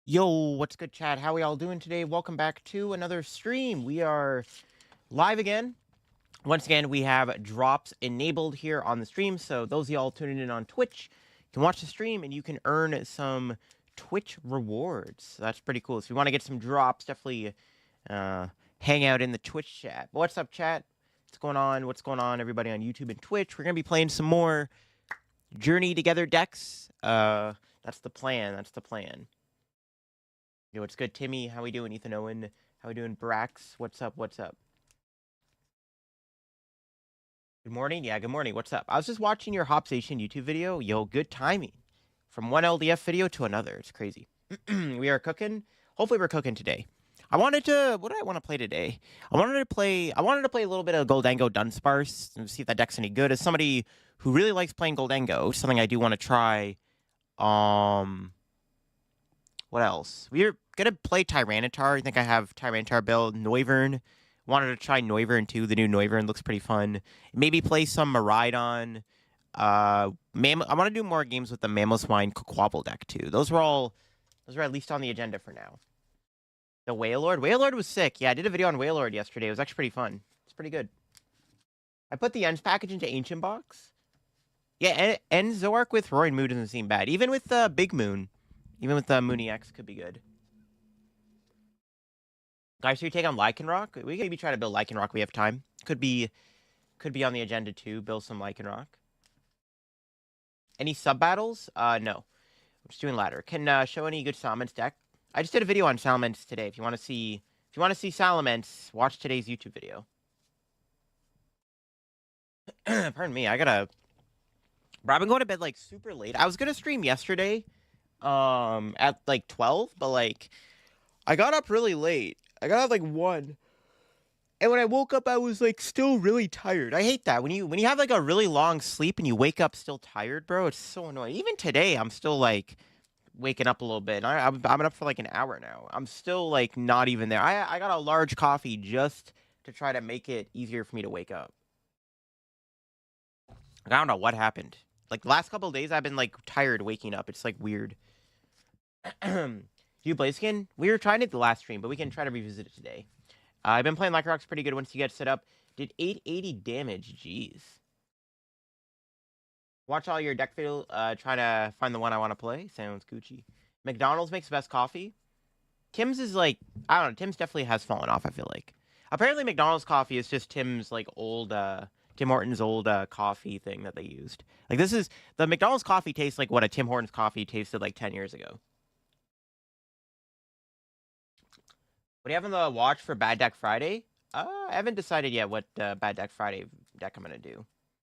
Yo, what's good, chat? How we all doing today? Welcome back to another stream. We are live again. Once again, we have drops enabled here on the stream, so those of y'all tuning in on Twitch can watch the stream and you can earn some Twitch rewards. So that's pretty cool. So if you want to get some drops, definitely hang out in the Twitch chat. But what's up, chat? What's going on? What's going on, everybody on YouTube and Twitch? We're gonna be playing some more Journey Together decks. That's the plan. That's the plan. Yo, what's good, Timmy? How we doing, Ethan Owen? How we doing, Brax? What's up? What's up? Good morning. Yeah, good morning. What's up? I was just watching your Hopsation YouTube video. Yo, good timing. From one LDF video to another. It's crazy. We are cooking. Hopefully we're cooking today. I wanted to... What do I want to play today? I wanted to play a little bit of Goldango Dunsparce and see if that deck's any good. As somebody who really likes playing Goldango, something I do want to try. What else? We're gonna play Tyranitar. I think I have Tyranitar build. Noivern. Wanted to try Noivern too. The new Noivern looks pretty fun. Maybe play some Maridon. I want to do more games with the Mamoswine Quabble deck too. Those are at least on the agenda for now. The Wailord. Wailord was sick. Yeah, I did a video on Wailord yesterday. It was actually pretty fun. It's pretty good. I put the Ends package into Ancient Box. Yeah, and Zoark with Roaring Moon doesn't seem bad. Even with Big Moon. Even with Mooney X could be good. Guys, should we take on Lycanroc? We can maybe try to build Lycanroc. We have time. Could be on the agenda too. Build some Lycanroc. Any sub battles? No. I'm just doing ladder. Can show any good Salamence deck? I just did a video on Salamence today. If you want to see Salamence, watch today's YouTube video. Pardon me. Bro, I've been going to bed like super late. I was gonna stream yesterday, at like 12, but like I got up really late. I got up like 1. And when I woke up, I was like still really tired. I hate that. When you have like a really long sleep and you wake up still tired, bro, it's so annoying. Even today, I'm still like waking up a little bit. And I've been up for like an hour now. I'm still like not even there. I got a large coffee just to try to make it easier for me to wake up. Like, I don't know what happened. Like the last couple of days, I've been like tired waking up. It's like weird. Do you Blaziken? We were trying it the last stream, but we can try to revisit it today. I've been playing Lycanroc's pretty good once you get set up. Did 880 damage. Jeez. Watch all your deck video, try to find the one I want to play. Sounds Gucci. McDonald's makes the best coffee. Tim's is like, I don't know, Tim's definitely has fallen off, I feel like. Apparently McDonald's coffee is just Tim's like old, Tim Hortons old coffee thing that they used. Like the McDonald's coffee tastes like what a Tim Hortons coffee tasted like 10 years ago. What do you have on the watch for Bad Deck Friday? I haven't decided yet what Bad Deck Friday deck I'm going to do.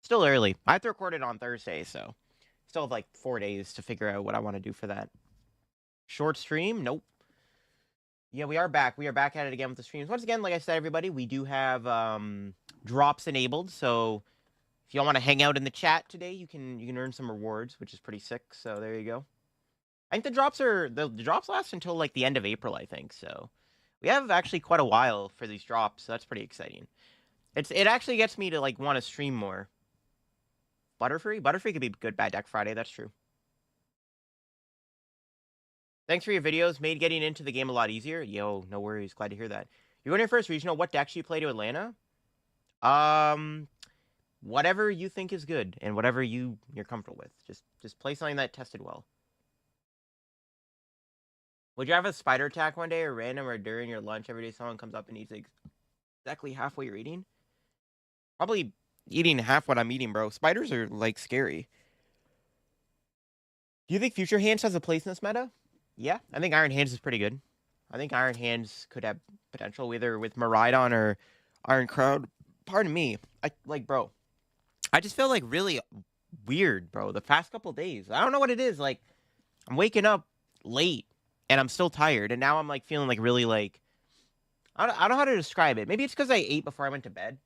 Still early. I have to record it on Thursday, so still have like 4 days to figure out what I want to do for that. Short stream? Nope. Yeah, we are back. We are back at it again with the streams. Once again, like I said, everybody, we do have drops enabled, so if y'all want to hang out in the chat today, you can earn some rewards, which is pretty sick, so there you go. I think the drops last until like the end of April, I think, so we have actually quite a while for these drops, so that's pretty exciting. It actually gets me to like want to stream more. Butterfree could be good Bad Deck Friday, that's true. Thanks for your videos, made getting into the game a lot easier. Yo, no worries, glad to hear that. You're going your first regional, what decks you play to Atlanta? Whatever you think is good and whatever you're comfortable with. Just play something that tested well. Would you have a spider attack one day or random or during your lunch every day someone comes up and eats exactly half what you're eating? Probably eating half what I'm eating, bro. Spiders are like scary. Do you think Future Hands has a place in this meta? Yeah, I think Iron Hands is pretty good. I think Iron Hands could have potential either with Maridon or Iron Crowd. Pardon me. Bro. I just feel like really weird, bro. The past couple days. I don't know what it is. Like, I'm waking up late and I'm still tired. And now I'm like feeling like really like, I don't know how to describe it. Maybe it's because I ate before I went to bed.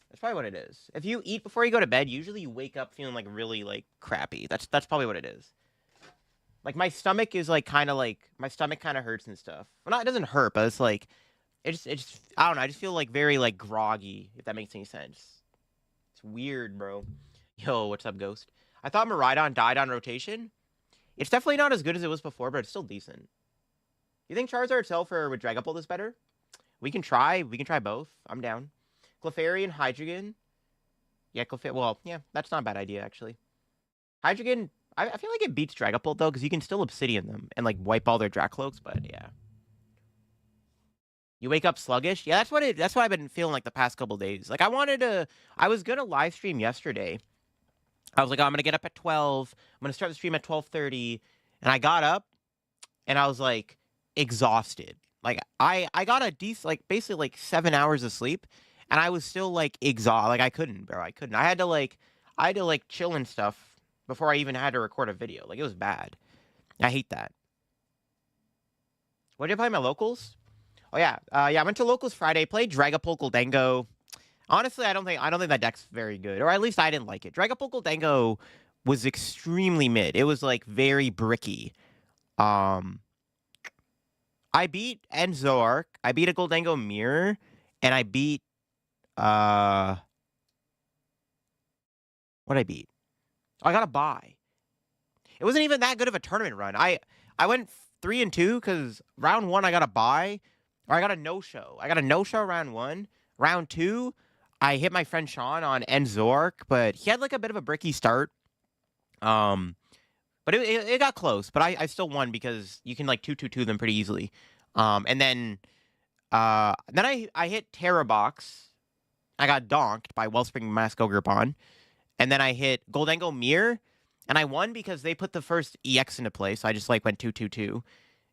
That's probably what it is. If you eat before you go to bed, usually you wake up feeling like really like crappy. That's probably what it is. Like my stomach is like kind of like my stomach kind of hurts and stuff. Well, not it doesn't hurt, but it's like it just I don't know. I just feel like very like groggy. If that makes any sense. It's weird, bro. Yo, what's up, Ghost? I thought Maridon died on rotation. It's definitely not as good as it was before, but it's still decent. You think Charizard itself or with Dragapult is better? We can try. We can try both. I'm down. Clefairy and Hydreigon. Yeah, Clefairy. Well, yeah, that's not a bad idea, actually. Hydreigon, I feel like it beats Dragapult, though, because you can still Obsidian them and, like, wipe all their Dracloaks, but yeah. You wake up sluggish? Yeah, that's what I've been feeling like the past couple days. Like, I was gonna live stream yesterday. I was like, oh, I'm gonna get up at 12. I'm gonna start the stream at 12:30. And I got up, and I was, like, exhausted. Like, I got a decent, like, basically, like, 7 hours of sleep, and I was still, like, exhausted. Like, I couldn't, bro. I couldn't. I had to, like, chill and stuff before I even had to record a video. Like, it was bad. I hate that. What did I play my locals? Oh, yeah. Yeah, I went to locals Friday, played Dragapult Goldango. Honestly, I don't think that deck's very good, or at least I didn't like it. Dragapult Goldango was extremely mid. It was, like, very bricky. I beat Enzoark. I beat a Goldango Mirror, and I beat what I beat? Oh, I got a bye. It wasn't even that good of a tournament run. I went 3-2 because round 1 I got a bye, or I got a no-show. I got a no-show round 1. Round 2, I hit my friend Sean on Enzoark, but he had like a bit of a bricky start. But it got close, but I still won because you can like 2-2-2 them pretty easily. And then I hit Terrabox. I got donked by Wellspring Mask Ogrepon. And then I hit Goldango Mirror, and I won because they put the first EX into play, so I just like went 2-2-2.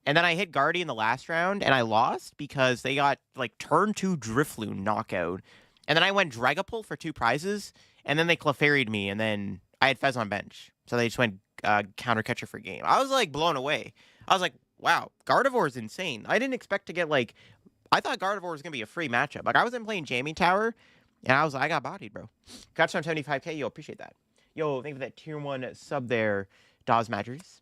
And then I hit Guardian the last round, and I lost because they got like turn 2 Drifloon knockout. And then I went Dragapult for 2 prizes, and then they Clefairy'd me, and then I had Fez on bench. So they just went counter catcher for game. I was like blown away. I was like, wow, Gardevoir is insane. I didn't expect to get like, I thought Gardevoir was gonna be a free matchup. Like I wasn't playing Jamming Tower, and I was like, I got bodied, bro. Got some 75k. Yo, appreciate that. Yo, thank you for that tier 1 sub there, Dawes Madries.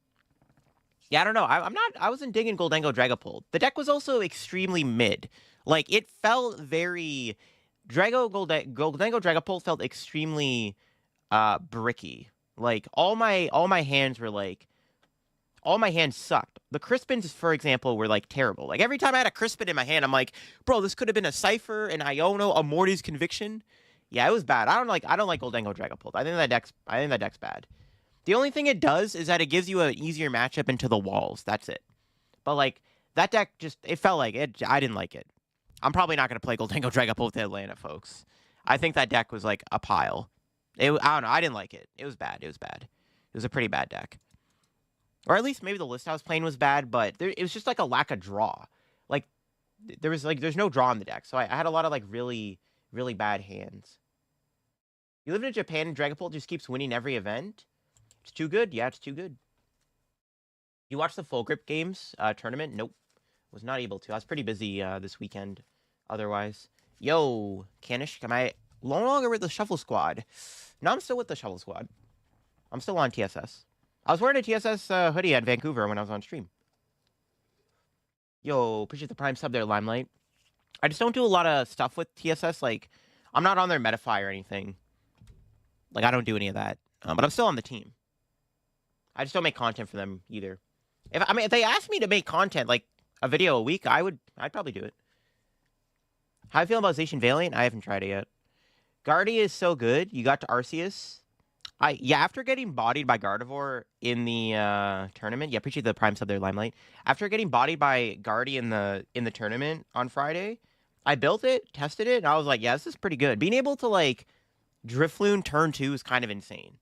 Yeah, I don't know. I wasn't digging Goldango Dragapult. The deck was also extremely mid. Like it felt very Goldango Dragapult felt extremely bricky. Like all my hands were like, all my hands sucked. The Crispins, for example, were like terrible. Like every time I had a Crispin in my hand, I'm like, bro, this could have been a Cypher, an Iono, a Morty's Conviction. Yeah, it was bad. I don't like Goldango Dragapult. I think that deck's bad. The only thing it does is that it gives you an easier matchup into the walls. That's it. But like that deck just, it felt like it. I didn't like it. I'm probably not gonna play Goldango Dragapult with Atlanta, folks. I think that deck was like a pile. I don't know. I didn't like it. It was bad. It was a pretty bad deck. Or at least maybe the list I was playing was bad, but it was just like a lack of draw. Like there's no draw in the deck, so I had a lot of like really, really bad hands. You live in Japan and Dragapult just keeps winning every event. It's too good. Yeah, it's too good. You watch the Full Grip Games tournament? Nope, was not able to. I was pretty busy this weekend. Otherwise, yo, Canish, am I no longer with the Shuffle Squad? No, I'm still with the Shuffle Squad. I'm still on TSS. I was wearing a TSS hoodie at Vancouver when I was on stream. Yo, appreciate the Prime sub there, Limelight. I just don't do a lot of stuff with TSS. Like, I'm not on their Metafy or anything. Like, I don't do any of that. But I'm still on the team. I just don't make content for them either. If they asked me to make content, like a video a week, I'd probably do it. How I feel about Zacian Valiant? I haven't tried it yet. Guardy is so good. You got to Arceus. After getting bodied by Gardevoir in the tournament, appreciate the Prime sub there, Limelight. After getting bodied by Guardy in the tournament on Friday, I built it, tested it, and I was like, yeah, this is pretty good. Being able to like Drifloon turn 2 is kind of insane.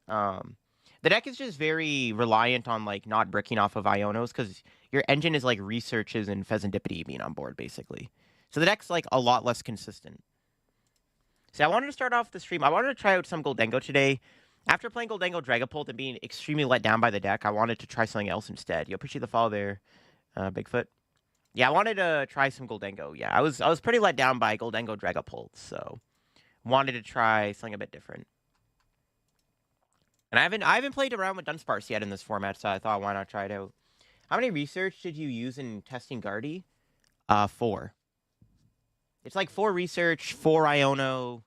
The deck is just very reliant on like not bricking off of Ionos because your engine is like researches and Pheasantipity being on board basically. So the deck's like a lot less consistent. See, I wanted to start off the stream. I wanted to try out some Goldango today. After playing Goldango Dragapult and being extremely let down by the deck, I wanted to try something else instead. You appreciate the follow there, Bigfoot. Yeah, I wanted to try some Goldango. Yeah, I was pretty let down by Goldango Dragapult, so wanted to try something a bit different. And I haven't played around with Dunsparce yet in this format, so I thought, why not try it out? How many research did you use in testing Guardy? 4. It's like 4 research, 4 Iono,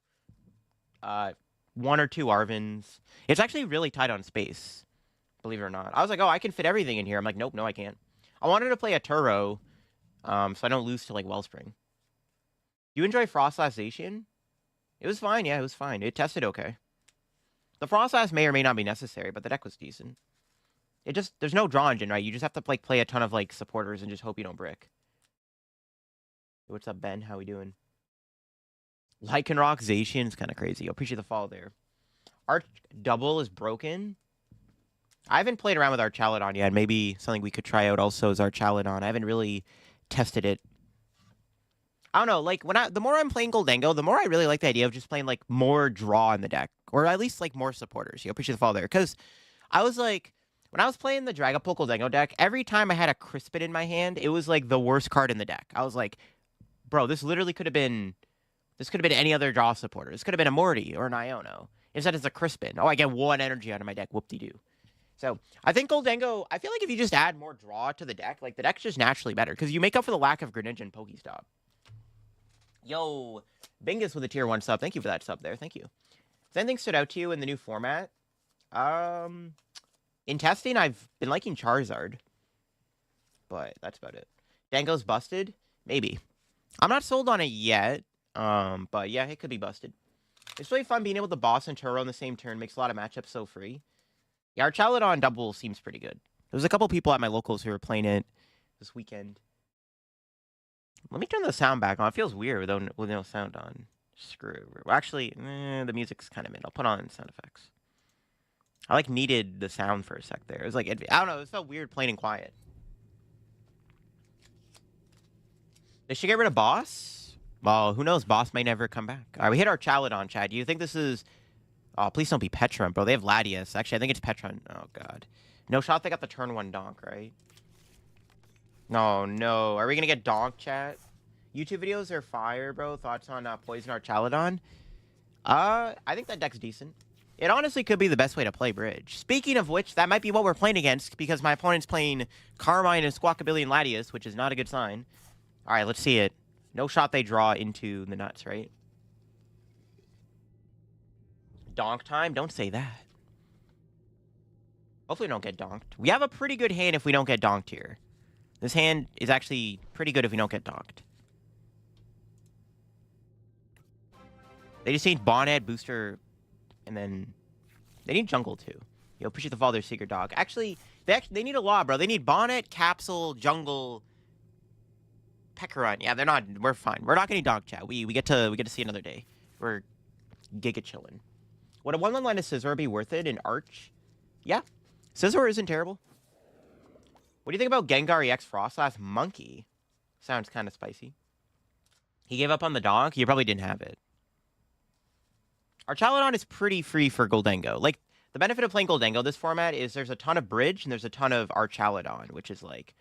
1 or 2 Arvins. It's actually really tight on space, believe it or not. I was like, oh, I can fit everything in here. I'm like, nope, no, I can't. I wanted to play a Turo, so I don't lose to like Wellspring. You enjoy Frostlass Zacian? It was fine, yeah, it was fine. It tested okay. The Frostlass may or may not be necessary, but the deck was decent. It just, there's no draw engine, right? You just have to like play a ton of like supporters and just hope you don't brick. What's up, Ben? How we doing? Lycanroc Zacian is kind of crazy. I appreciate the follow there. Arch Double is broken. I haven't played around with Archaladon yet. Maybe something we could try out also is Archaladon. I haven't really tested it. I don't know, like, the more I'm playing Goldango, the more I really like the idea of just playing, like, more draw in the deck. Or at least, like, more supporters. You know, appreciate the follow there. Because I was, like, when I was playing the Dragapult Goldango deck, every time I had a Crispin in my hand, it was, like, the worst card in the deck. I was like, bro, this literally could have been... This could have been any other draw supporter. This could have been a Morty or an Iono. Instead, it's a Crispin. Oh, I get 1 energy out of my deck. Whoop-de-doo. So, I think Goldango... I feel like if you just add more draw to the deck, like, the deck's just naturally better. Because you make up for the lack of Greninja and Pokestop. Yo, Bingus with a tier 1 sub. Thank you for that sub there. Thank you. Has anything stood out to you in the new format? In testing, I've been liking Charizard. But that's about it. Dango's busted? Maybe. I'm not sold on it yet. But yeah, it could be busted. It's really fun being able to boss and Turo on the same turn. Makes a lot of matchups so free. Yeah, our Archaladon double seems pretty good. There was a couple people at my locals who were playing it this weekend. Let me turn the sound back on. It feels weird with no sound on. Screw it. Well, actually, the music's kind of mid. I'll put on sound effects. I like needed the sound for a sec there. It was like, I don't know. It felt weird playing in quiet. They should get rid of Boss. Well, who knows? Boss may never come back. All right, we hit our Archaladon, Chad. Do you think this is... Oh, please don't be Petron, bro. They have Latias. Actually, I think it's Petron. Oh, God. No shot they got the turn 1 donk, right? No, no. Are we going to get donk, chat? YouTube videos are fire, bro. Thoughts on Poison Archaladon? I think that deck's decent. It honestly could be the best way to play Bridge. Speaking of which, that might be what we're playing against, because my opponent's playing Carmine and Squawkabilly and Latias, which is not a good sign. All right, let's see it. No shot they draw into the nuts, right? Donk time? Don't say that. Hopefully we don't get donked. We have a pretty good hand if we don't get donked here. This hand is actually pretty good if we don't get donked. They just need Bonnet, Booster, and then they need Jungle too. Yo, appreciate the follow their Secret Dog. Actually, they need a lot, bro. They need Bonnet, Capsule, Jungle, Pekkaron. Yeah, they're not. We're fine. We're not getting dog chat. We get to see another day. We're giga chilling. Would a 1/1 line of Scizor be worth it in Arch? Yeah, Scizor isn't terrible. What do you think about Gengar EX Frostlass Monkey? Sounds kind of spicy. He gave up on the donk. You probably didn't have it. Archaladon is pretty free for Goldango. Like, the benefit of playing Goldango this format is there's a ton of Bridge and there's a ton of Archaladon, which is, like,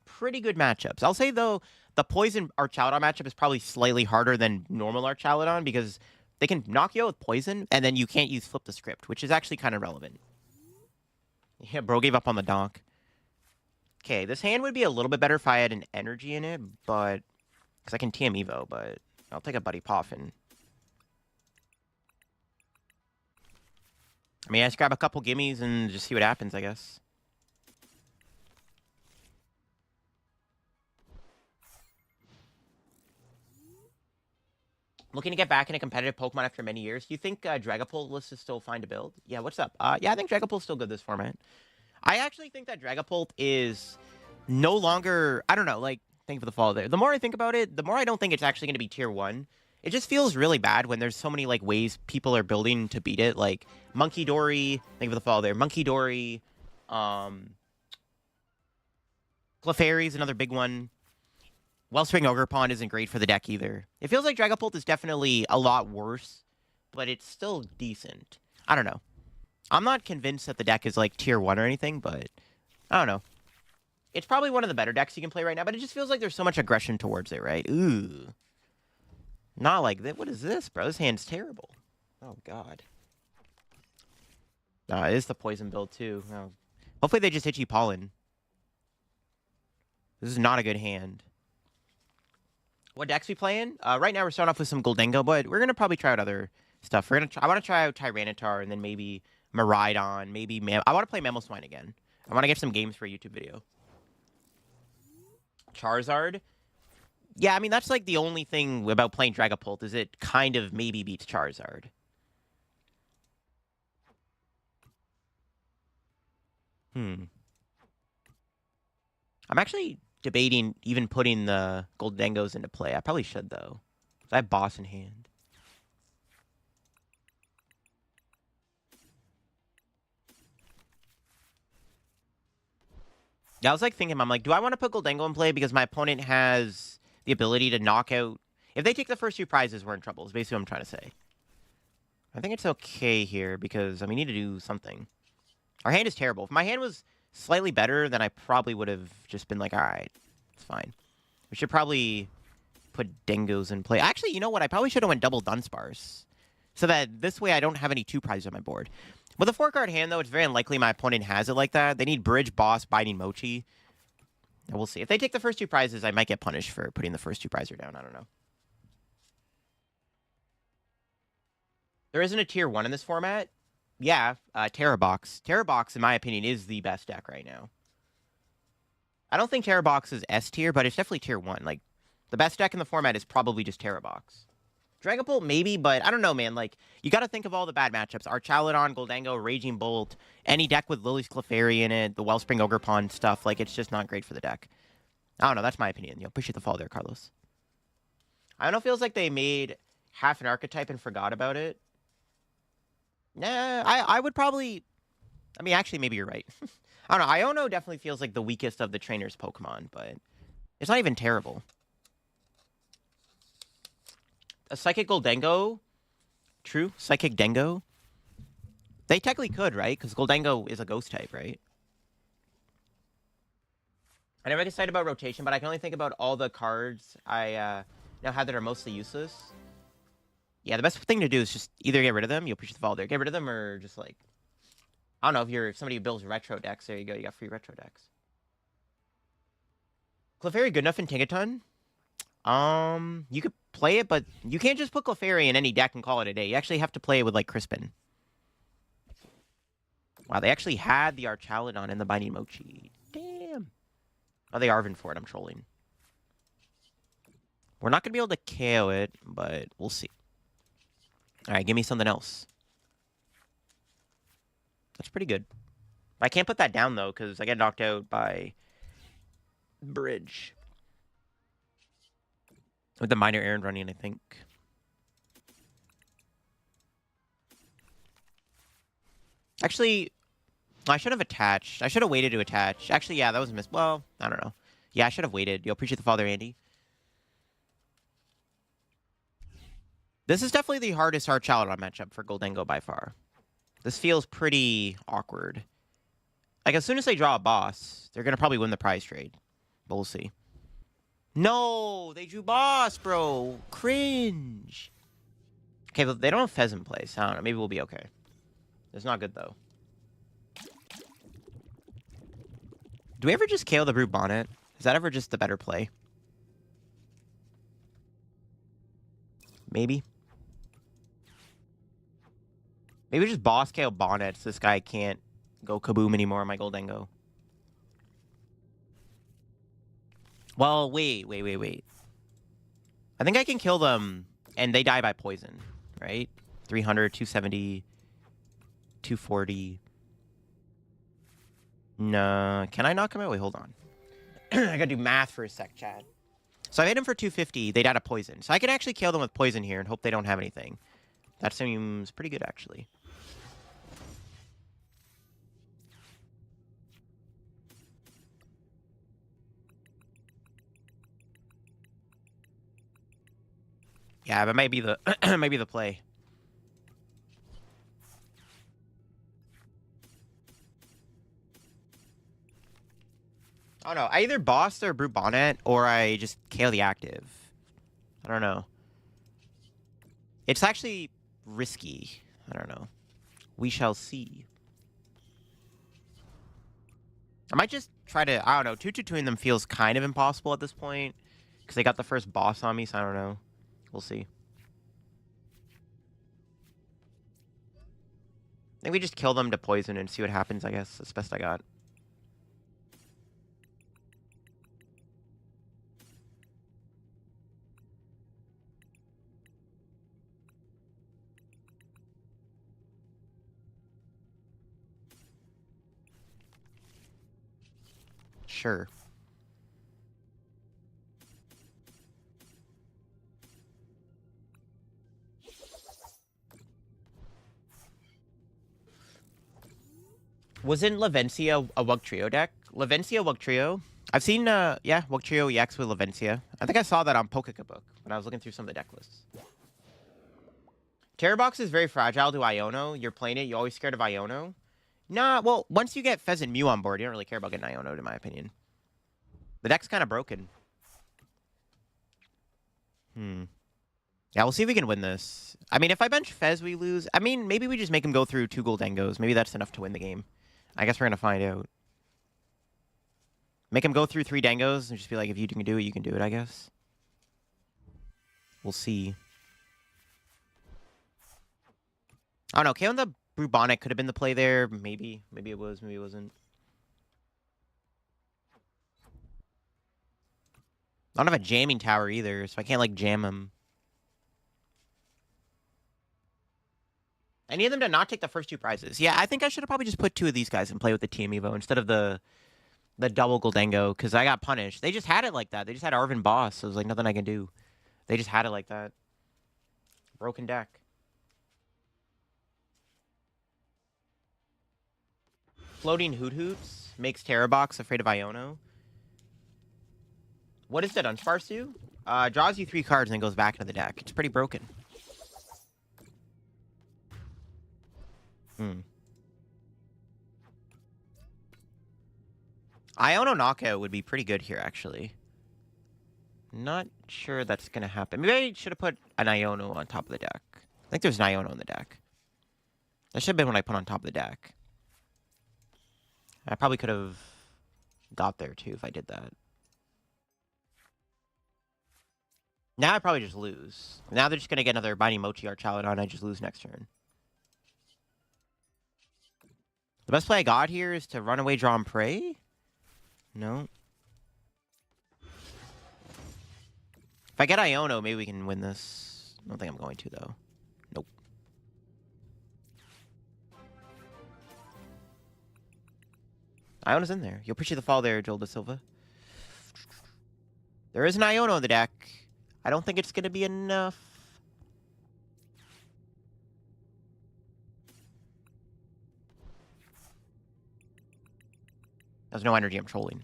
pretty good matchups. I'll say, though, the Poison Archaladon matchup is probably slightly harder than normal Archaladon because they can knock you out with Poison, and then you can't use Flip the Script, which is actually kind of relevant. Yeah, bro gave up on the donk. Okay, this hand would be a little bit better if I had an energy in it, but... Because I can TM Evo, but I'll take a Buddy Poffin. I mean, I just grab a couple gimmies and just see what happens, I guess. Looking to get back into competitive Pokemon after many years. Do you think Dragapult list is still fine to build? Yeah, what's up? Yeah, I think Dragapult's still good this format. I actually think that Dragapult is no longer... I don't know, like, thank you for the follow there. The more I think about it, the more I don't think it's actually going to be tier 1. It just feels really bad when there's so many, like, ways people are building to beat it. Like, Monkey Dory, thank you for the follow there. Monkey Dory, Clefairy's another big one. Wellspring Ogerpon isn't great for the deck either. It feels like Dragapult is definitely a lot worse, but it's still decent. I don't know. I'm not convinced that the deck is, like, tier 1 or anything, but I don't know. It's probably one of the better decks you can play right now, but it just feels like there's so much aggression towards it, right? Ooh. Not like that. What is this, bro? This hand's terrible. Oh, God. It is the poison build, too. Oh. Hopefully they just hit you Pollen. This is not a good hand. What decks we playing? Right now we're starting off with some Goldango, but we're gonna probably try out other stuff. I want to try out Tyranitar and then maybe Miraidon, maybe I want to play Mamoswine again. I want to get some games for a YouTube video. Charizard. Yeah, I mean, that's like the only thing about playing Dragapult is it kind of maybe beats Charizard. I'm actually debating even putting the Goldengos into play. I probably should, though. I have Boss in hand. Yeah, I was like thinking, I'm like, do I want to put Goldango in play because my opponent has the ability to knock out... If they take the first 2 prizes, we're in trouble, is basically what I'm trying to say. I think it's okay here because we need to do something. Our hand is terrible. If my hand was slightly better, then I probably would have just been like, all right, it's fine. We should probably put Dengos in play. Actually, you know what? I probably should have went double Dunsparce. So that this way I don't have any 2 prizes on my board. With a 4-card hand, though, it's very unlikely my opponent has it like that. They need Bridge, Boss, Biting Mochi. And we'll see. If they take the first 2 prizes, I might get punished for putting the first 2 prizes down. I don't know. There isn't a tier 1 in this format. Yeah, Terrabox. Terrabox, in my opinion, is the best deck right now. I don't think Terrabox is S tier, but it's definitely tier 1. Like, the best deck in the format is probably just Terrabox. Dragapult, maybe, but I don't know, man. Like, you got to think of all the bad matchups. Archaladon, Goldango, Raging Bolt, any deck with Lily's Clefairy in it, the Wellspring Ogre Pond stuff, like, it's just not great for the deck. I don't know, that's my opinion. Appreciate the fall there, Carlos. I don't know, it feels like they made half an archetype and forgot about it. Nah, I would probably... I mean, actually, maybe you're right. I don't know, Iono definitely feels like the weakest of the trainer's Pokemon, but it's not even terrible. A Psychic Goldango? True. Psychic Dengo? They technically could, right? Because Goldango is a ghost type, right? I never get excited about rotation, but I can only think about all the cards I now have that are mostly useless. Yeah, the best thing to do is just either get rid of them. You'll appreciate the fall there. Get rid of them or just like... I don't know, if somebody who builds retro decks, there you go. You got free retro decks. Clefairy good enough in Tinkaton? You could play it, but you can't just put Clefairy in any deck and call it a day. You actually have to play it with, like, Crispin. Wow, they actually had the Archaladon and the Binding Mochi. Damn. Oh, they Arven for it. I'm trolling. We're not going to be able to KO it, but we'll see. All right, give me something else. That's pretty good. I can't put that down, though, because I get knocked out by Bridge. With the Minor Errand running, I think. Actually, I should have attached. I should have waited to attach. Actually, yeah, that was a miss. Well, I don't know. Yeah, I should have waited. You'll appreciate the father, Andy. This is definitely the hardest Archaladon matchup for Goldango by far. This feels pretty awkward. Like, as soon as they draw a boss, they're going to probably win the prize trade. But we'll see. No! They drew boss, bro! Cringe! Okay, but they don't have Fez in place. I don't know. Maybe we'll be okay. It's not good, though. Do we ever just KO the Brute Bonnet? Is that ever just the better play? Maybe. Maybe just boss KO Bonnet so this guy can't go kaboom anymore on my Goldango. Well, wait. I think I can kill them and they die by poison, right? 300, 270, 240. No, can I knock him out? Wait, hold on. I gotta do math for a sec, Chad. So I hit him for 250. They died of poison. So I can actually kill them with poison here and hope they don't have anything. That seems pretty good, actually. Yeah, that might be the might be the play. I don't know. I either boss their Brute Bonnet or I just KO the active. I don't know. It's actually risky. I don't know. We shall see. I might just try to, I don't know, 2-2-2ing them feels kind of impossible at this point. Because they got the first boss on me, so I don't know. We'll see. I think we just kill them to poison and see what happens, I guess. That's best I got. sure. Wasn't Lavencia a Wugtrio deck? Lavencia Wugtrio? I've seen, yeah, Wugtrio EX with Lavencia. I think I saw that on Pokekabook when I was looking through some of the deck lists. Terror Box is very fragile to Iono. You're playing it, you're always scared of Iono. Nah, well, once you get Fez and Mew on board, you don't really care about getting Iono, in my opinion. The deck's kind of broken. Yeah, we'll see if we can win this. I mean, if I bench Fez, we lose. I mean, maybe we just make him go through 2 Goldengos. Maybe that's enough to win the game. I guess we're going to find out. Make him go through 3 Dangos and just be like, if you can do it, you can do it, I guess. We'll see. I don't know. KO on the Brubonic could have been the play there. Maybe. Maybe it was. Maybe it wasn't. I don't have a jamming tower either, so I can't, like, jam him. I need them to not take the first 2 prizes. Yeah, I think I should have probably just put 2 of these guys and play with the Team Evo instead of the double Goldango, because I got punished. They just had it like that. They just had Arvin Boss, so there's like nothing I can do. They just had it like that. Broken deck. Floating Hoot Hoots makes Terrabox afraid of Iono. What does the Dunsparce do? Draws you 3 cards and then goes back into the deck. It's pretty broken. Iono Knockout would be pretty good here, actually. Not sure that's going to happen. Maybe I should have put an Iono on top of the deck. I think there's an Iono in the deck. That should have been what I put on top of the deck. I probably could have got there, too, if I did that. Now I probably just lose. Now they're just going to get another Binding Mochi Archaladon, and I just lose next turn. The best play I got here is to run away, draw, and pray? No. If I get Iono, maybe we can win this. I don't think I'm going to, though. Nope. Iono's in there. You'll appreciate the fall there, Joel Da Silva. There is an Iono in the deck. I don't think it's going to be enough. There's no energy, I'm trolling.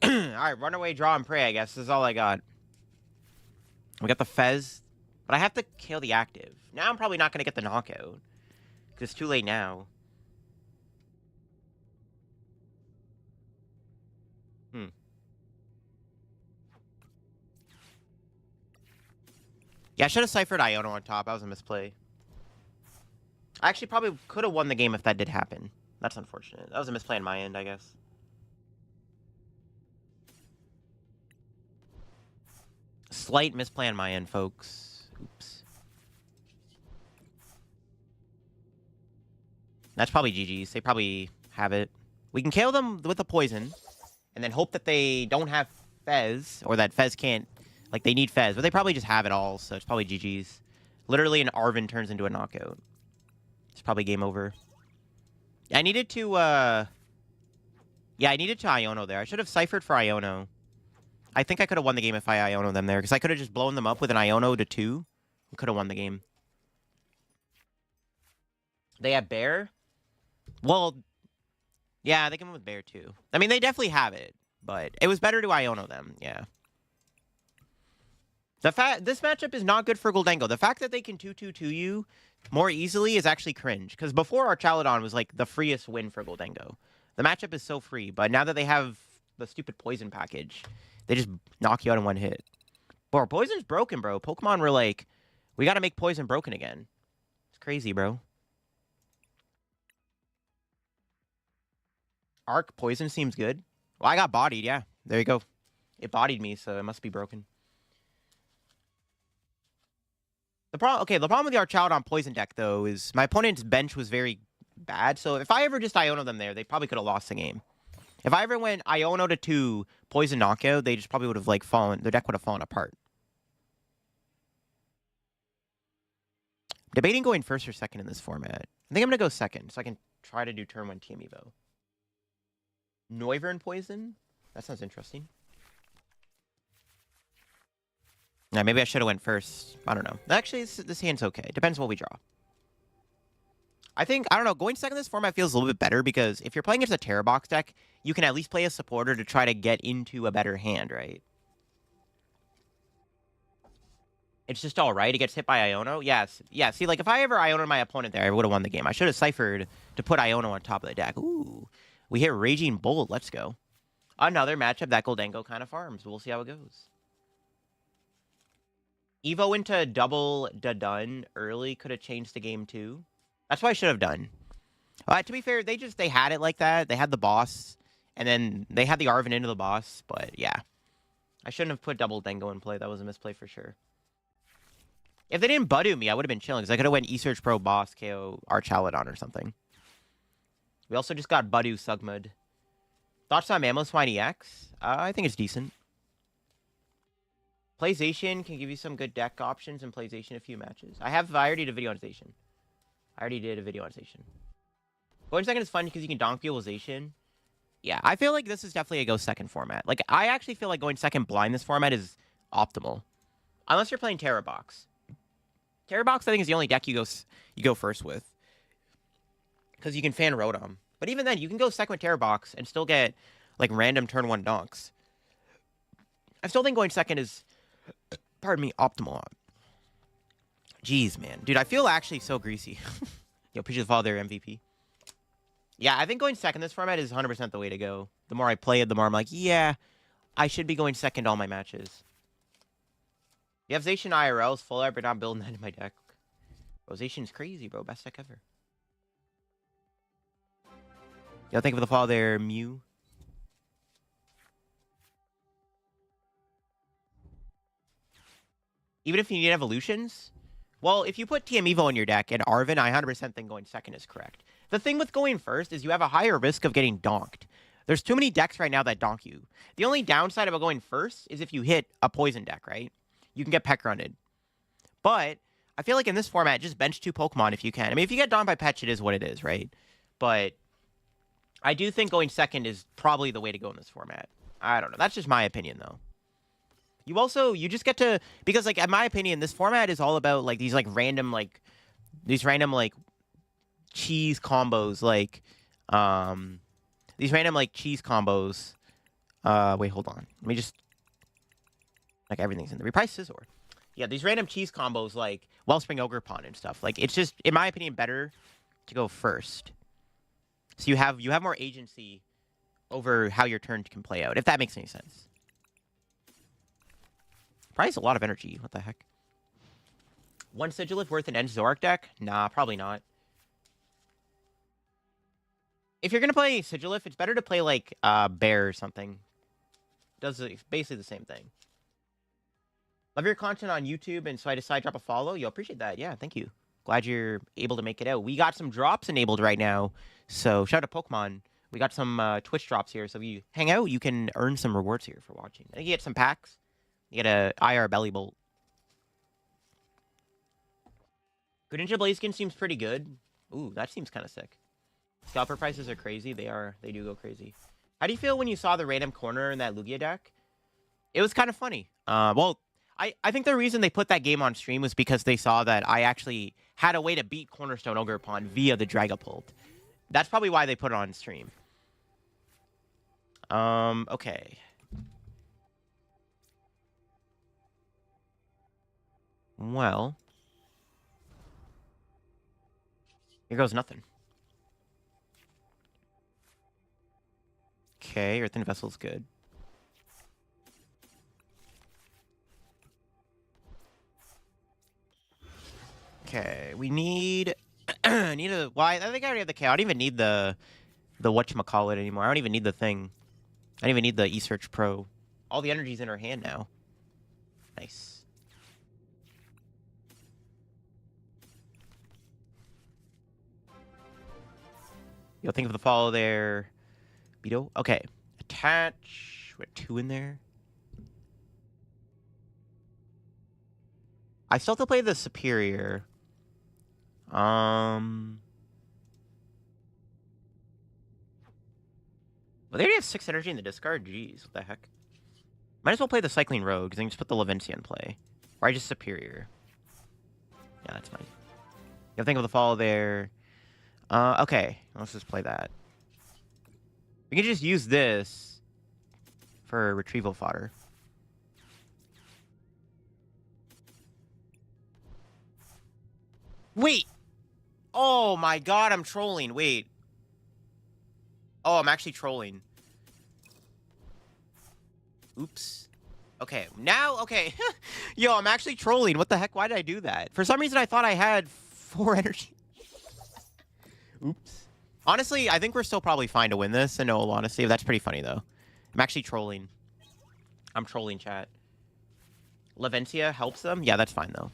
Alright, run away, draw, and pray, I guess. This is all I got. We got the Fez. But I have to kill the active. Now I'm probably not going to get the knockout. Because it's too late now. Yeah, I should have ciphered Iono on top. That was a misplay. I actually probably could have won the game if that did happen. That's unfortunate. That was a misplay on my end, I guess. Slight misplay on my end, folks. Oops. That's probably GG's. They probably have it. We can KO them with the poison, and then hope that they don't have Fez, or that Fez can't... Like, they need Fez, but they probably just have it all, so it's probably GG's. Literally, an Arvin turns into a knockout. It's probably game over. I needed to, yeah, I needed to Iono there. I should have ciphered for Iono. I think I could have won the game if I Iono them there, because I could have just blown them up with an Iono to 2. We could have won the game. They have Bear? Well, yeah, they can win with Bear, too. I mean, they definitely have it, but it was better to Iono them, yeah. This matchup is not good for Goldango. The fact that they can 2-2-2 you more easily is actually cringe. Because before, Archaladon was like the freest win for Goldango. The matchup is so free, but now that they have the stupid poison package, they just knock you out in one hit. Bro, poison's broken, bro. Pokemon were like, we gotta make poison broken again. It's crazy, bro. Arc poison seems good. Well, I got bodied, yeah. There you go. It bodied me, so it must be broken. The problem with the Archaladon poison deck, though, is my opponent's bench was very bad. So if I ever just Iono them there, they probably could have lost the game. If I ever went Iono to 2, poison knockout, they just probably would have, like, fallen. Their deck would have fallen apart. Debating going first or second in this format. I think I'm going to go second, so I can try to do turn 1 TM Evo. Noivern Poison? That sounds interesting. Yeah, maybe I should have went first. I don't know. Actually, this hand's okay. Depends what we draw. I don't know, going second in this format feels a little bit better because if you're playing against a Terror Box deck, you can at least play a supporter to try to get into a better hand, right? It's just all right. It gets hit by Iono. Yes. Yeah, see, like, if I ever Iono my opponent there, I would have won the game. I should have ciphered to put Iono on top of the deck. Ooh. We hit Raging Bolt. Let's go. Another matchup that Goldango kind of farms. We'll see how it goes. Evo into double done early could have changed the game, too. That's what I should have done. To be fair, they had it like that. They had the boss, and then they had the Arven into the boss. But, yeah. I shouldn't have put double Dango in play. That was a misplay for sure. If they didn't Budu me, I would have been chilling, because I could have went Esearch Pro Boss, KO Archaladon or something. We also just got Budu Sugmud. Thoughts on Mamoswine EX? I think it's decent. PlayStation can give you some good deck options and PlayStation a few matches. I already did a video on Zation. Going second is fun because you can donk Fuelization. Yeah, I feel like this is definitely a go second format. Like, I actually feel like going second blind this format is optimal. Unless you're playing Terror Box. Terror Box, I think, is the only deck you go first with. Because you can fan Rotom. But even then, you can go second with Terror Box and still get, like, random turn 1 donks. I still think going second is, pardon me, optimal. Jeez, man. Dude, I feel actually so greasy. Yo, appreciate the follow there, MVP. Yeah, I think going second this format is 100% the way to go. The more I play it, the more I'm like, yeah, I should be going second all my matches. You have Zation IRL's full art, but not building that in my deck. Bro, Zation's crazy, bro. Best deck ever. Yo, thank you for the follow there, Mew. Even if you need evolutions? Well, if you put TM Evo in your deck and Arven, I 100% think going second is correct. The thing with going first is you have a higher risk of getting donked. There's too many decks right now that donk you. The only downside about going first is if you hit a poison deck, right? You can get peck runted. But I feel like in this format, just bench 2 Pokemon if you can. I mean, if you get donked by Petch, it is what it is, right? But I do think going second is probably the way to go in this format. I don't know. That's just my opinion, though. You just get to, because, like, in my opinion, this format is all about, like, these random cheese combos, cheese combos. Wait, hold on. Let me just, like, everything's in there. Reprice Scizor. Yeah, these random cheese combos, like Wellspring Ogre Pond and stuff. Like, it's just, in my opinion, better to go first. So you have more agency over how your turn can play out, if that makes any sense. Probably a lot of energy. What the heck? One Sigilif worth an End Zoroark deck? Nah, probably not. If you're going to play Sigilif, it's better to play, like, Bear or something. Does basically the same thing. Love your content on YouTube, and so I decided to drop a follow. You'll appreciate that. Yeah, thank you. Glad you're able to make it out. We got some drops enabled right now, so shout out to Pokemon. We got some Twitch drops here, so if you hang out, you can earn some rewards here for watching. I think you get some packs. You get a IR Belly Bolt. Greninja Blaziken seems pretty good. Ooh, that seems kind of sick. Scalper prices are crazy. They do go crazy. How do you feel when you saw the random corner in that Lugia deck? It was kind of funny. Well, I think the reason they put that game on stream was because they saw that I actually had a way to beat Cornerstone Ogre Pond via the Dragapult. That's probably why they put it on stream. Okay. Well. Here goes nothing. Okay, Earthen Vessel's good. Okay, we need... well, I think I already have the K. I don't even need the whatchamacallit anymore. I don't even need the thing. I don't even need the Esearch Pro. All the energy's in her hand now. Nice. Yo, think of the follow there. Beto. Okay. Attach. We have 2 in there. I still have to play the Superior. Well, they already have 6 energy in the discard. Jeez, what the heck? Might as well play the Cycling Rogue, because then just put the Lavencia in play. Or I just Superior. Yeah, that's fine. You'll think of the follow there. Okay, let's just play that. We can just use this for retrieval fodder. Wait! Oh my god, I'm trolling. Wait. Oh, I'm actually trolling. Oops. Okay, now, okay. Yo, I'm actually trolling. What the heck? Why did I do that? For some reason, I thought I had 4 energy. Oops. Honestly, I think we're still probably fine to win this, in all honesty. That's pretty funny, though. I'm actually trolling. I'm trolling, chat. Lavencia helps them? Yeah, that's fine, though.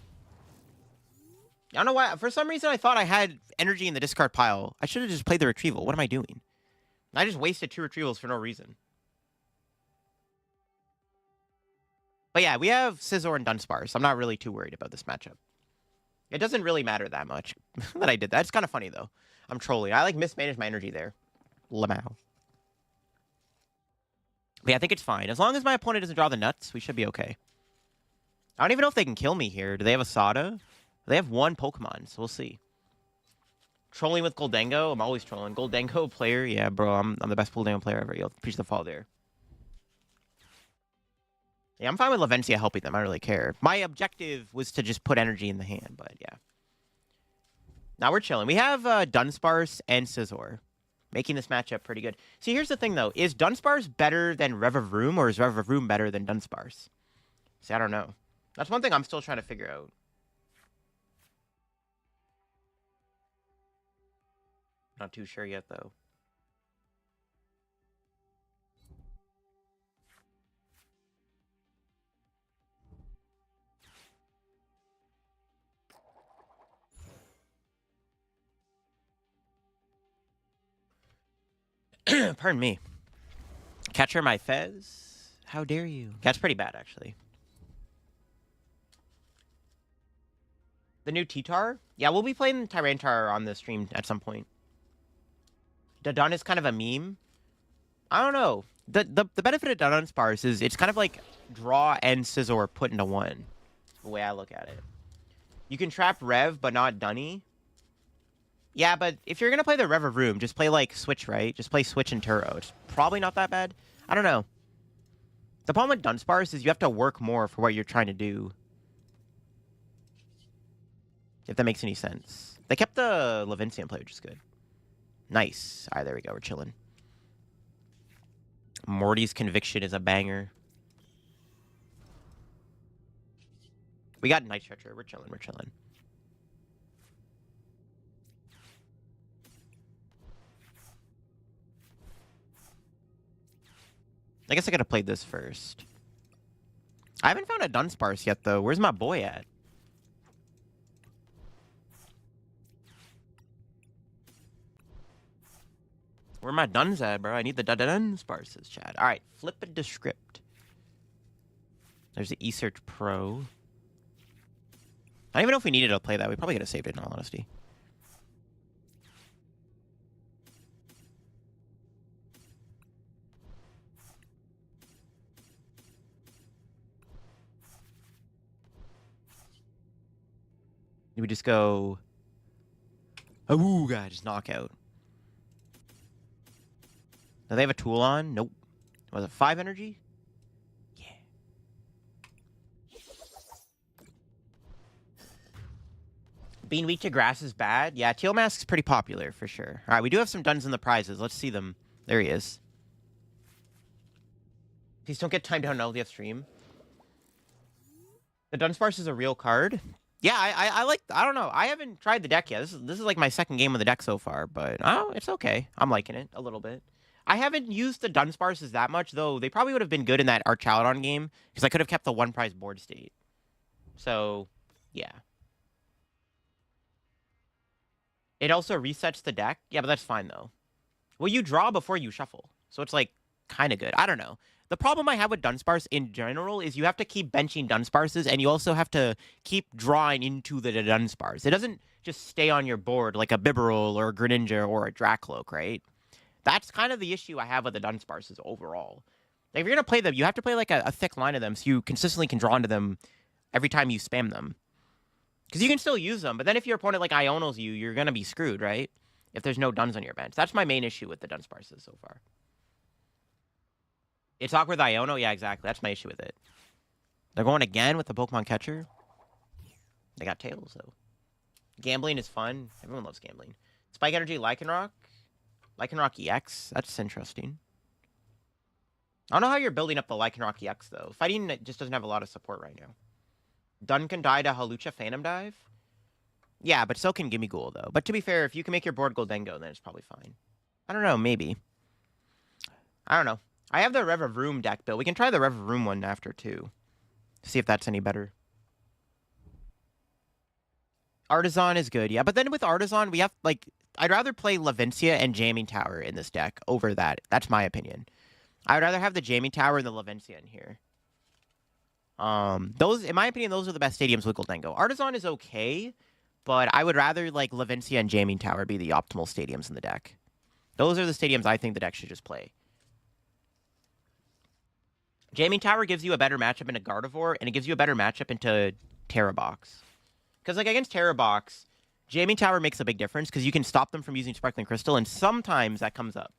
I don't know why. For some reason, I thought I had energy in the discard pile. I should have just played the retrieval. What am I doing? I just wasted 2 retrievals for no reason. But yeah, we have Scizor and Dunsparce. So I'm not really too worried about this matchup. It doesn't really matter that much that I did that. It's kind of funny, though. I'm trolling. I, like, mismanaged my energy there. Lamau. But yeah, I think it's fine. As long as my opponent doesn't draw the nuts, we should be okay. I don't even know if they can kill me here. Do they have a Sada? They have 1 Pokemon, so we'll see. Trolling with Goldango? I'm always trolling. Goldango player? Yeah, bro, I'm the best Goldango player ever. You'll preach the fall there. Yeah, I'm fine with Lavencia helping them. I don't really care. My objective was to just put energy in the hand, but yeah. Now we're chilling. We have Dunsparce and Scizor, making this matchup pretty good. See, here's the thing, though. Is Dunsparce better than Revavroom, or is Revavroom better than Dunsparce? See, I don't know. That's one thing I'm still trying to figure out. Not too sure yet, though. Pardon me. Catcher my Fez? How dare you? That's pretty bad, actually. The new T-Tar? Yeah, we'll be playing Tyranitar on the stream at some point. Dadon is kind of a meme. I don't know. The benefit of Dunsparce is it's kind of like draw and Scizor put into one. The way I look at it. You can trap Rev, but not Dunny. Yeah, but if you're going to play the Revavroom, just play, like, Switch, right? Just play Switch and Turo. It's probably not that bad. I don't know. The problem with Dunsparce is you have to work more for what you're trying to do. If that makes any sense. They kept the Lavencia in play, which is good. Nice. All right, there we go. We're chilling. Morty's Conviction is a banger. We got Night Stretcher. We're chilling. We're chilling. I guess I could have played this first. I haven't found a Dunsparce yet, though. Where's my boy at? Where my Duns at, bro? I need the Dunsparces, chat. All right, flip it to script. There's the eSearch Pro. I don't even know if we needed to play that. We probably could have saved it, in all honesty. We just go... Oh, God, just knockout. Do they have a tool on? Nope. Was it 5 energy? Yeah. Being weak to grass is bad? Yeah, Teal Mask's pretty popular, for sure. All right, we do have some Duns in the prizes. Let's see them. There he is. Please don't get timed down on LDF stream. The Dunsparce is a real card. Yeah, I like... I don't know. I haven't tried the deck yet. This is like my second game of the deck so far, but it's okay. I'm liking it a little bit. I haven't used the Dunsparces that much, though. They probably would have been good in that Archaladon game, because I could have kept the 1 prize board state. So, yeah. It also resets the deck. Yeah, but that's fine, though. Well, you draw before you shuffle. So it's, like, kind of good. I don't know. The problem I have with Dunsparce in general is you have to keep benching Dunsparces, and you also have to keep drawing into the Dunsparce. It doesn't just stay on your board like a Bibarel or a Greninja or a Dracloak, right? That's kind of the issue I have with the Dunsparces overall. Like, if you're going to play them, you have to play like a thick line of them so you consistently can draw into them every time you spam them. Because you can still use them, but then if your opponent like Ionos you, you're going to be screwed, right? If there's no Duns on your bench. That's my main issue with the Dunsparces so far. It's awkward with Iono? Yeah, exactly. That's my issue with it. They're going again with the Pokemon Catcher. They got Tails, though. Gambling is fun. Everyone loves gambling. Spike Energy, Lycanroc. Lycanroc EX. That's interesting. I don't know how you're building up the Lycanroc EX, though. Fighting just doesn't have a lot of support right now. Duncan die to Halucha Phantom Dive? Yeah, but so can Gimmighoul, though. But to be fair, if you can make your board Goldango, then it's probably fine. I don't know, maybe. I don't know. I have the Rev of Room deck built. We can try the Rev of Room one after, too. See if that's any better. Artisan is good, yeah. But then with Artisan, we have, like... I'd rather play Lavencia and Jamming Tower in this deck over that. That's my opinion. I would rather have the Jamming Tower and the Lavencia in here. Those, in my opinion, those are the best stadiums with Goldango. Artisan is okay, but I would rather, like, Lavencia and Jamming Tower be the optimal stadiums in the deck. Those are the stadiums I think the deck should just play. Jamming Tower gives you a better matchup into Gardevoir, and it gives you a better matchup into Terrabox. Because, like, against Terrabox, Jamming Tower makes a big difference because you can stop them from using Sparkling Crystal, and sometimes that comes up.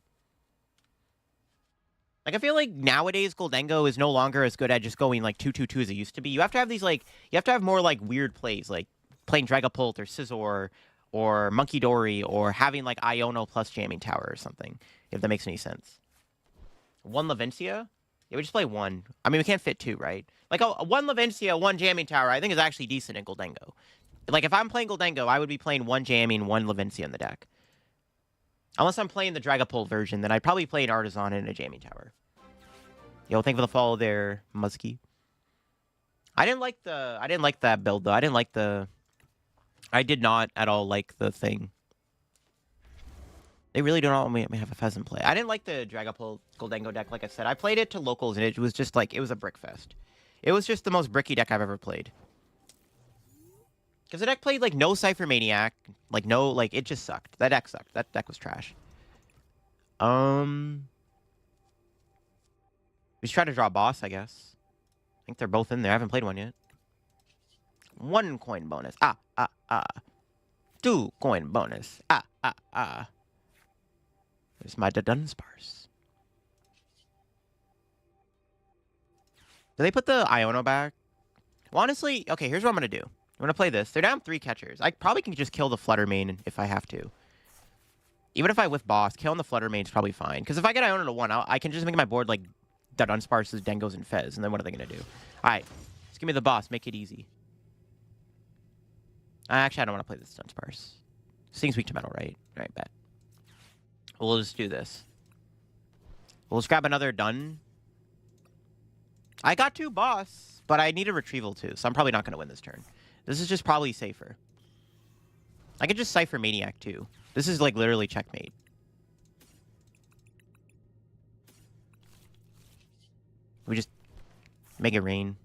Like, I feel like nowadays Goldango is no longer as good at just going, like, 2-2-2 as it used to be. You have to have these, like, you have to have more, like, weird plays, like playing Dragapult or Scizor or Monkey Dory or having, like, Iono plus Jamming Tower or something, if that makes any sense. One Lavencia? Yeah, we just play one. I mean, we can't fit two, right? Like, one Lavencia, one Jamming Tower, I think is actually decent in Goldango. Like, if I'm playing Goldango, I would be playing one Jamming, one Lavencia in the deck. Unless I'm playing the Dragapult version, then I'd probably play an Artisan and a Jamming Tower. Yo, thank you for the follow there, Muskie. I didn't like that build, though. I did not at all like the thing. They really don't want me to have a Pheasant play. I didn't like the Dragapult Goldango deck, like I said. I played it to locals, and it was just like, it was a brick fest. It was just the most bricky deck I've ever played. Because the deck played, like, no Cypher Maniac. Like, no, like, it just sucked. That deck sucked. That deck was trash. We should try to draw a boss, I guess. I think they're both in there. I haven't played one yet. 1 coin bonus. 2 coin bonus. There's my Dunsparce. Do they put the Iono back? Well, honestly, okay, here's what I'm going to do. I'm going to play this. They're down 3 catchers. I probably can just kill the Flutter Mane if I have to. Even if I whiff boss, killing the Flutter Mane is probably fine. Because if I get Iono to 1, I can just make my board like the Dunsparces, Dengos, and Fez. And then what are they going to do? Alright, just give me the boss. Make it easy. Actually, I don't want to play this Dunsparce. This thing's weak to metal, right? Alright, bet. We'll just do this. We'll just grab another Dun. I got 2 boss, but I need a retrieval too, so I'm probably not going to win this turn. This is just probably safer. I could just Cypher Maniac too. This is like literally checkmate. We just make it rain.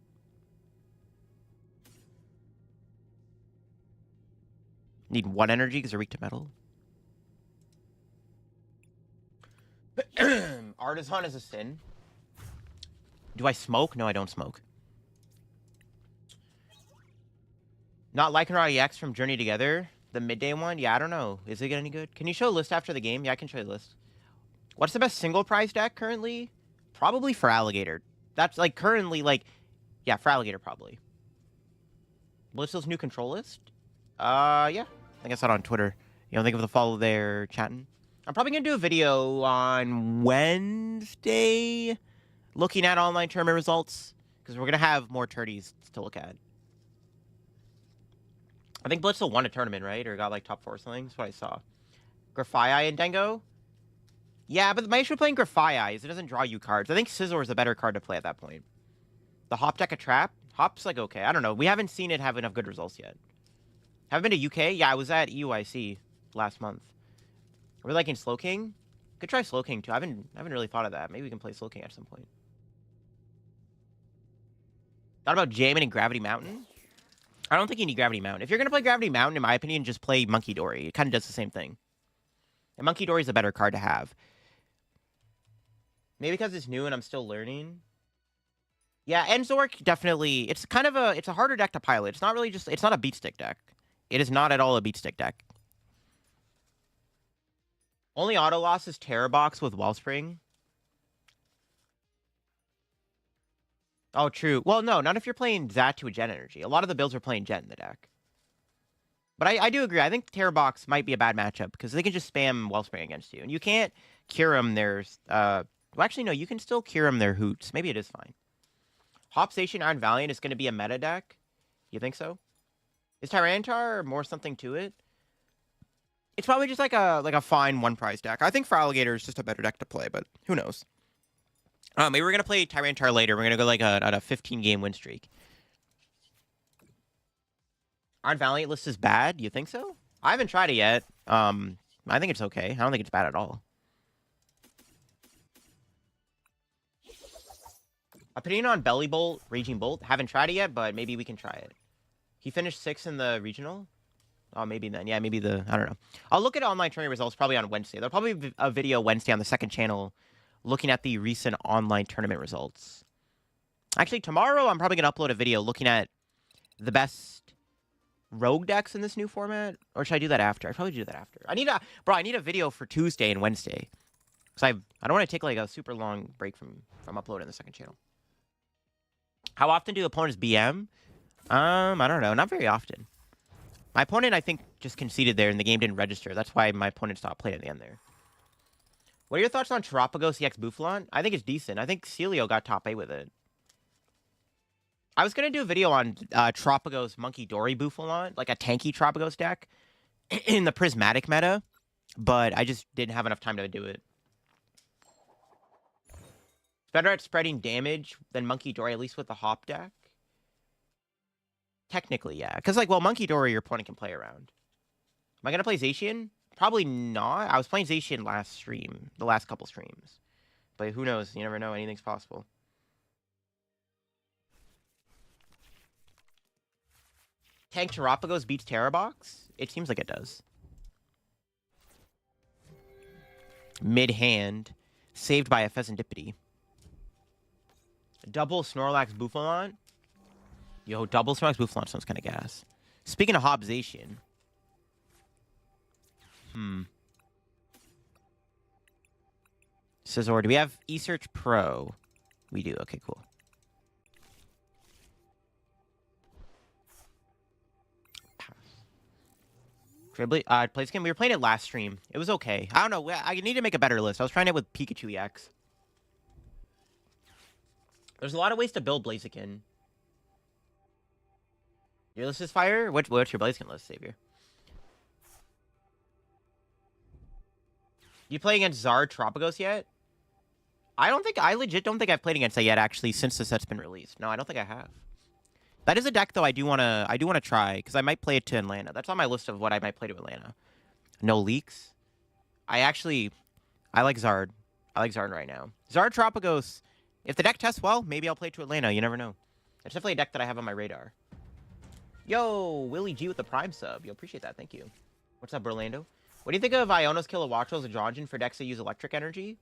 Need 1 energy because they're weak to metal. Artisan is a sin. Do I smoke? No, I don't smoke. Not Lycanroc EX from Journey Together? The midday one? Yeah, I don't know. Is it any good? Can you show a list after the game? Yeah, I can show you a list. What's the best single prize deck currently? Probably for Alligator. That's like currently like... Yeah, for Alligator probably. Blissful's new control list? Yeah. I think I saw it on Twitter. You know, think of the follow there, chatting. I'm probably going to do a video on Wednesday looking at online tournament results. Because we're going to have more tourneys to look at. I think Blitzel won a tournament, right? Or got like top 4 or something. That's what I saw. Grafaiai and Dengo? Yeah, but my issue with playing Grafaiai is it doesn't draw you cards. I think Scizor is a better card to play at that point. The Hop deck a trap? Hop's like okay. I don't know. We haven't seen it have enough good results yet. Haven't been to UK? Yeah, I was at EUIC last month. Are we liking Slowking? Could try Slowking too. I haven't really thought of that. Maybe we can play Slowking at some point. Thought about jamming in Gravity Mountain? I don't think you need Gravity Mountain. If you're going to play Gravity Mountain, in my opinion, just play Monkey Dory. It kind of does the same thing. And Monkey Dory is a better card to have. Maybe because it's new and I'm still learning. Yeah, and Zork definitely. It's kind of a. It's a harder deck to pilot. It's not really just. It's not a beat stick deck. It is not at all a beat stick deck. Only auto loss is Terror Box with Wellspring. Oh, true. Well, no, not if you're playing Zatu with Gen Energy. A lot of the builds are playing Gen in the deck. But I do agree. I think Terror Box might be a bad matchup because they can just spam Wellspring against you. And you can't cure them their... well, actually, no, you can still cure them their Hoots. Maybe it is fine. Hop Station Iron Valiant is going to be a meta deck? You think so? Is Tyranitar more something to it? It's probably just like a fine one-prize deck. I think for Alligator is just a better deck to play, but who knows? Maybe we're going to play Tyranitar later. We're going to go like on a 15-game win streak. Iron Valiant list is bad? You think so? I haven't tried it yet. I think it's okay. I don't think it's bad at all. Opinion on Belly Bolt, Raging Bolt? Haven't tried it yet, but maybe we can try it. He finished 6th in the regional? Oh, maybe then. Yeah, maybe I don't know. I'll look at online tournament results probably on Wednesday. There'll probably be a video Wednesday on the second channel looking at the recent online tournament results. Actually, tomorrow I'm probably going to upload a video looking at the best rogue decks in this new format. Or should I do that after? I probably do that after. I need a video for Tuesday and Wednesday. Because I don't want to take like a super long break from uploading the second channel. How often do opponents BM? I don't know. Not very often. My opponent, I think, just conceded there and the game didn't register. That's why my opponent stopped playing at the end there. What are your thoughts on Terapagos EX Bouffalon? I think it's decent. I think Celio got top 8 with it. I was going to do a video on Terapagos Monkey Dory Bouffalon, like a tanky Terapagos deck in the Prismatic meta, but I just didn't have enough time to do it. It's better at spreading damage than Monkey Dory, at least with the Hop deck. Technically, yeah. Because, like, well, Monkey Dory, your opponent can play around. Am I going to play Zacian? Probably not. I was playing Zacian last stream, the last couple streams. But who knows? You never know. Anything's possible. Tank Terapagos beats Terrabox? It seems like it does. Mid-hand. Saved by a Pheasantipity. Double Snorlax Bouffalon? Yo, double Snorlax Bouffalon sounds kind of gas. Speaking of Hobbsation. Scizor, do we have eSearch Pro? We do. Okay, cool. Place game. We were playing it last stream. It was okay. I don't know. I need to make a better list. I was trying it with Pikachu EX. There's a lot of ways to build Blaziken. Your list is fire? What's your Blaziken list, Savior? You play against Zard Terapagos yet? I legit don't think I've played against it yet, actually, since the set's been released. No, I don't think I have. That is a deck, though, I do wanna try, because I might play it to Atlanta. That's on my list of what I might play to Atlanta. No leaks? I like Zard. I like Zard right now. Zard Terapagos, if the deck tests well, maybe I'll play to Atlanta. You never know. It's definitely a deck that I have on my radar. Yo, Willie G with the Prime sub. Yo, appreciate that. Thank you. What's up, Orlando? What do you think of Iono's Kilowattrel as a Dronjin for decks that use electric energy?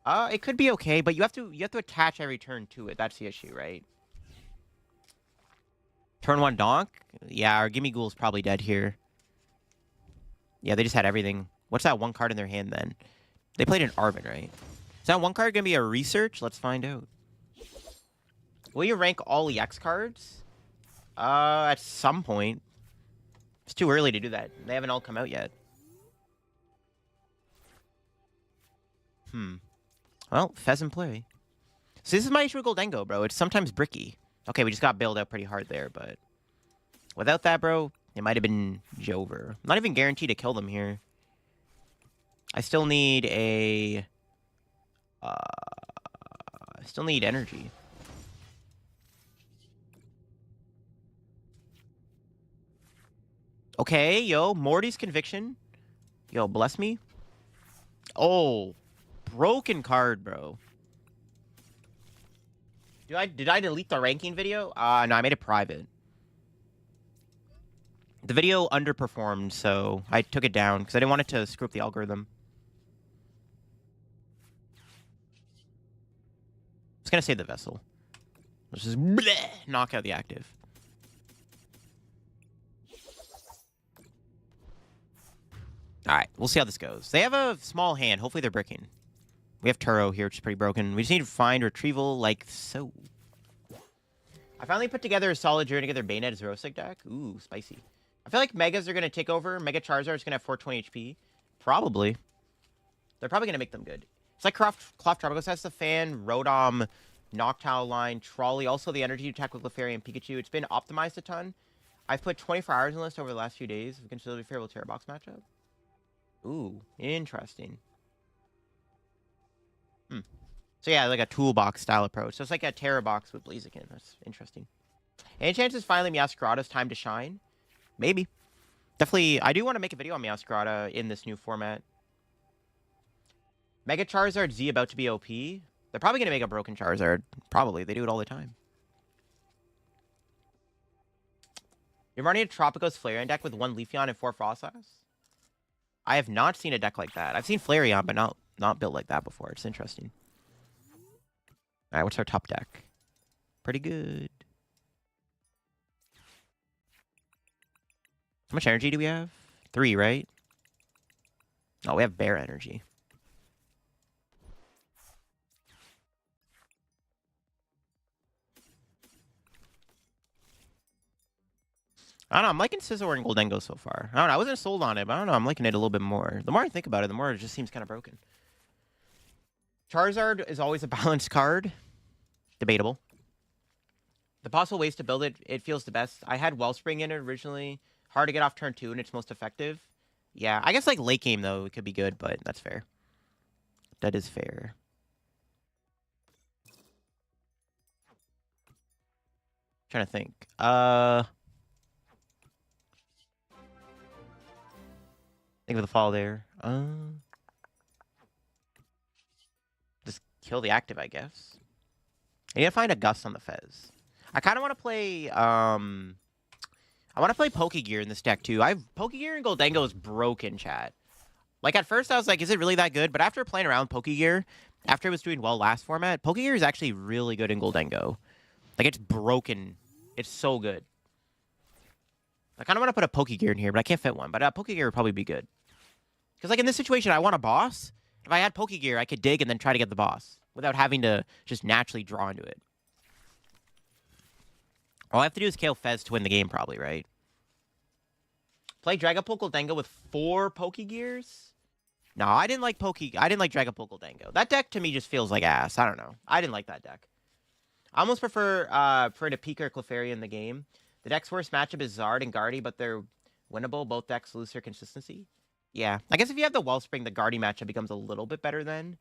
It could be okay, but you have to attach every turn to it. That's the issue, right? Turn 1 Donk? Yeah, our Gimme Ghoul's probably dead here. Yeah, they just had everything. What's that one card in their hand, then? They played an Arvin, right? Is that one card going to be a research? Let's find out. Will you rank all EX cards? At some point. It's too early to do that. They haven't all come out yet. Well, Pheasant play. So this is my issue with Goldango, bro. It's sometimes bricky. Okay, we just got bailed out pretty hard there, but... Without that, bro, it might have been Jover. I'm not even guaranteed to kill them here. I still need a... I still need energy. Okay, yo, Morty's Conviction. Yo, bless me. Oh, broken card, bro. Did I delete the ranking video? No, I made it private. The video underperformed, so I took it down because I didn't want it to screw up the algorithm. Just gonna save the vessel. Let's just bleh, knock out the active. Alright, we'll see how this goes. They have a small hand. Hopefully they're bricking. We have Turo here, which is pretty broken. We just need to find retrieval like so. I finally put together a solid journey together Bayonet Zerosic deck. Ooh, spicy. I feel like Megas are going to take over. Mega Charizard is going to have 420 HP. Probably. They're probably going to make them good. It's like Cloth Tropicals has the fan, Rotom, Noctowl line, Trolley, also the energy attack with Clefairy and Pikachu. It's been optimized a ton. I've put 24 hours in the list over the last few days. We can still be favorable Terra Box matchup. Ooh, interesting. So yeah, like a toolbox style approach. So it's like a Terra Box with Blaziken. That's interesting. Any chances finally Meowscarada's time to shine? Maybe. Definitely, I do want to make a video on Meowscarada in this new format. Mega Charizard Z about to be OP. They're probably going to make a broken Charizard. Probably. They do it all the time. You're running a Tropicos Flareon deck with 1 Leafeon and 4 Frostas? I have not seen a deck like that. I've seen Flareon, but not built like that before. It's interesting. Alright, what's our top deck? Pretty good. How much energy do we have? 3, right? Oh, we have bear energy. I don't know, I'm liking Scizor and Goldango so far. I don't know, I wasn't sold on it, but I don't know, I'm liking it a little bit more. The more I think about it, the more it just seems kind of broken. Charizard is always a balanced card. Debatable. The possible ways to build it, it feels the best. I had Wellspring in it originally. Hard to get off turn 2, and it's most effective. Yeah, I guess like late game, though, it could be good, but that's fair. That is fair. Trying to think. Think of the fall there. Just kill the active, I guess. I need to find a Gust on the Fez. I kind of want to play, I want to play Pokegear in this deck, too. Pokegear and Goldango is broken, chat. Like, at first, I was like, is it really that good? But after playing around Pokegear, after it was doing well last format, Pokegear is actually really good in Goldango. Like, it's broken. It's so good. I kind of want to put a Pokegear in here, but I can't fit one. But Pokegear would probably be good. Because, like, in this situation, I want a boss. If I had Pokegear, I could dig and then try to get the boss without having to just naturally draw into it. All I have to do is KO Fez to win the game, probably, right? Play Dragapult Goldango with 4 Pokegears? No, I didn't like Dragapult Goldango. That deck, to me, just feels like ass. I don't know. I didn't like that deck. I almost prefer for to Pika or Clefairy in the game. The deck's worst matchup is Zard and Guardy, but they're winnable. Both decks lose their consistency. Yeah. I guess if you have the Wellspring, the Guardy matchup becomes a little bit better then.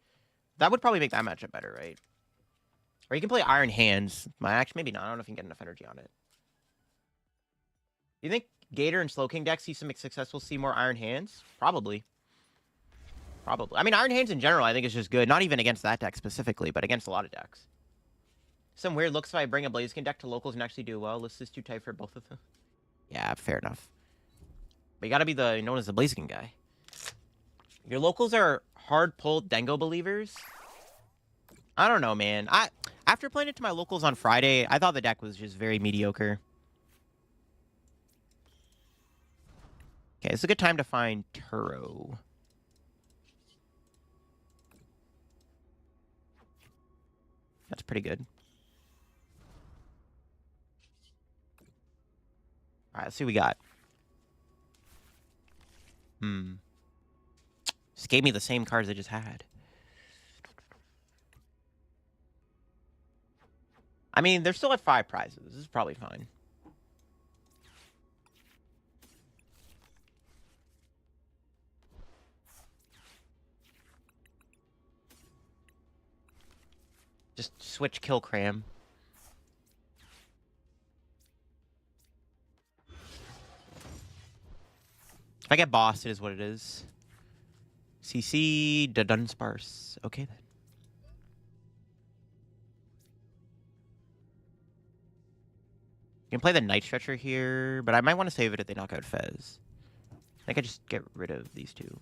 That would probably make that matchup better, right? Or you can play Iron Hands. Actually, maybe not. I don't know if you can get enough energy on it. Do you think Gator and Slowking decks see some success will see more Iron Hands? Probably. Probably. I mean, Iron Hands in general, I think is just good. Not even against that deck specifically, but against a lot of decks. Some weird looks if I bring a Blaziken deck to locals and actually do well. This is too tight for both of them. Yeah, fair enough. But you gotta be known as the Blaziken guy. Your locals are hard-pulled Dengo believers? I don't know, man. After playing it to my locals on Friday, I thought the deck was just very mediocre. Okay, it's a good time to find Turo. That's pretty good. Alright, let's see what we got. Just gave me the same cards I just had. I mean, they're still at 5 prizes. This is probably fine. Just switch Kill Cram. If I get bossed, it is what it is. CC the Dunsparce. Okay, then. You can play the Night Stretcher here, but I might want to save it if they knock out Fez. I think I just get rid of these two.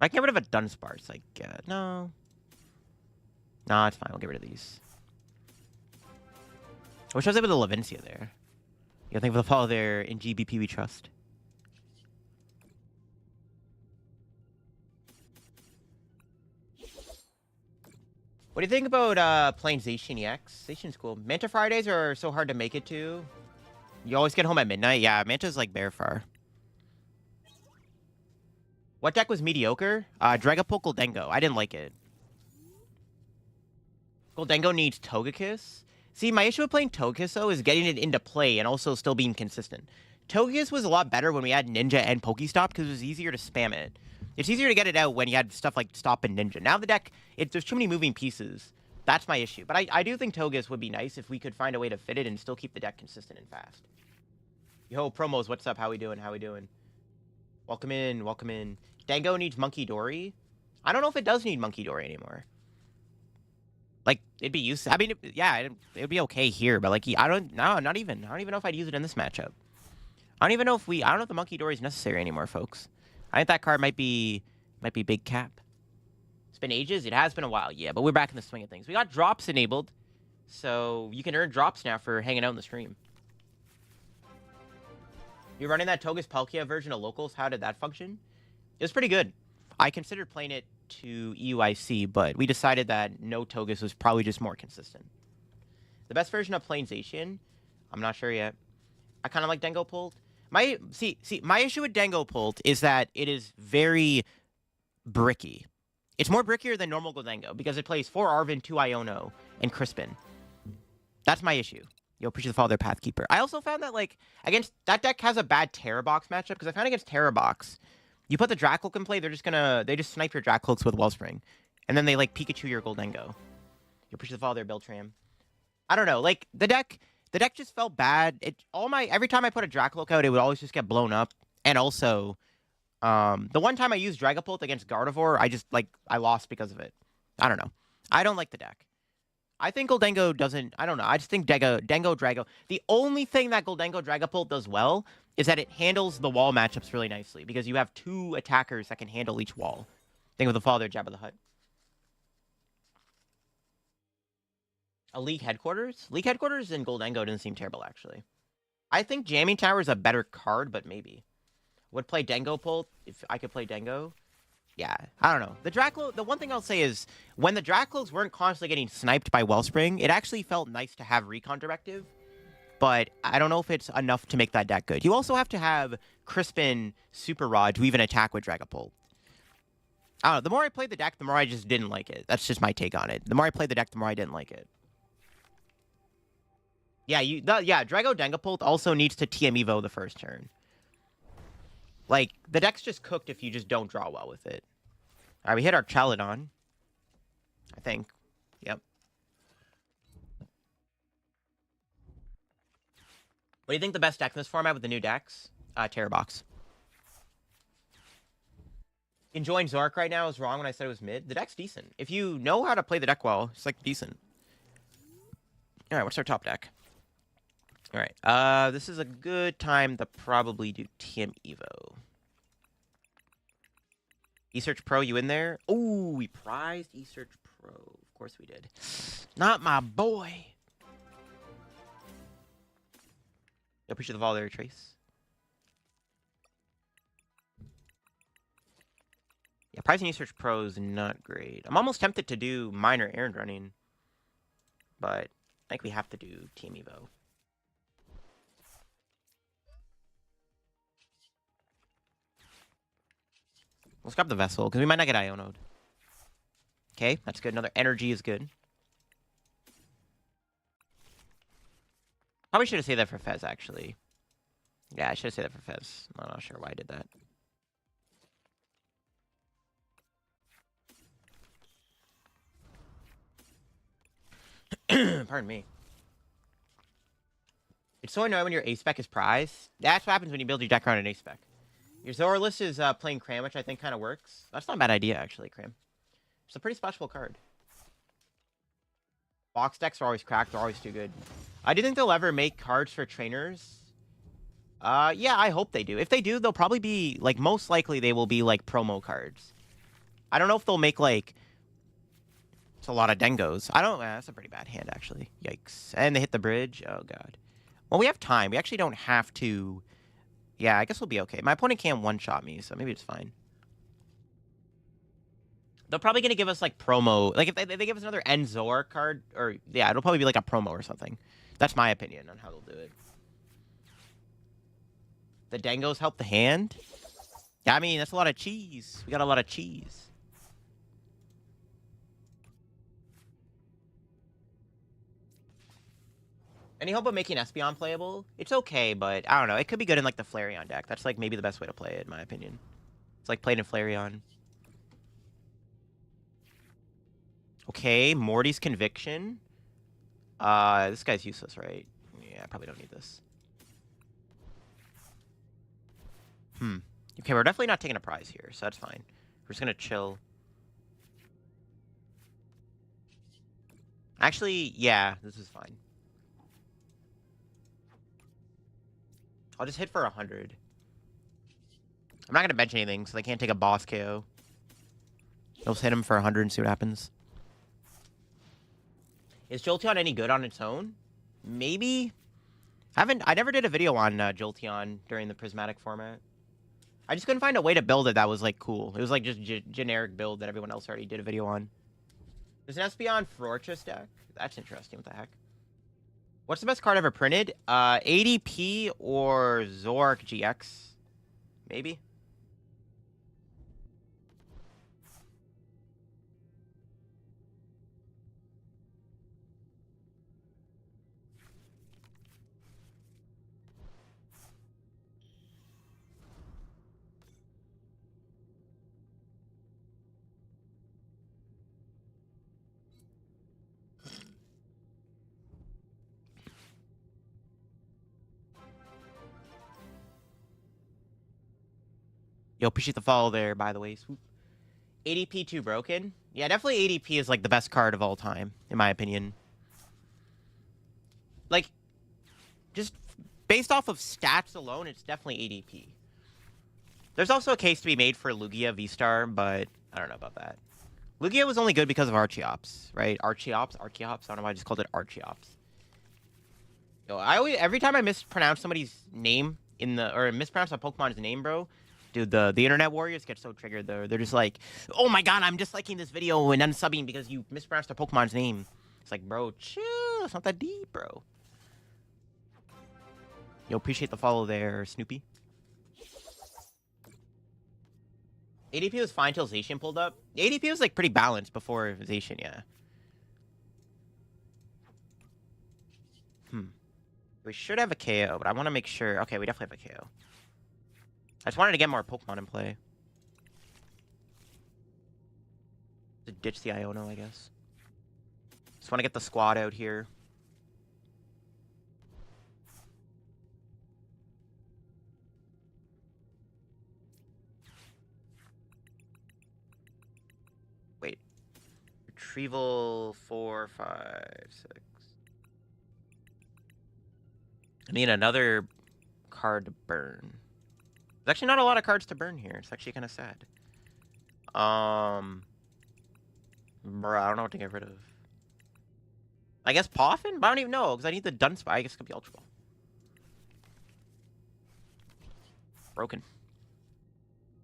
I can get rid of a Dunsparce, like, no. Nah, it's fine. We'll get rid of these. I wish I was able to Levincia there. Yeah, thank for the follow there. In GBP we trust. What do you think about playing Zacian EX? Zacian's cool. Manta Fridays are so hard to make it to. You always get home at midnight. Yeah, Manta's like bear far. What deck was mediocre? Dragapult Goldango. I didn't like it. Goldango needs Togekiss. See, my issue with playing Togekiss, though, is getting it into play and also still being consistent. Togekiss was a lot better when we had Ninja and Pokestop because it was easier to spam it. It's easier to get it out when you had stuff like Stop and Ninja. Now the deck, there's too many moving pieces. That's my issue. But I do think Togekiss would be nice if we could find a way to fit it and still keep the deck consistent and fast. Yo, promos, what's up? How we doing? How we doing? Welcome in, welcome in. Dango needs Monkey Dory. I don't know if it does need Monkey Dory anymore. Like, it'd be useful. I mean, it'd be okay here, but like, not even. I don't even know if I'd use it in this matchup. I don't even know if I don't know if the Monkey Dory is necessary anymore, folks. I think that card might be big cap. It's been ages. It has been a while, yeah, but we're back in the swing of things. We got drops enabled, so you can earn drops now for hanging out in the stream. You're running that Togekiss Palkia version of locals. How did that function? It was pretty good. I considered playing it to EUIC, but we decided that no Togekiss was probably just more consistent. The best version of playing Zacian? I'm not sure yet. I kind of like Dangopult. My issue with Dangopult is that it is very bricky. It's more brickier than normal Goldango because it plays 4 Arven, 2 Iono, and Crispin. That's my issue. Yo, appreciate the follow there, Pathkeeper. I also found that, like, against that deck has a bad Terra Box matchup because I found against Terra Box, you put the Dracloak in play, they just snipe your Dracloaks with Wellspring. And then they, like, Pikachu your Goldango. You appreciate the follow there, Beltram. I don't know, like, the deck just felt bad. Every time I put a Dracloak out, it would always just get blown up. And also, the one time I used Dragapult against Gardevoir, I lost because of it. I don't know. I don't like the deck. I think Goldango doesn't... I don't know. I just think Dango, Drago... The only thing that Goldango Dragapult does well is that it handles the wall matchups really nicely because you have 2 attackers that can handle each wall. Think of the father, Jabba the Hutt. A League Headquarters? League Headquarters in Goldango doesn't seem terrible, actually. I think Jamming Tower is a better card, but maybe. Would play Dangopult if I could play Dango. Yeah, I don't know. The one thing I'll say is, when the Dracloaks weren't constantly getting sniped by Wellspring, it actually felt nice to have Recon Directive, but I don't know if it's enough to make that deck good. You also have to have Crispin Super Rod to even attack with Dragapult. I don't know, the more I played the deck, the more I just didn't like it. That's just my take on it. The more I played the deck, the more I didn't like it. Yeah, Drago Dangapult also needs to TM Evo the first turn. Like, the deck's just cooked if you just don't draw well with it. All right, we hit our Archaladon. I think. Yep. What do you think the best deck in this format with the new decks? Terror Box. Enjoying Zork right now is wrong when I said it was mid. The deck's decent. If you know how to play the deck well, it's, like, decent. All right, what's our top deck? All right, this is a good time to probably do TM Evo. eSearch Pro, you in there? Oh, we prized eSearch Pro. Of course we did. Not my boy. I appreciate the follow there, Trace. Yeah, prizing eSearch Pro is not great. I'm almost tempted to do minor errand running, but I think we have to do TM Evo. Let's grab the Vessel, because we might not get Iono'd. Okay, that's good. Another energy is good. Probably should have saved that for Fez, actually. Yeah, I should have saved that for Fez. I'm not sure why I did that. Pardon me. It's so annoying when your A-Spec is prized. That's what happens when you build your deck around an A-Spec. Your Zoralist is playing Cram, which I think kind of works. That's not a bad idea, actually, Cram. It's a pretty special card. Box decks are always cracked. They're always too good. I do think they'll ever make cards for trainers. Yeah, I hope they do. If they do, they'll probably be, like, most likely they will be, like, promo cards. I don't know if they'll make, like... It's a lot of Dengos. I don't... that's a pretty bad hand, actually. Yikes. And they hit the bridge. Oh, God. Well, we have time. We actually don't have to... Yeah, I guess we'll be okay. My opponent can't one-shot me, so maybe it's fine. They're probably going to give us, like, promo. Like, if they give us another Enzor card, or... Yeah, it'll probably be, like, a promo or something. That's my opinion on how they'll do it. The Dengos help the hand? Yeah, I mean, that's a lot of cheese. We got a lot of cheese. Any hope of making Espeon playable? It's okay, but I don't know. It could be good in, like, the Flareon deck. That's, like, maybe the best way to play it, in my opinion. It's, like, played in Flareon. Okay, Morty's Conviction. This guy's useless, right? Yeah, I probably don't need this. Okay, we're definitely not taking a prize here, so that's fine. We're just gonna chill. Actually, yeah, this is fine. I'll just hit for 100. I'm not gonna bench anything, so they can't take a boss KO. They'll just hit him for 100 and see what happens. Is Jolteon any good on its own? Maybe. I never did a video on Jolteon during the prismatic format. I just couldn't find a way to build it that was, like, cool. It was, like, just generic build that everyone else already did a video on. There's an Espeon Fortress deck? That's interesting. What the heck? What's the best card ever printed? ADP or Zork GX? Maybe? Yo, appreciate the follow there, by the way. Swoop. ADP too broken? Yeah, definitely ADP is, like, the best card of all time, in my opinion. Like, just based off of stats alone, it's definitely ADP. There's also a case to be made for Lugia V-Star, but I don't know about that. Lugia was only good because of Archeops, right? Archeops? I don't know why I just called it Archeops. Yo, every time I mispronounce somebody's name or mispronounce a Pokemon's name, bro, dude, the internet warriors get so triggered. They're just like, oh my god, I'm disliking this video and unsubbing because you mispronounced a Pokemon's name. It's like, bro, chill. It's not that deep, bro. Yo, appreciate the follow there, Snoopy. ADP was fine till Zacian pulled up. ADP was, like, pretty balanced before Zacian, yeah. We should have a KO, but I want to make sure. Okay, we definitely have a KO. I just wanted to get more Pokemon in play. To ditch the Iono, I guess. Just want to get the squad out here. Wait. Retrieval 4, 5, 6. I need another card to burn. There's actually not a lot of cards to burn here. It's actually kind of sad. Bro, I don't know what to get rid of. I guess Poffin? But I don't even know, because I need the Dunsparce. I guess it could be Ultra Ball. Broken.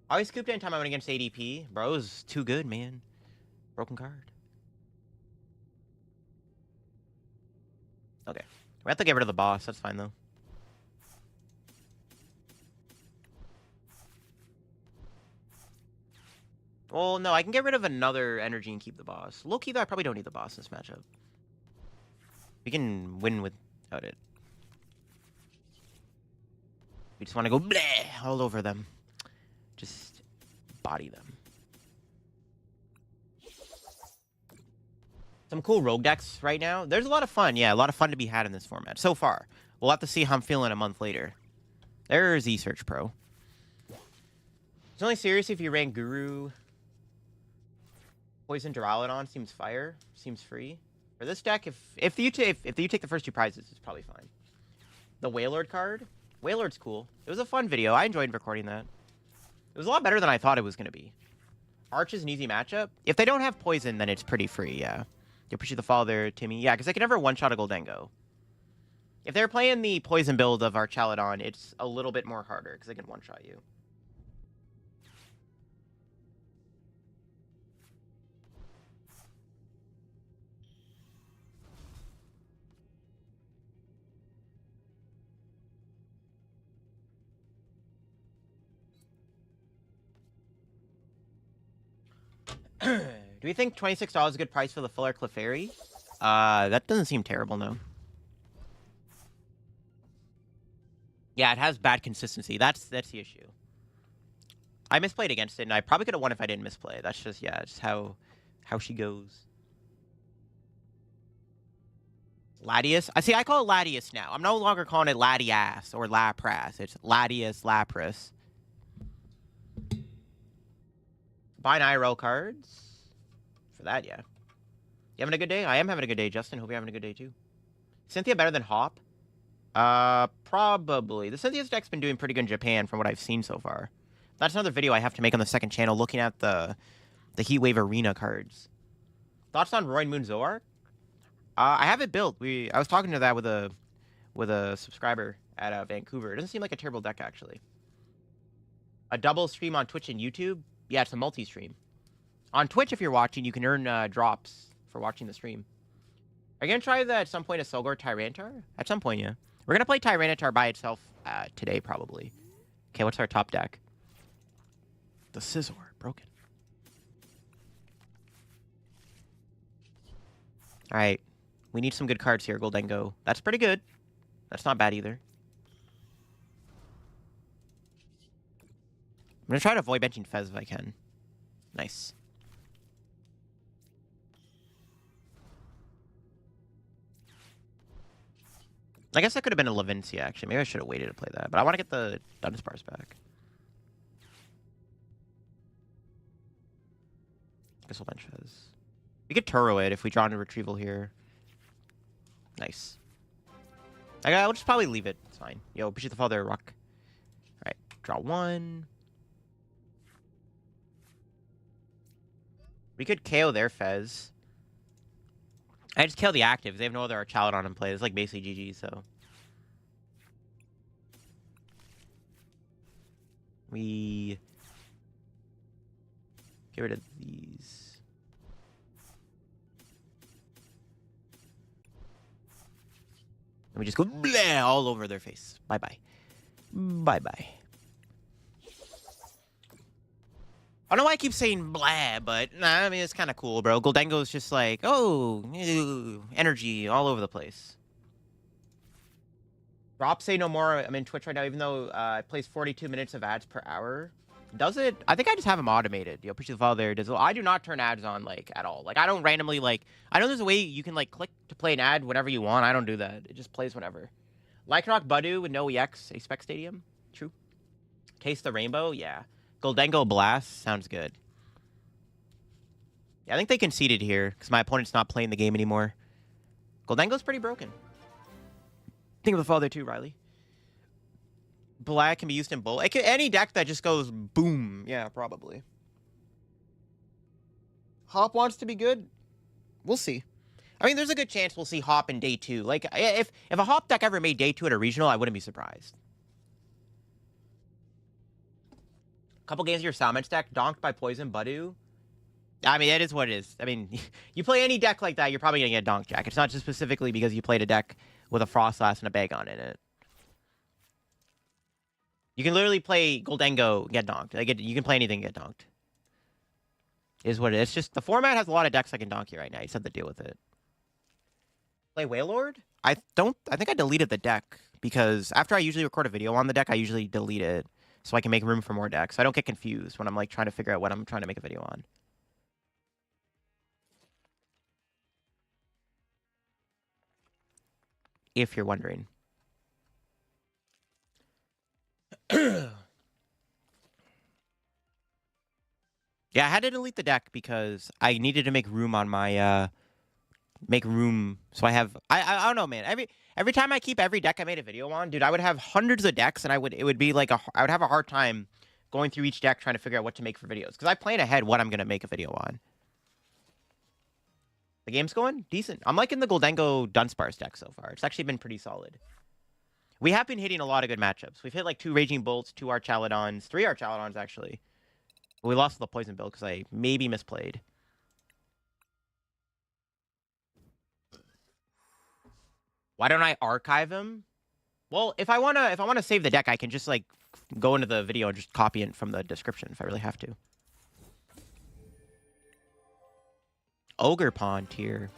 I always scooped anytime I went against ADP. Bro, it was too good, man. Broken card. Okay. We have to get rid of the boss. That's fine, though. Well, no, I can get rid of another energy and keep the boss. Low-key, though, I probably don't need the boss in this matchup. We can win without it. We just want to go bleh all over them. Just body them. Some cool rogue decks right now. There's a lot of fun. Yeah, a lot of fun to be had in this format so far. We'll have to see how I'm feeling a month later. There's eSearch Pro. It's only serious if you rank Guru. Poison Duraludon seems fire. Seems free. For this deck, if you take the first two prizes, it's probably fine. The Wailord card. Wailord's cool. It was a fun video. I enjoyed recording that. It was a lot better than I thought it was going to be. Arch is an easy matchup. If they don't have poison, then it's pretty free, yeah. You appreciate the follow there, Timmy. Yeah, because I can never one-shot a Goldango. If they're playing the poison build of Archaladon, it's a little bit more harder, because they can one-shot you. Do we think $26 is a good price for the full art Clefairy? That doesn't seem terrible, no. Yeah, it has bad consistency. That's the issue. I misplayed against it, and I probably could have won if I didn't misplay. That's just, yeah, it's how she goes. Latias? I call it Latias now. I'm no longer calling it Latias or Lapras. It's Latias, Lapras. Buy an IRL cards. For that, yeah. You having a good day? I am having a good day, Justin. Hope you're having a good day, too. Cynthia better than Hop? Probably. The Cynthia's deck's been doing pretty good in Japan from what I've seen so far. That's another video I have to make on the second channel, looking at the Heatwave Arena cards. Thoughts on Roy Moon Zoark? I have it built. I was talking to that with a subscriber at Vancouver. It doesn't seem like a terrible deck, actually. A double stream on Twitch and YouTube? Yeah, it's a multi-stream. On Twitch, if you're watching, you can earn drops for watching the stream. Are you going to try that at some point, a Solgor Tyranitar? At some point, yeah. We're going to play Tyranitar by itself today, probably. Okay, what's our top deck? The Scizor, broken. Alright. We need some good cards here, Goldango. That's pretty good. That's not bad either. I'm going to try to avoid benching Fez if I can. Nice. I guess that could have been a Levincia, actually. Maybe I should have waited to play that. But I want to get the Dunsparce back. I guess we'll bench Fez. We could Turo it if we draw into Retrieval here. Nice. I'll just probably leave it. It's fine. Yo, appreciate the fall there, Rock. Alright, draw one. We could KO their Fez. I just kill the actives. They have no other Archaladon in play. It's like basically GG, so. We get rid of these. And we just go bleh all over their face. Bye-bye. Bye-bye. I don't know why I keep saying blah, but nah, I mean, it's kind of cool, bro. Goldango's just like, oh, ew, energy all over the place. Drop say no more. I'm in Twitch right now, even though it plays 42 minutes of ads per hour. Does it? I think I just have them automated. Yo, appreciate the follow there. I do not turn ads on, like, at all. Like, I don't randomly, like, I know there's a way you can, like, click to play an ad whenever you want. I don't do that. It just plays whenever. Lycanroc Budu with no EX, a spec stadium. True. Taste the Rainbow? Yeah. Goldango Blast sounds good. Yeah, I think they conceded here because my opponent's not playing the game anymore. Goldango's pretty broken. Think of the father too, Riley. Black can be used in both. Any deck that just goes boom. Yeah, probably. Hop wants to be good. We'll see. I mean, there's a good chance we'll see Hop in day 2. Like, if a Hop deck ever made day 2 at a regional, I wouldn't be surprised. Couple games of your Salmon deck, donked by Poison Budu. I mean, it is what it is. I mean, you play any deck like that, you're probably going to get donked, Jack. It's not just specifically because you played a deck with a Frostlass and a Bagon in it. You can literally play Goldango, get donked. Like, you can play anything, get donked. It is what it is. It's just, the format has a lot of decks that can donk you right now. You just have to deal with it. Play Wailord? I think I deleted the deck, because after I usually record a video on the deck, I usually delete it. So I can make room for more decks. So I don't get confused when I'm like trying to figure out what I'm trying to make a video on. If you're wondering. Yeah, I had to delete the deck because I needed to make room on my so I have I don't know, man. Every time I keep every deck I made a video on, dude, I would have hundreds of decks and it would be like I would have a hard time going through each deck trying to figure out what to make for videos. Because I plan ahead what I'm going to make a video on. The game's going decent. I'm liking the Goldango Dunsparce deck so far. It's actually been pretty solid. We have been hitting a lot of good matchups. We've hit like 2 Raging Bolts, 2 Archaladons, 3 Archaladons actually. But we lost the Poison build because I maybe misplayed. Why don't I archive him? Well, if I wanna save the deck, I can just like go into the video and just copy it from the description if I really have to. Ogre Pond tier.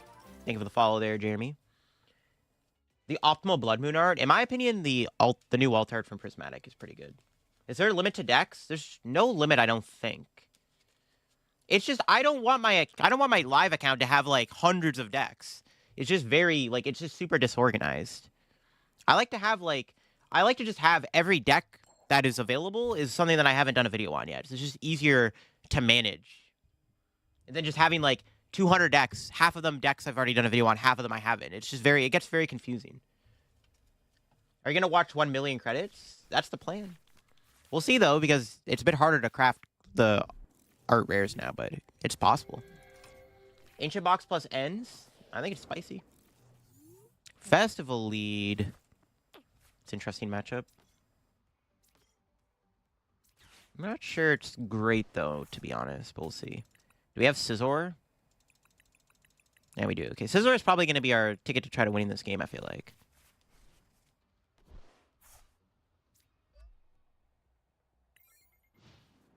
Thank you for the follow there, Jeremy. The optimal Blood Moon art. In my opinion, the new alt art from Prismatic is pretty good. Is there a limit to decks? There's no limit, I don't think. It's just I don't want my live account to have like hundreds of decks. It's just very like it's just super disorganized. I like to just have every deck that is available is something that I haven't done a video on yet. It's just easier to manage. And then just having like 200 decks, half of them decks I've already done a video on, half of them I haven't. It's just it gets very confusing. Are you going to watch 1 million credits? That's the plan. We'll see though, because it's a bit harder to craft the art rares now, but it's possible. Ancient Box plus ends. I think it's spicy. Festival lead. It's an interesting matchup. I'm not sure it's great though, to be honest, but we'll see. Do we have Scizor? Yeah, we do. Okay, Scizor is probably going to be our ticket to try to winning this game, I feel like.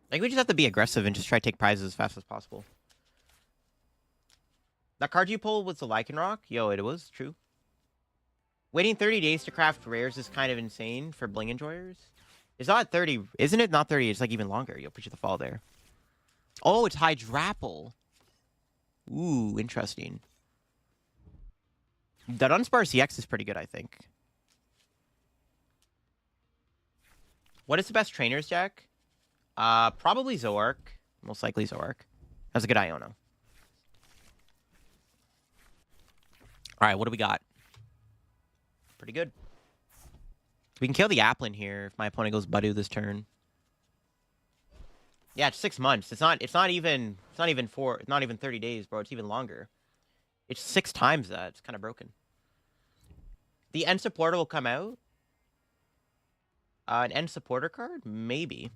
I think we just have to be aggressive and just try to take prizes as fast as possible. That card you pulled was the Lycanroc? Yo, it was true. Waiting 30 days to craft rares is kind of insane for Bling Enjoyers. It's not 30. Isn't it not 30? It's like even longer. Yo, appreciate the fall there. Oh, it's Hydrapple. Ooh, interesting. The Dunsparce EX is pretty good, I think. What is the best trainers deck? Probably Zoroark. Most likely Zoroark. That's a good Iono. Alright, what do we got? Pretty good. We can kill the Applin here if my opponent goes Budu this turn. Yeah, it's 6 months. It's not even 30 days, bro. It's even longer. It's 6 times that. It's kind of broken. The end supporter will come out. An end supporter card? Maybe.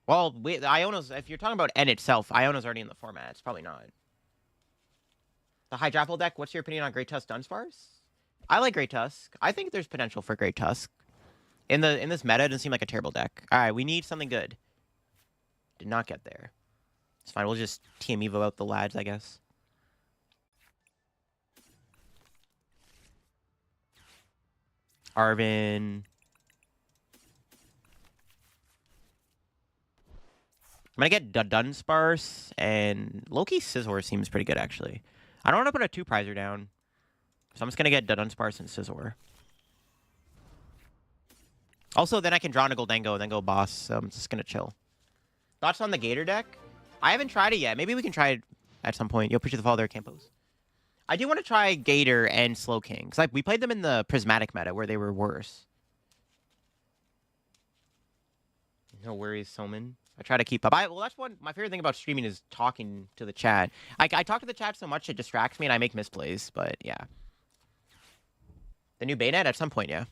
Well, the Iono's, if you're talking about N itself, Iono's already in the format. It's probably not. The Hydrapple deck, what's your opinion on Great Tusk Dunsparce? I like Great Tusk. I think there's potential for Great Tusk. In this meta, it doesn't seem like a terrible deck. Alright, we need something good. Did not get there. It's fine, we'll just TM Evo out the lads, I guess. Arvin. I'm gonna get Dunsparce, and Loki Scizor seems pretty good, actually. I don't want to put a 2-prizer down, so I'm just gonna get Dunsparce and Scizor. Also, then I can draw in a Goldango and then go boss, so I'm just gonna chill. Thoughts on the Gator deck? I haven't tried it yet. Maybe we can try it at some point. You'll appreciate the follow there, Campos. I do want to try Gator and Slowking, because like, we played them in the Prismatic meta, where they were worse. No worries, Soman. I try to keep up. Well, that's my favorite thing about streaming is talking to the chat. I talk to the chat so much it distracts me and I make misplays, but yeah. The new Bayonet at some point, yeah.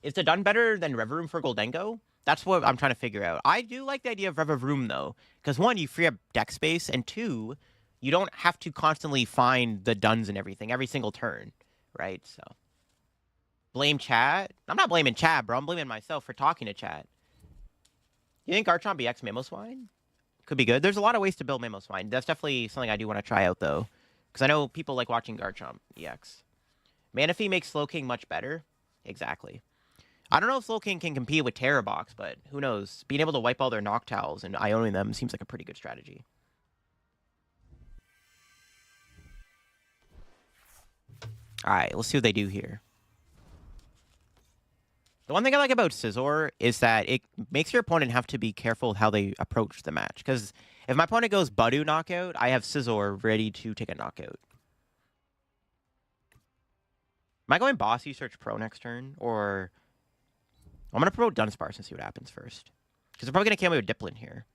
Is the Dun better than Reverum for Goldango? That's what I'm trying to figure out. I do like the idea of Reverum, though. Because, 1, you free up deck space, and 2, you don't have to constantly find the Duns and everything every single turn, right? So, blame chat? I'm not blaming chat, bro. I'm blaming myself for talking to chat. You think Garchomp BX Mamoswine? Could be good. There's a lot of ways to build Mamoswine. That's definitely something I do want to try out, though. Because I know people like watching Garchomp EX. Manaphy makes Slowking much better. Exactly. I don't know if Slowking can compete with Terrorbox, but who knows? Being able to wipe all their Noctowls and Ioning them seems like a pretty good strategy. Alright, let's see what they do here. The one thing I like about Scizor is that it makes your opponent have to be careful with how they approach the match. Because if my opponent goes Budu knockout, I have Scizor ready to take a knockout. Am I going Bossy Search Pro next turn? Or I'm gonna promote Dunsparce and see what happens first. Because we're probably gonna KO with Dipplin here.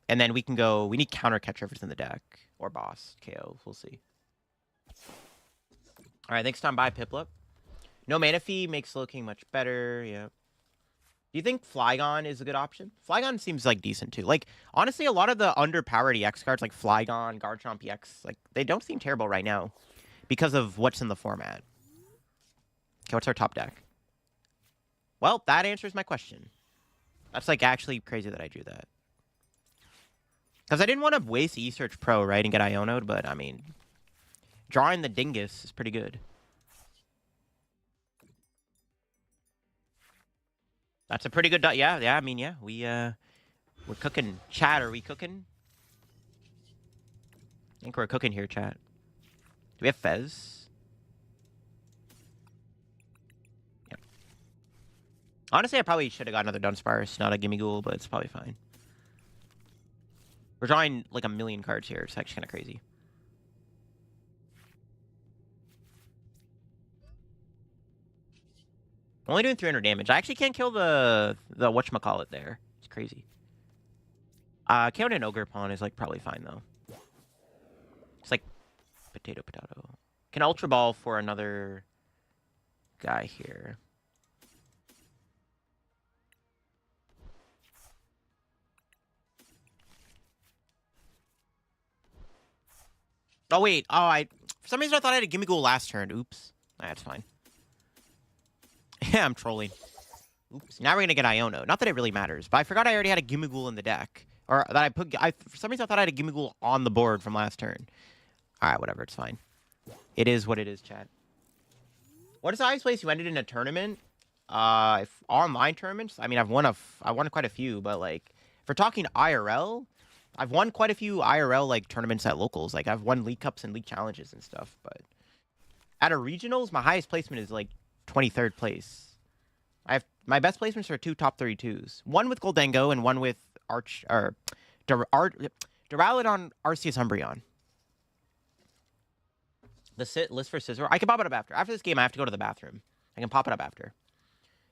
And then we can go, we need counter catcher if it's in the deck. Or boss, KO, we'll see. Alright, next time buy Piplup. No mana fee makes Slowking much better, yeah. Do you think Flygon is a good option? Flygon seems like decent too. Like, honestly, a lot of the underpowered EX cards like Flygon, Garchomp EX, like, they don't seem terrible right now. Because of what's in the format. Okay, what's our top deck? Well, that answers my question. That's like actually crazy that I drew that. Because I didn't want to waste E-Search Pro, right, and get Iono'd, but I mean, drawing the Dingus is pretty good. That's a pretty good, yeah, I mean, yeah, we're cooking. Chat, are we cooking? I think we're cooking here, chat. Do we have Fez? Yep. Honestly, I probably should have got another Dunsparce, not a Gimmighoul, but it's probably fine. We're drawing like a million cards here. It's actually kind of crazy. Only doing 300 damage. I actually can't kill the whatchamacallit there. It's crazy. Killing an Ogre Pawn is like probably fine though. It's like potato. Can Ultra Ball for another guy here. Oh wait, for some reason I thought I had a Gimmighoul last turn. Oops. That's fine. Yeah, I'm trolling. Oops. Now we're gonna get Iono. Not that it really matters, but I forgot I already had a Gimmighoul in the deck. Or that for some reason I thought I had a Gimmighoul on the board from last turn. Alright, whatever, it's fine. It is what it is, chat. What is the highest place you ended in a tournament? If online tournaments, I mean I won quite a few, but like if we're talking IRL, I've won quite a few IRL like tournaments at locals. Like I've won League Cups and League Challenges and stuff, but at a regionals, my highest placement is like 23rd place. My best placements are 2 top 32s. One with Goldango and one with Duraludon Arceus Umbreon. The list for Scizor. I can pop it up after. After this game, I have to go to the bathroom. I can pop it up after.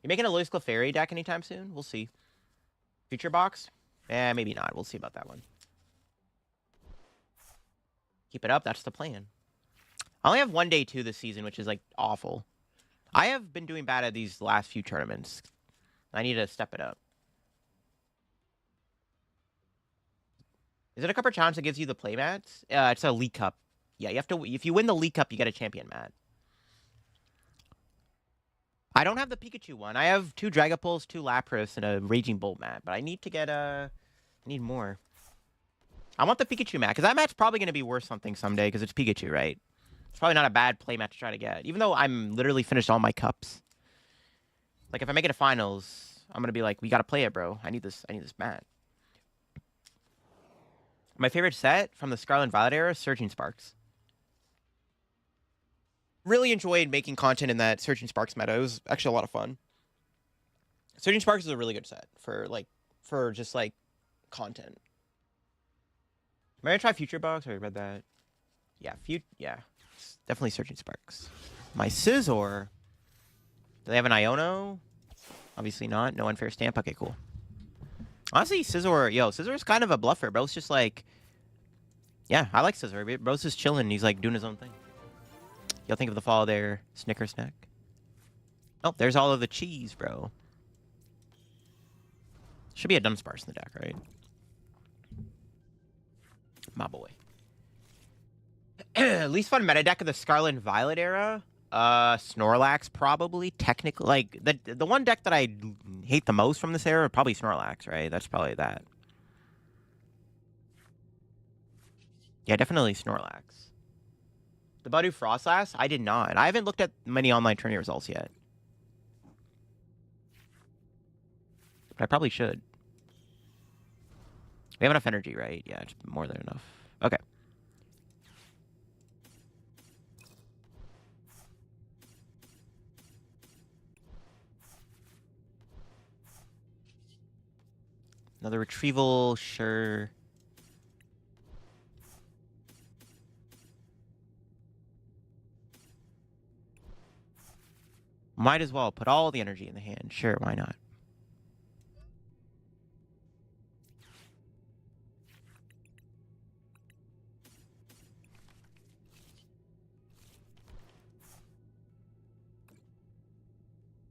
You making a Luis Clefairy deck anytime soon? We'll see. Future box? Eh, maybe not. We'll see about that one. Keep it up. That's the plan. I only have one day 2 this season, which is like awful. I have been doing bad at these last few tournaments. I need to step it up. Is it a Cup or Challenge that gives you the playmats? It's a League Cup. Yeah, you have to. If you win the League Cup, you get a champion mat. I don't have the Pikachu one. I have 2 Dragapults, 2 Lapras, and a Raging Bolt mat. But I need to get I need more. I want the Pikachu mat, because that mat's probably going to be worth something someday, because it's Pikachu, right? It's probably not a bad play mat to try to get. Even though I'm literally finished all my cups. Like, if I make it to finals, I'm going to be like, we got to play it, bro. I need this mat. My favorite set from the Scarlet and Violet era, Surging Sparks. Really enjoyed making content in that Surging Sparks meta. It was actually a lot of fun. Surging Sparks is a really good set for just content. Am I gonna try Future Box? I already read that. Yeah, definitely Surging Sparks. My Scizor. Do they have an Iono? Obviously not. No unfair stamp. Okay, cool. Honestly, Scissor's kind of a bluffer. Bro's just like, yeah, I like Scizor. Bro's just chilling. He's like doing his own thing. Y'all think of the fall there, Snicker Snack. Oh, there's all of the cheese, bro. Should be a Dunsparce in the deck, right? My boy. Least fun meta deck of the Scarlet and Violet era? Snorlax, probably. Technically, like, the one deck that I hate the most from this era, probably Snorlax, right? That's probably that. Yeah, definitely Snorlax. The Badu Frostlass? I did not. I haven't looked at many online tourney results yet. But I probably should. We have enough energy, right? Yeah, it's more than enough. Okay. Another retrieval, sure. Might as well put all the energy in the hand. Sure, why not?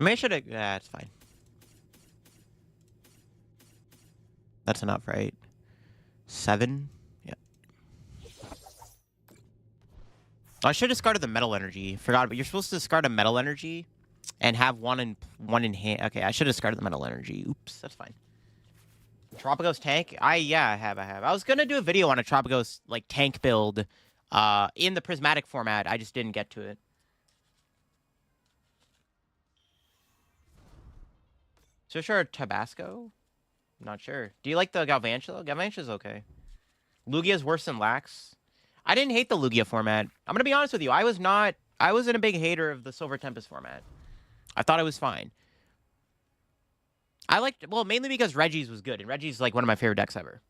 I mean, I should have... Yeah, it's fine. That's enough, right? 7? Yeah. I should have discarded the metal energy. Forgot, but you're supposed to discard a metal energy and have one in hand. Okay, I should have discarded the metal energy. Oops, that's fine. Tropicos tank? Yeah, I have. I was gonna do a video on a Tropicos like tank build in the prismatic format. I just didn't get to it. So sure, Tabasco? I'm not sure. Do you like the Galvantula? Galvantula's okay. Lugia's worse than Lax. I didn't hate the Lugia format. I'm gonna be honest with you. I wasn't a big hater of the Silver Tempest format. I thought it was fine. I liked, well, mainly because Reggie's was good, and Reggie's like one of my favorite decks ever.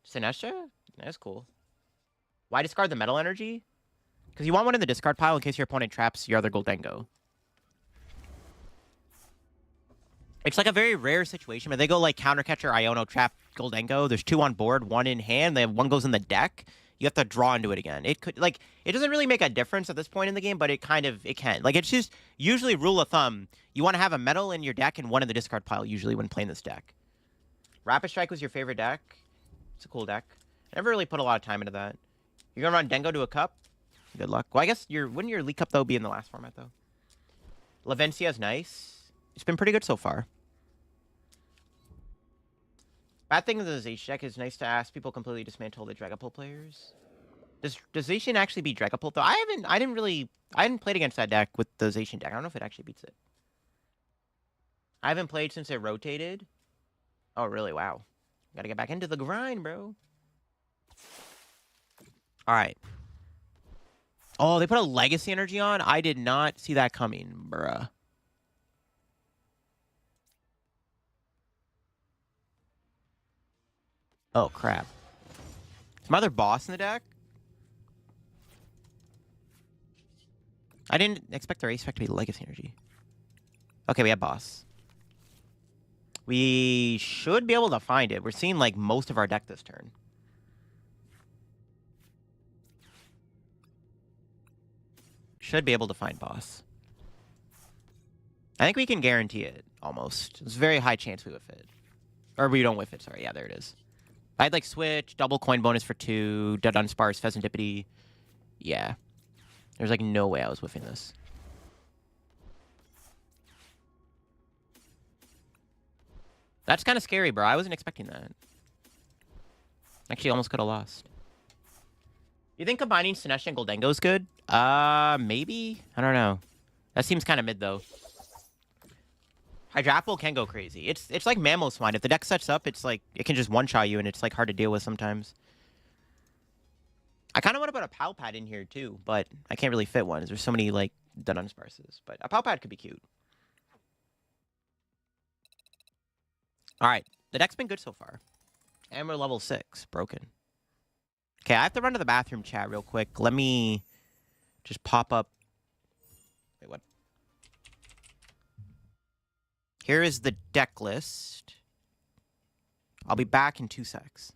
Sinestro? That's cool. Why discard the metal energy? Because you want one in the discard pile in case your opponent traps your other Goldango. It's like a very rare situation, but they go like Countercatcher, Iono, trap, Goldango. There's 2 on board, 1 in hand. They have 1 goes in the deck. You have to draw into it again. It could, like, it doesn't really make a difference at this point in the game, but it can. Like, it's just usually rule of thumb. You want to have a metal in your deck and 1 in the discard pile usually when playing this deck. Rapid Strike was your favorite deck. It's a cool deck. I never really put a lot of time into that. You're gonna run Dengo to a cup. Good luck. Well, I guess wouldn't your League Cup though be in the last format though? Lavencia's nice. It's been pretty good so far. Bad thing with the Zacian deck is nice to ask people completely dismantle the Dragapult players. Does Zacian actually beat Dragapult though? I hadn't played against that deck with the Zacian deck. I don't know if it actually beats it. I haven't played since it rotated. Oh really? Wow. Gotta get back into the grind, bro. Alright. Oh, they put a Legacy Energy on? I did not see that coming, bruh. Oh, crap. Is my other boss in the deck? I didn't expect their ace effect to be Legacy Energy. Okay, we have boss. We should be able to find it. We're seeing, like, most of our deck this turn. Should be able to find boss. I think we can guarantee it, almost. There's a very high chance we whiff it. Or we don't whiff it, sorry. Yeah, there it is. I'd, like, switch, double coin bonus for 2, Dead Unspars, Pheasantipity. Yeah. There's, like, no way I was whiffing this. That's kind of scary, bro. I wasn't expecting that. Actually, almost could have lost. You think combining Sinestro and Goldango is good? Maybe? I don't know. That seems kind of mid, though. Hydrapple can go crazy. It's like Mammal Swine. If the deck sets up, it's like, it can just one-shot you, and it's, like, hard to deal with sometimes. I kind of want to put a Pal Pad in here, too, but I can't really fit one. There's so many, like, Dead Unsparses. But a Pal Pad could be cute. Alright. The deck's been good so far. And we're level 6. Broken. Okay, I have to run to the bathroom chat real quick. Let me just pop up. Wait, what? Here is the deck list. I'll be back in 2 secs.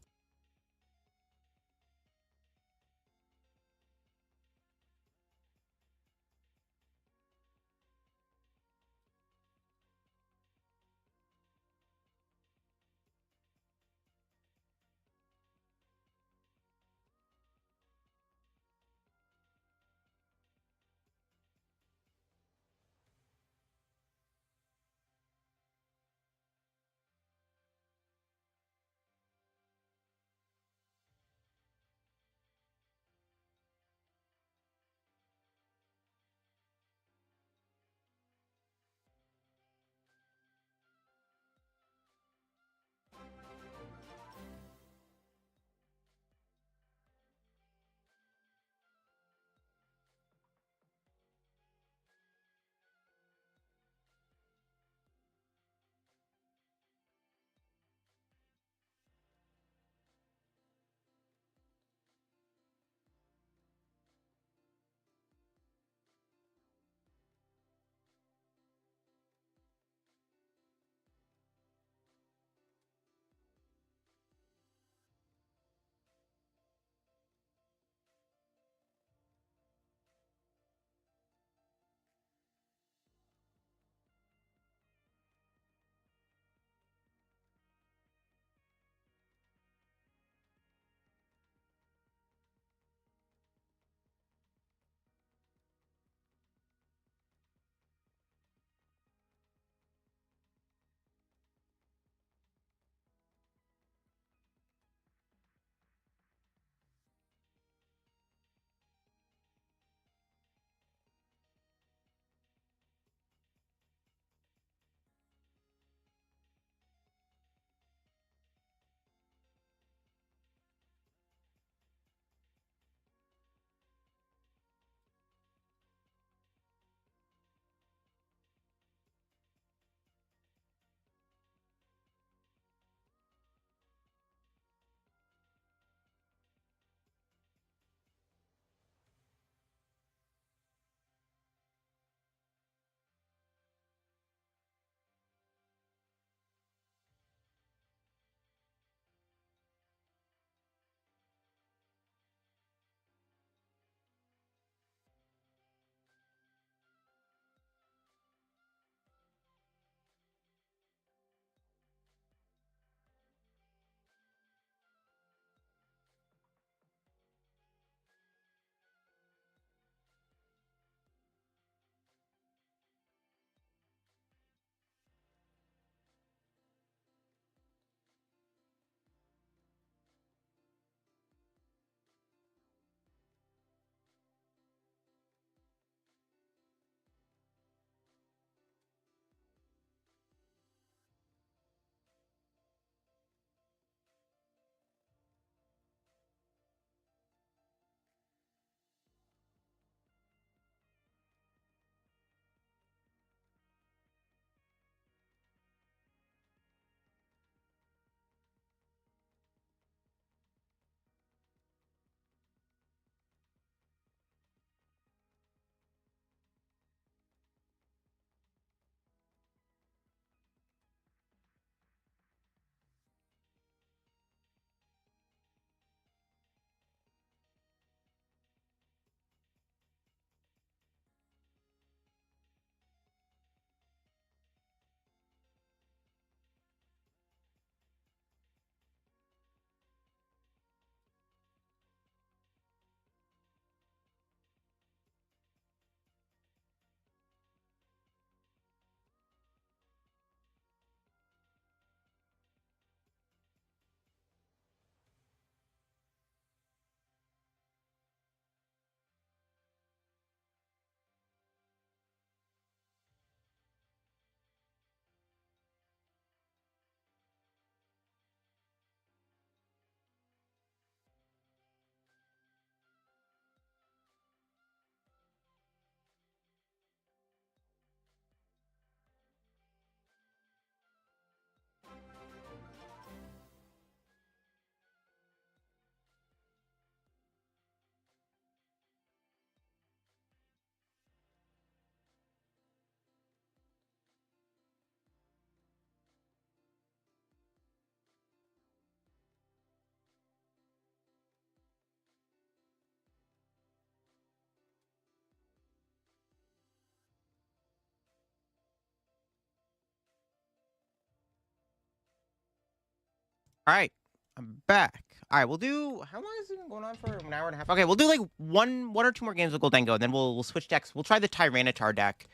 All right, I'm back. All right, we'll do. How long has it been going on for? An hour and a half. Okay, we'll do like one or two more games with Goldango, and then we'll switch decks. We'll try the Tyranitar deck,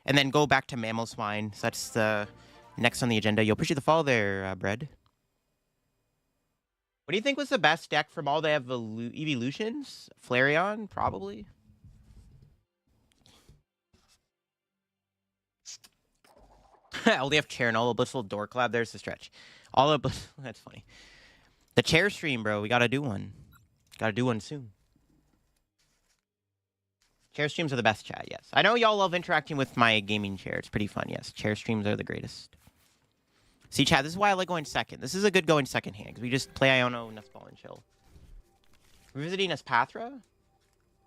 and then go back to Mammal Swine. So that's the next on the agenda. Yo, appreciate the follow there, Bread. What do you think was the best deck from all the evolutions? Flareon, probably. Only have chair and all the blissful door collab. There's the stretch. All the that's funny. The chair stream, bro. We gotta do one. Gotta do one soon. Chair streams are the best, chat. Yes, I know y'all love interacting with my gaming chair. It's pretty fun. Yes, chair streams are the greatest. See, chat. This is why I like going second. This is a good going second hand because we just play Iono, Nestball, and chill. Revisiting Espathra.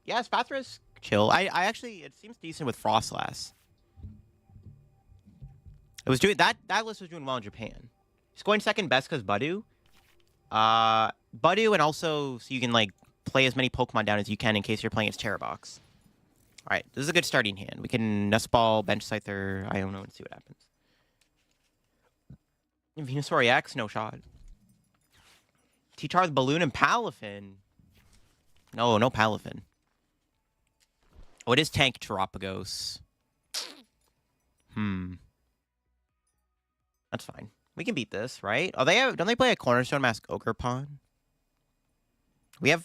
Yeah, Espathra's chill. I actually it seems decent with Frostlass. It was doing that list was doing well in Japan. It's going second best because Budu. Budu, and also so you can like play as many Pokemon down as you can in case you're playing its Terra Box. All right, this is a good starting hand. We can Nestball, Bench Scyther, Iono, and see what happens. Venusaur X, no shot. T-Char the Balloon and Palafin. No Palafin. Oh, it is Tank Terapagos. That's fine. We can beat this, right? Oh, don't they play a Cornerstone Mask Ogerpon? We have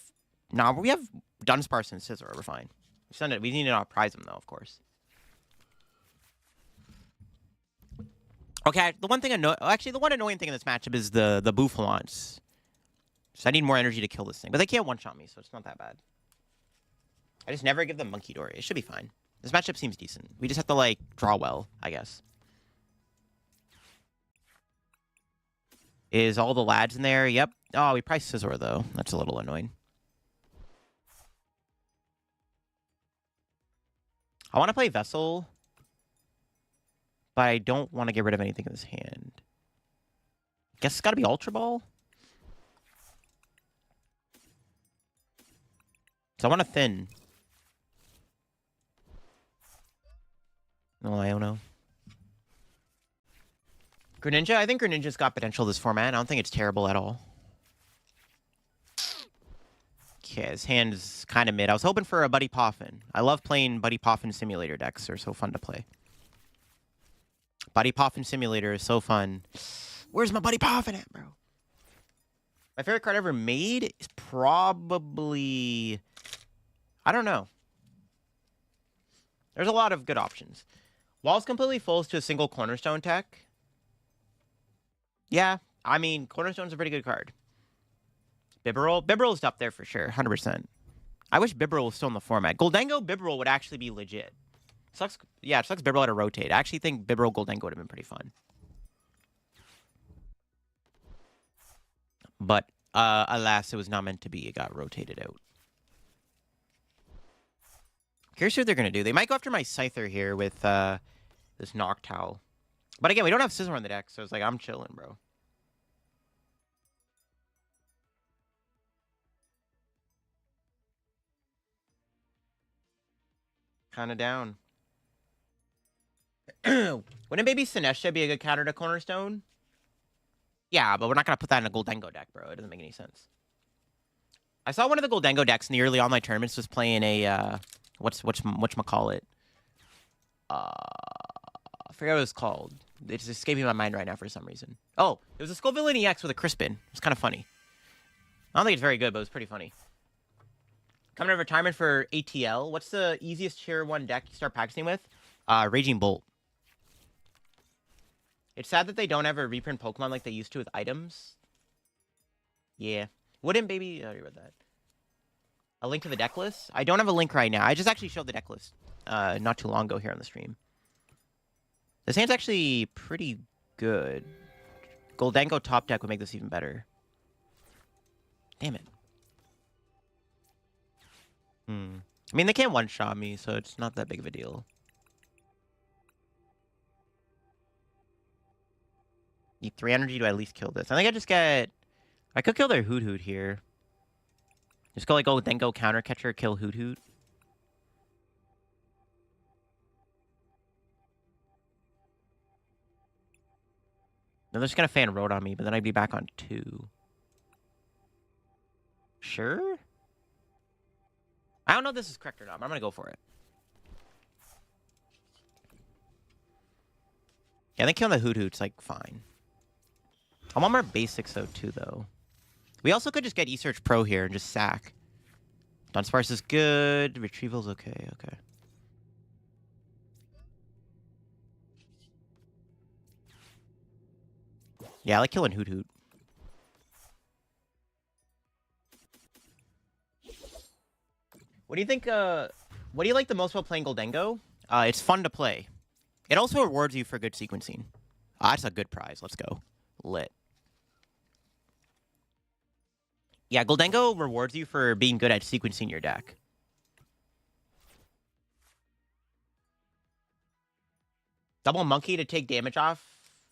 Dunsparce and Scizor. We're fine. We need to not prize them though, of course. Okay, the one annoying thing in this matchup is the Bouffalants. So I need more energy to kill this thing, but they can't one-shot me, so it's not that bad. I just never give them Monkey Dory. It should be fine. This matchup seems decent. We just have to like draw well, I guess. Is all the lads in there? Yep. Oh, we priced Scizor, though. That's a little annoying. I want to play Vessel, but I don't want to get rid of anything in this hand. Guess it's got to be Ultra Ball. So I want to thin. No, I don't know. Greninja? I think Greninja's got potential this format. I don't think it's terrible at all. Okay, his hand is kind of mid. I was hoping for a Buddy Poffin. I love playing Buddy Poffin Simulator decks. They're so fun to play. Buddy Poffin Simulator is so fun. Where's my Buddy Poffin at, bro? My favorite card ever made is probably... I don't know. There's a lot of good options. Wall's completely full to a single Cornerstone tech. Yeah, I mean, Cornerstone's a pretty good card. Bibarel's up there for sure, 100%. I wish Bibarel was still in the format. Goldango Bibarel would actually be legit. Sucks. Yeah, it sucks Bibarel had to rotate. I actually think Bibarel Goldango would have been pretty fun. But, alas, it was not meant to be. It got rotated out. Curious what they're going to do. They might go after my Scyther here with this Noctowl. But again, we don't have Scizor on the deck, so it's like, I'm chilling, bro. Kind of down. Wouldn't maybe Sinestia be a good counter to Cornerstone? Yeah, but we're not going to put that in a Goldango deck, bro. It doesn't make any sense. I saw one of the Goldango decks in the early online tournaments was playing a, whatchamacallit? I forget what it was called. It's escaping my mind right now for some reason. Oh, it was a Scovillain EX with a Crispin. It was kind of funny. I don't think it's very good, but it was pretty funny. Coming to retirement for ATL. What's the easiest tier 1 deck you start practicing with? Raging Bolt. It's sad that they don't ever reprint Pokemon like they used to with items. Yeah. Wouldn't baby... I read that. A link to the deck list? I don't have a link right now. I just actually showed the deck list not too long ago here on the stream. This hand's actually pretty good. Goldango top deck would make this even better. Damn it. I mean, they can't one-shot me, so it's not that big of a deal. Need 3 energy to at least kill this. I think I just get... I could kill their Hoot Hoot here. Just go like Goldango counter catcher, kill Hoot Hoot. They're just gonna fan road on me, but then I'd be back on 2. Sure? I don't know if this is correct or not, but I'm gonna go for it. Yeah, I think killing the Hoot's like fine. I want more basics though too though. We also could just get E-Search Pro here and just sack. Dunsparce is good. Retrieval's okay, okay. Yeah, I like killing Hoot. What do you think, what do you like the most about playing Goldango? It's fun to play. It also rewards you for good sequencing. That's a good prize. Let's go. Lit. Yeah, Goldango rewards you for being good at sequencing your deck. Double Monkey to take damage off.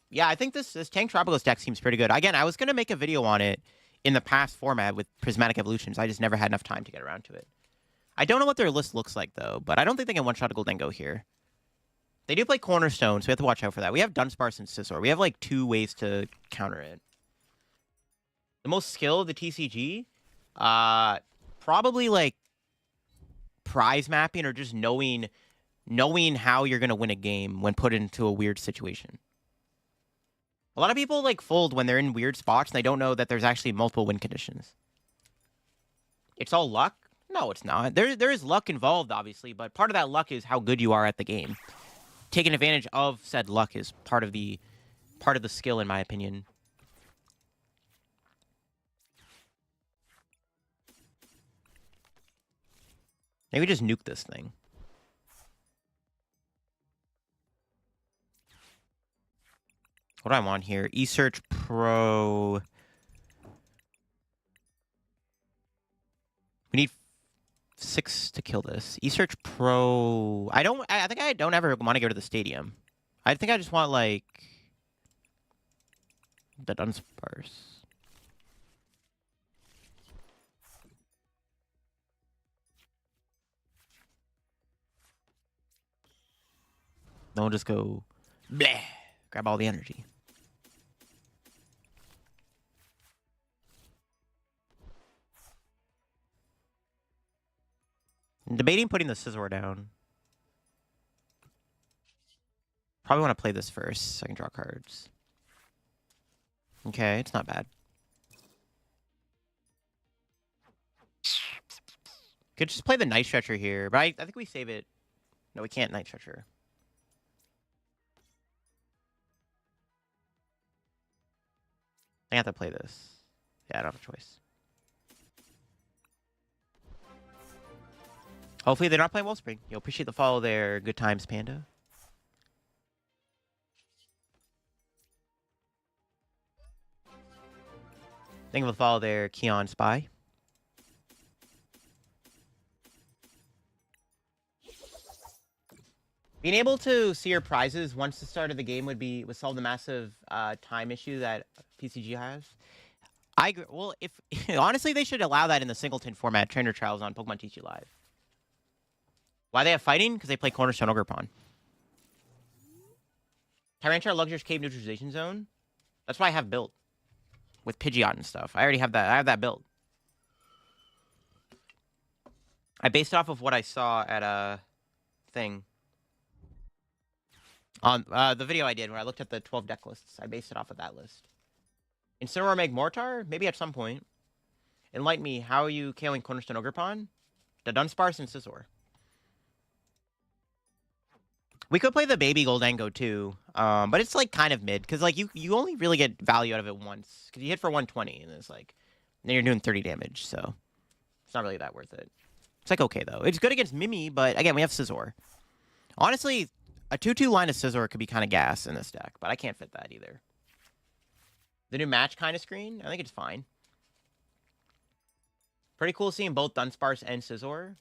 Yeah, I think this Tank Tropicals deck seems pretty good. Again, I was going to make a video on it in the past format with Prismatic Evolutions. I just never had enough time to get around to it. I don't know what their list looks like, though, but I don't think they can one-shot a Goldango here. They do play Cornerstone, so we have to watch out for that. We have Dunsparce and Scizor. We have, like, 2 ways to counter it. The most skill of the TCG? Probably, like, prize mapping or just knowing how you're going to win a game when put into a weird situation. A lot of people, like, fold when they're in weird spots and they don't know that there's actually multiple win conditions. It's all luck? No, it's not. There is luck involved, obviously, but part of that luck is how good you are at the game. Taking advantage of said luck is part of the skill, in my opinion. Maybe just nuke this thing. What do I want here? E-Search Pro. We need 6 to kill this. E-Search Pro. I think I don't ever want to go to the stadium. I think I just want, like, the Dunsparce. Then we'll just go bleh, grab all the energy. I'm debating putting the Scizor down. Probably want to play this first so I can draw cards. Okay, it's not bad. Could just play the Night Stretcher here, but I think we save it. No, we can't Night Stretcher. I have to play this. Yeah, I don't have a choice. Hopefully they're not playing Wellspring. You'll appreciate the follow there. Good times, Panda. Thank you for the follow there, Keon Spy. Being able to see your prizes once the start of the game would solve the massive time issue that PCG has. Well, if honestly, they should allow that in the singleton format. Trainer trials on Pokemon TCG Live. Why they have fighting? Because they play Cornerstone Ogre Pawn. Tyranitar Luxurious Cave Neutralization Zone. That's what I have built with Pidgeot and stuff. I already have that. I have that built. I based it off of what I saw at a thing. On the video I did when I looked at the 12 deck lists. I based it off of that list. Incineroar Magmortar? Maybe at some point. Enlighten me. How are you KOing Cornerstone Ogre Pawn? The Dunsparce and Scizor. We could play the baby Goldango too, but it's like kind of mid because like you only really get value out of it once because you hit for 120 and it's like then you're doing 30 damage, so it's not really that worth it. It's like okay though. It's good against Mimi, but again we have Scizor. Honestly, a 2/2 line of Scizor could be kind of gas in this deck, but I can't fit that either. The new match kind of screen, I think it's fine. Pretty cool seeing both Dunsparce and Scizor.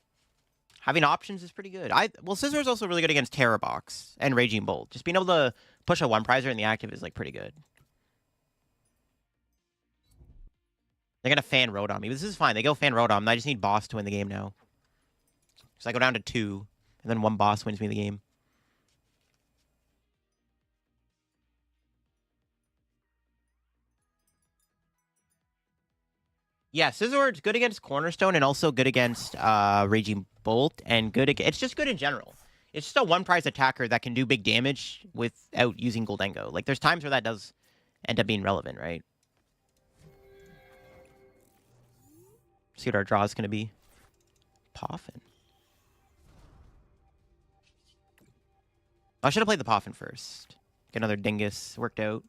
Having options is pretty good. Well, Scizor is also really good against Terror Box and Raging Bolt. Just being able to push a 1-prizer in the active is like pretty good. They're going to fan Road on me. This is fine. They go fan Road on me. I just need boss to win the game now. So I go down to 2, and then 1 boss wins me the game. Yeah, Scizor's good against Cornerstone and also good against Raging Bolt and good it's just good in general. It's just a one-prize attacker that can do big damage without using Goldango. Like, there's times where that does end up being relevant, right? See what our draw is going to be. Poffin. I should have played the Poffin first. Get another Dingus worked out.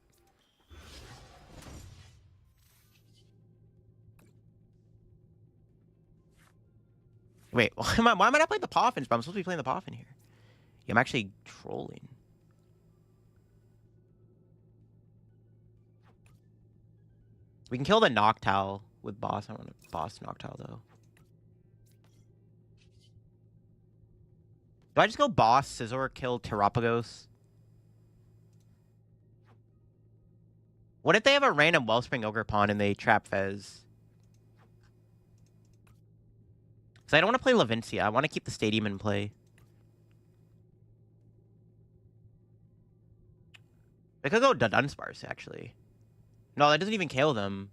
Wait, why am I not playing the Poffins? But I'm supposed to be playing the Poffin here. Yeah, I'm actually trolling. We can kill the Noctowl with Boss. I don't want to Boss Noctowl, though. Do I just go Boss, Scizor, kill Terapagos? What if they have a random Wellspring Ogerpon and they trap Fez? Because I don't want to play Lavincia. I want to keep the Stadium in play. They could go Dunsparce, actually. No, that doesn't even kill them.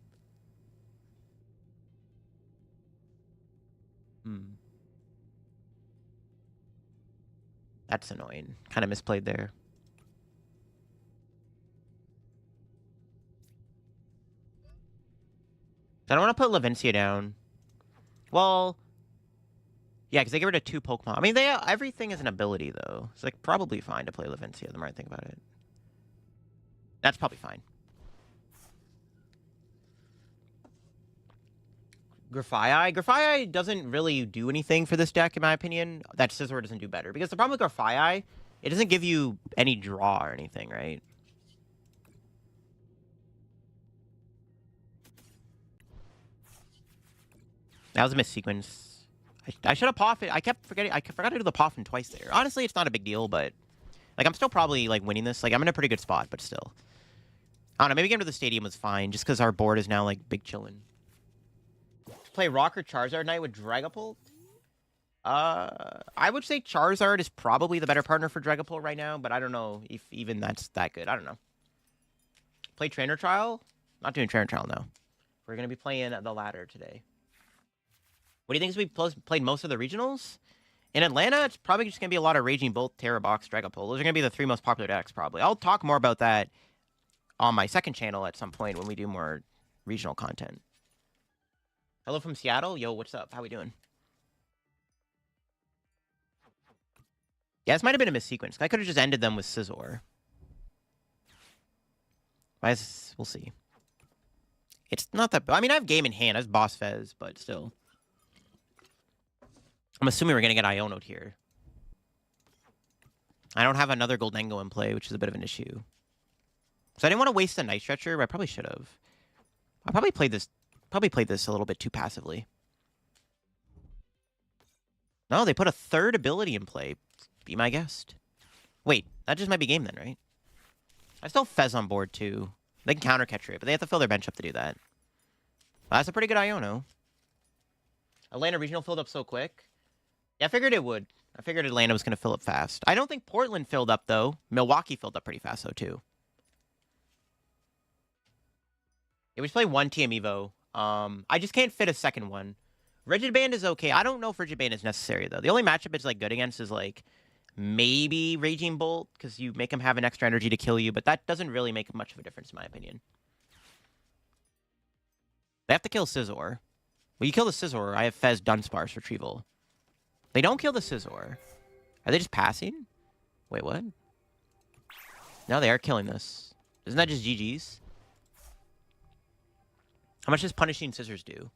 That's annoying. Kind of misplayed there. I don't want to put Lavincia down. Well, yeah, because they get rid of 2 Pokemon. I mean, everything is an ability, though. It's like probably fine to play Lavincia, the more I think about it. That's probably fine. Grafaiai doesn't really do anything for this deck, in my opinion. That Scizor doesn't do better. Because the problem with Grafaiai, it doesn't give you any draw or anything, right? That was a missequence. I should have Poffin. I kept forgetting. I forgot to do the Poffin twice there. Honestly, it's not a big deal, but like I'm still probably like winning this. Like I'm in a pretty good spot, but still. I don't know. Maybe getting to the stadium was fine, just because our board is now like big chillin'. Play Rock or Charizard Knight with Dragapult? I would say Charizard is probably the better partner for Dragapult right now, but I don't know if even that's that good. I don't know. Play Trainer Trial? Not doing Trainer Trial, no. We're going to be playing the ladder today. What do you think as we played most of the regionals? In Atlanta, it's probably just going to be a lot of Raging Bolt, Terra Box, Dragapult. Those are going to be the 3 most popular decks, probably. I'll talk more about that on my second channel at some point when we do more regional content. Hello from Seattle. Yo, what's up? How we doing? Yeah, this might have been a missequence. I could have just ended them with Scizor. We'll see. It's not that... I mean, I have game in hand. I have Boss Fez, but still. I'm assuming we're going to get Iono'd here. I don't have another Goldango in play, which is a bit of an issue. So I didn't want to waste a Night Stretcher, but I probably should have. I probably played this a little bit too passively. No, they put a 3rd ability in play. Be my guest. Wait, that just might be game then, right? I still Fez on board, too. They can counter catcher it, but they have to fill their bench up to do that. Well, that's a pretty good Iono. Atlanta Regional filled up so quick. Yeah, I figured it would. I figured Atlanta was going to fill up fast. I don't think Portland filled up, though. Milwaukee filled up pretty fast, though, too. Yeah, we just play 1 TM Evo. I just can't fit a second one. Rigid Band is okay. I don't know if Rigid Band is necessary, though. The only matchup it's like good against is like maybe Raging Bolt, because you make him have an extra energy to kill you, but that doesn't really make much of a difference, in my opinion. They have to kill Scizor. When you kill the Scizor, I have Fez Dunsparce Retrieval. They don't kill the Scizor. Are they just passing? Wait, what? No, they are killing this. Isn't that just GG's? How much does Punishing Scissors do?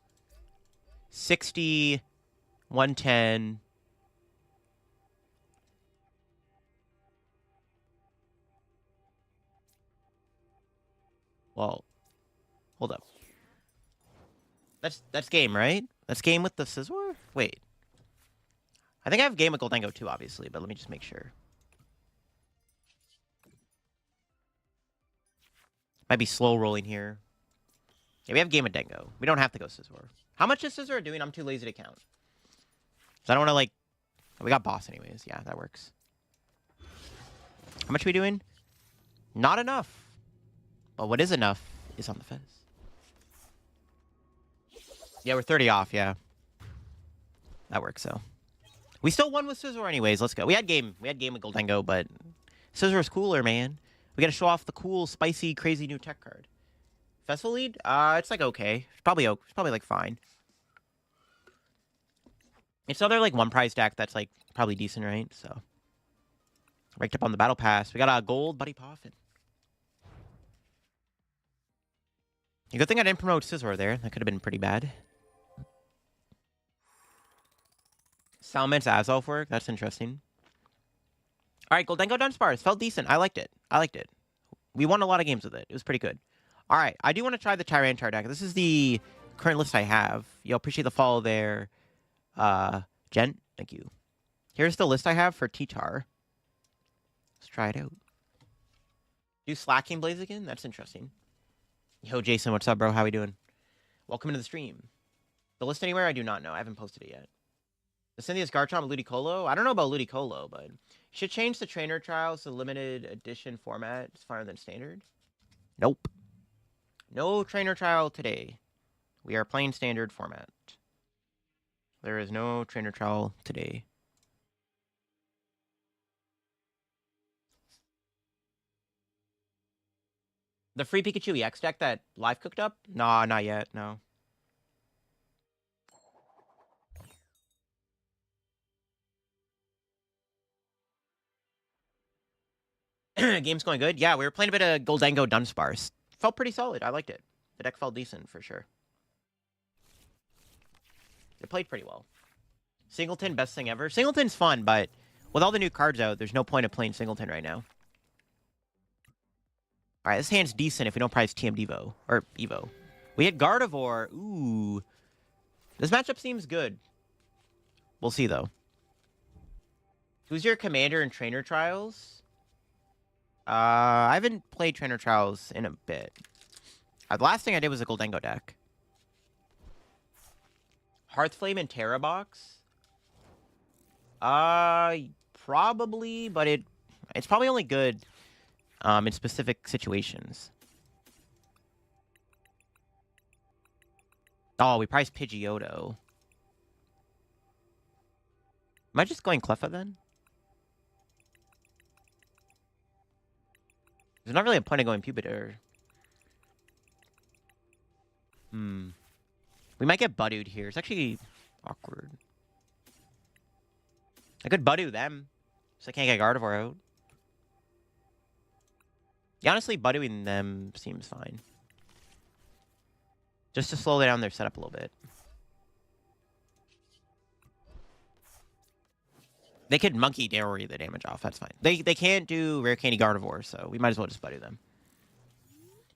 60, 110. Well, hold up. That's game, right? That's game with the Scizor? Wait. I think I have game with Goldango too, obviously, but let me just make sure. Might be slow rolling here. Yeah, we have game with Dango. We don't have to go Scizor. How much is Scizor doing? I'm too lazy to count. So I don't want to, like... We got boss anyways. Yeah, that works. How much are we doing? Not enough. But what is enough is on the Fez. Yeah, we're 30 off, yeah. That works, so. We still won with Scizor anyways. Let's go. We had game with Goldango, but Scizor's cooler, man. We gotta show off the cool, spicy, crazy new tech card. Festival lead? It's like okay. It's probably like fine. It's another like one prize deck that's like probably decent, right? So ranked up on the battle pass. We got a gold Buddy Poffin. A good thing I didn't promote Scizor there. That could have been pretty bad. Salmon's Azov work. That's interesting. All right, Goldango Dunsparce. Felt decent. I liked it. We won a lot of games with it. It was pretty good. All right, I do want to try the Tyranitar deck. This is the current list I have. Yo, appreciate the follow there. Jen, thank you. Here's the list I have for T-Tar. Let's try it out. Do Slacking Blaze again? That's interesting. Yo, Jason, what's up, bro? How we doing? Welcome into the stream. The list anywhere? I do not know. I haven't posted it yet. The Cynthia's Garchomp, Ludicolo? I don't know about Ludicolo, but should change the trainer trials to limited edition format. It's finer than standard. Nope. No trainer trial today. We are playing standard format. There is no trainer trial today. The free Pikachu EX deck that live cooked up? Nah, not yet, no. Game's going good? Yeah, we were playing a bit of Goldango Dunsparce. Felt pretty solid. I liked it. The deck felt decent, for sure. It played pretty well. Singleton, best thing ever. Singleton's fun, but with all the new cards out, there's no point of playing Singleton right now. Alright, this hand's decent if we don't prize TM Devo. Or Evo. We hit Gardevoir. Ooh. This matchup seems good. We'll see, though. Who's your commander in trainer trials? I haven't played trainer trials in a bit. The last thing I did was a Goldango deck. Hearthflame and Terra Box? Probably, but it's probably only good in specific situations. Oh, we priced Pidgeotto. Am I just going Cleffa then? There's not really a point of going Pupitar. We might get Buddooed here. It's actually awkward. I could Buddoo them, so I can't get Gardevoir out. Yeah, honestly, Buddooing them seems fine. Just to slow down their setup a little bit. They could Monkey Dory the damage off. That's fine. They can't do Rare Candy Gardevoir, so we might as well just Buddoo them.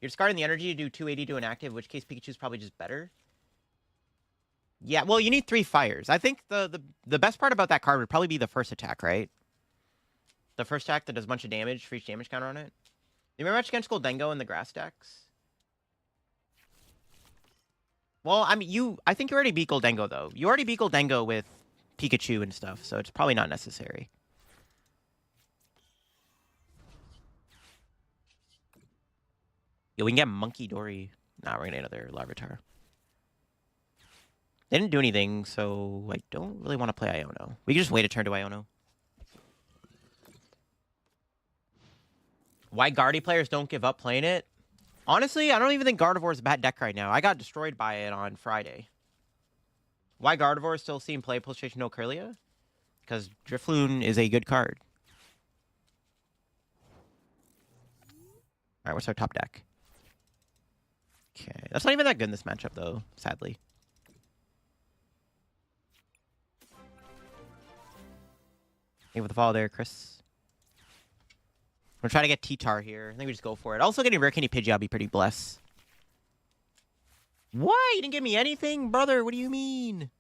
You're discarding the energy to do 280 to an active, in which case Pikachu's probably just better. Yeah, well, you need 3 fires. I think the best part about that card would probably be the first attack, right? The first attack that does a bunch of damage for each damage counter on it. You remember much against Goldango in the grass decks? Well, I mean, I think you already beat Goldango, though. You already beat Goldango with Pikachu and stuff, so it's probably not necessary. Yeah, we can get Monkey Dory. Nah, we're gonna get another Larvitar. They didn't do anything, so I don't really want to play Iono. We can just wait a turn to Iono. Why Guardy players don't give up playing it? Honestly, I don't even think Gardevoir is a bad deck right now. I got destroyed by it on Friday. Why Gardevoir is still seeing play post-station no Kirlia? Because Drifloon is a good card. Alright, what's our top deck? Okay, that's not even that good in this matchup, though, sadly. Thank you for the follow there, Chris. We're trying to get T-Tar here. I think we just go for it. Also, getting Rare Candy Pidgey, I'll be pretty blessed. What? You didn't give me anything? Brother, what do you mean?